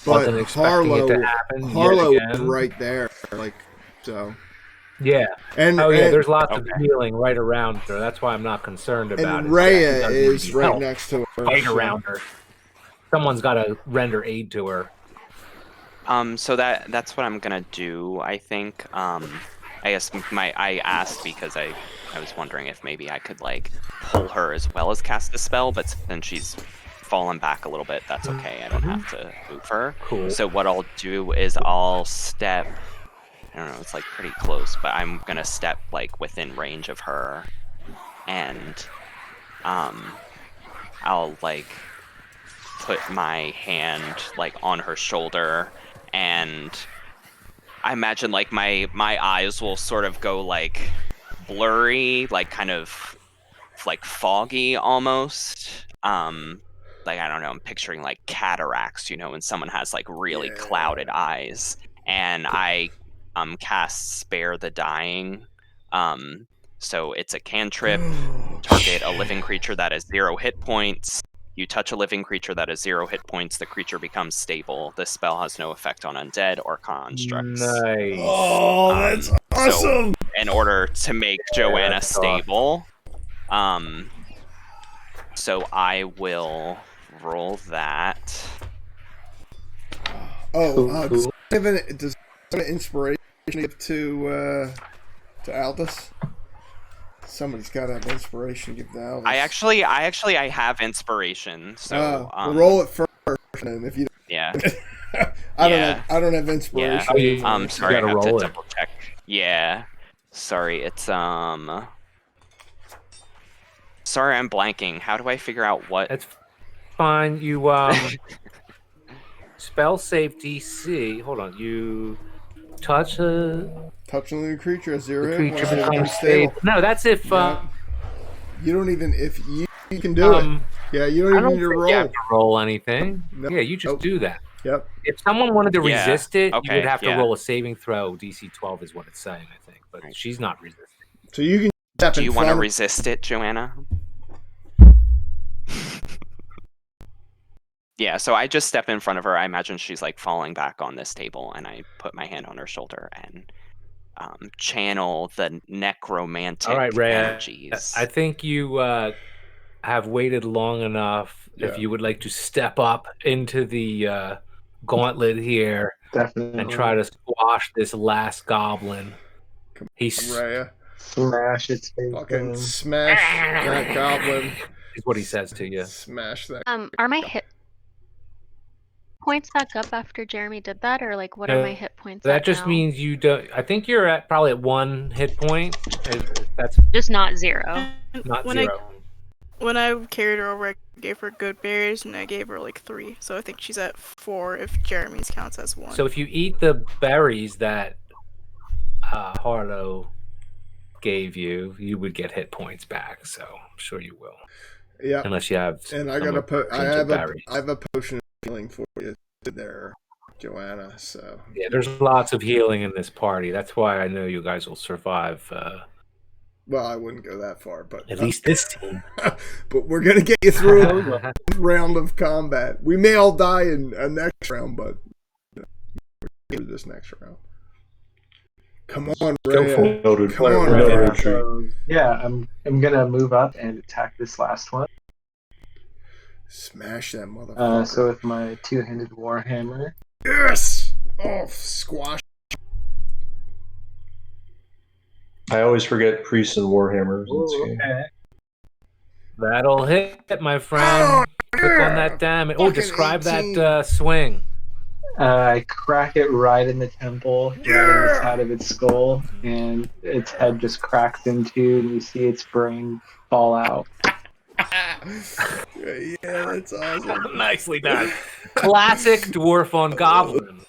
Wasn't expecting it to happen yet Harlow is again. right there. Like, so. Yeah. And there's lots of healing right around her. That's why I'm not concerned about it. And Rhea is right next to her. Right around her. Someone's got to render aid to her. So that's what I'm gonna do. I think. I guess I asked because I was wondering if maybe I could like pull her as well as cast a spell, but since she's fallen back a little bit, that's okay. I don't have to move her. Cool. So what I'll do is I'll step. I don't know. It's like pretty close, but I'm gonna step like within range of her, and I'll like put my hand like on her shoulder, and I imagine like my eyes will sort of go like blurry, like kind of like foggy almost. Like I don't know, I'm picturing like cataracts, you know, when someone has like really clouded eyes. And I cast Spare the Dying. So it's a cantrip. Target a living creature that has 0 hit points. You touch a living creature that has 0 hit points, the creature becomes stable. This spell has no effect on undead or constructs. Nice. Oh, that's awesome! So in order to make Joanna stable, so I will roll that. Does it have an inspiration give to Aldous? Somebody's got to have inspiration to give to Aldous. I actually have inspiration. So we'll roll it first, and if you I don't have inspiration. Yeah. Sorry, I have to double check. Yeah. Sorry, it's sorry, I'm blanking. How do I figure out what? That's fine. You spell save DC. Hold on. You touch a living creature as 0 hit creature becomes stable. No, that's if you don't even if you can do it. Yeah, you don't even need to roll. You have to roll anything. No. Yeah, you just do that. Yep. If someone wanted to resist it, you would have to yeah. roll a saving throw. DC 12 is what it's saying, I think. But she's not resisting. So you can step Do you in want to front of- resist it, Joanna? Yeah, so I just step in front of her. I imagine she's like falling back on this table, and I put my hand on her shoulder and channel the necromantic All right, Rhea. energies. I think you have waited long enough. If you would like to step up into the gauntlet here and try to squash this last goblin. He's Rhea. Smash its face. Fucking smash that goblin. Is what he says to you. Smash that. Are my hit points back up after Jeremy did that, or like what are my hit points? That at just now? means you don't. I think you're probably at 1 hit point. That's just not 0. Not 0. When I carried her over, I gave her good berries, and I gave her like 3. So I think she's at 4 if Jeremy's counts as 1. So if you eat the berries that Harlow gave you, you would get hit points back. So I'm sure you will. Yeah. Unless you have. And I got I have a potion of healing for you there, Joanna. So yeah, there's lots of healing in this party. That's why I know you guys will survive. Well, I wouldn't go that far, but at least this team. But we're gonna get you through a round of combat. We may all die in a next round, but do this next round. Come on, Rhea. Come on, Rhea. So, yeah, I'm gonna move up and attack this last one. Smash that motherfucker. So with my 2-handed warhammer. Yes! Oh, squash. I always forget priests and warhammers. Okay. That'll hit, my friend. Click on that damage. Oh, describe that swing. I crack it right in the temple, right in the side of its skull, and its head just cracks into, and you see its brain fall out. Yeah, that's awesome. Nicely done. Classic dwarf on goblin.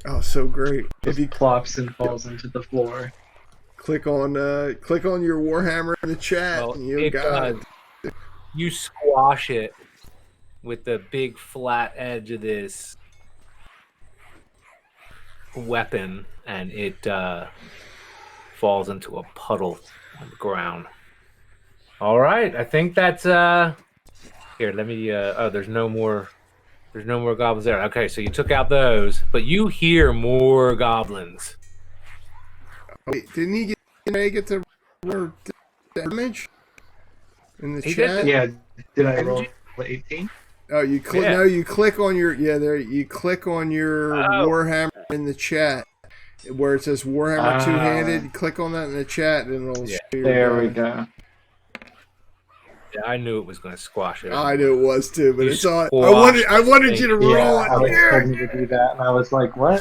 Oh, so great! If he plops and falls into the floor. Click on your warhammer in the chat. Well, and you got it. You squash it with the big flat edge of this weapon, and it falls into a puddle on the ground. All right, I think that's here. Let me. Oh, there's no more goblins there. Okay, so you took out those, but you hear more goblins. Wait, didn't he get the damage in the He chat? did. Yeah, did I roll 18? Oh, you click. Yeah. No, you click on your there. You click on your Oh. Warhammer in the chat where it says Warhammer two-handed. You click on that in the chat, and it'll show you. There we go. Yeah, I knew it was going to squash it. I knew it was too, but You it's on. squashed I wanted you to roll Yeah, I it. was Yeah. told me to do that, and I was like, what?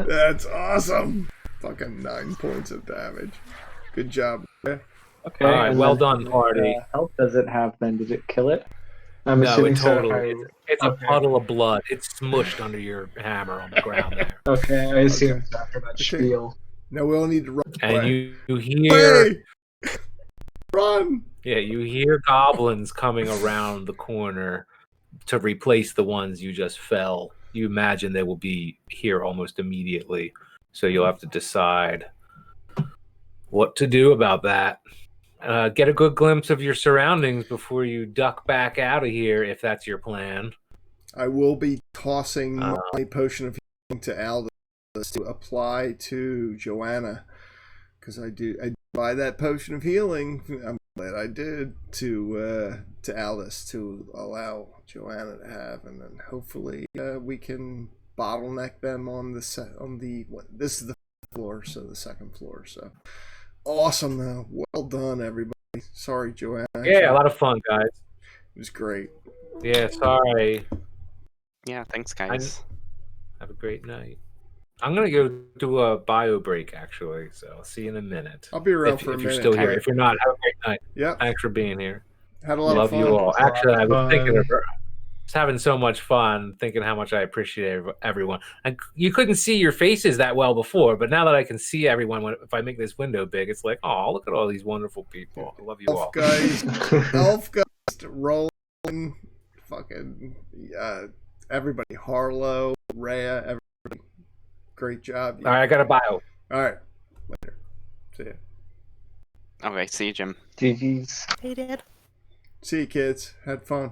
That's awesome. Fucking 9 points of damage. Good job. Yeah. Okay. All right, and well then done, party. Health does it have then? Does it kill it? I'm No, assuming it totally. so. It's a okay. puddle of blood. It's smushed under your hammer on the ground there. Okay, I assume it's after that spiel. Now we all need to run. And away. you hear, Hey! Run! yeah, you hear goblins coming around the corner to replace the ones you just fell. You imagine they will be here almost immediately, so you'll have to decide what to do about that. Get a good glimpse of your surroundings before you duck back out of here, if that's your plan. I will be tossing my potion of healing to Aldous to apply to Joanna, because I buy that potion of healing. I'm glad I did to Aldous to allow Joanna to have, and then hopefully we can bottleneck them on this is the floor, so the second floor. So awesome though, well done everybody. Sorry, Joanna. Yeah, a lot of fun, guys. It was great. Yeah, sorry. Yeah, thanks, guys. Have a great night. I'm gonna go do a bio break actually, so I'll see you in a minute. I'll be around if for a you're minute. still here. Okay. If you're not, have a great night. Yep. Thanks for being here. Had a lot Love of fun. you all. Actually, I was thinking of fun. just having so much fun, thinking how much I appreciate everyone. And you couldn't see your faces that well before, but now that I can see everyone, if I make this window big, it's like, oh, look at all these wonderful people. I love you all. Elf guys, Rolen, fucking everybody, Harlow, Rhea, everybody. Great job. All right, I got a bio. All right, later. See ya. Okay, see you, Jim. GG's. Hey, Dad. See you, kids. Had fun.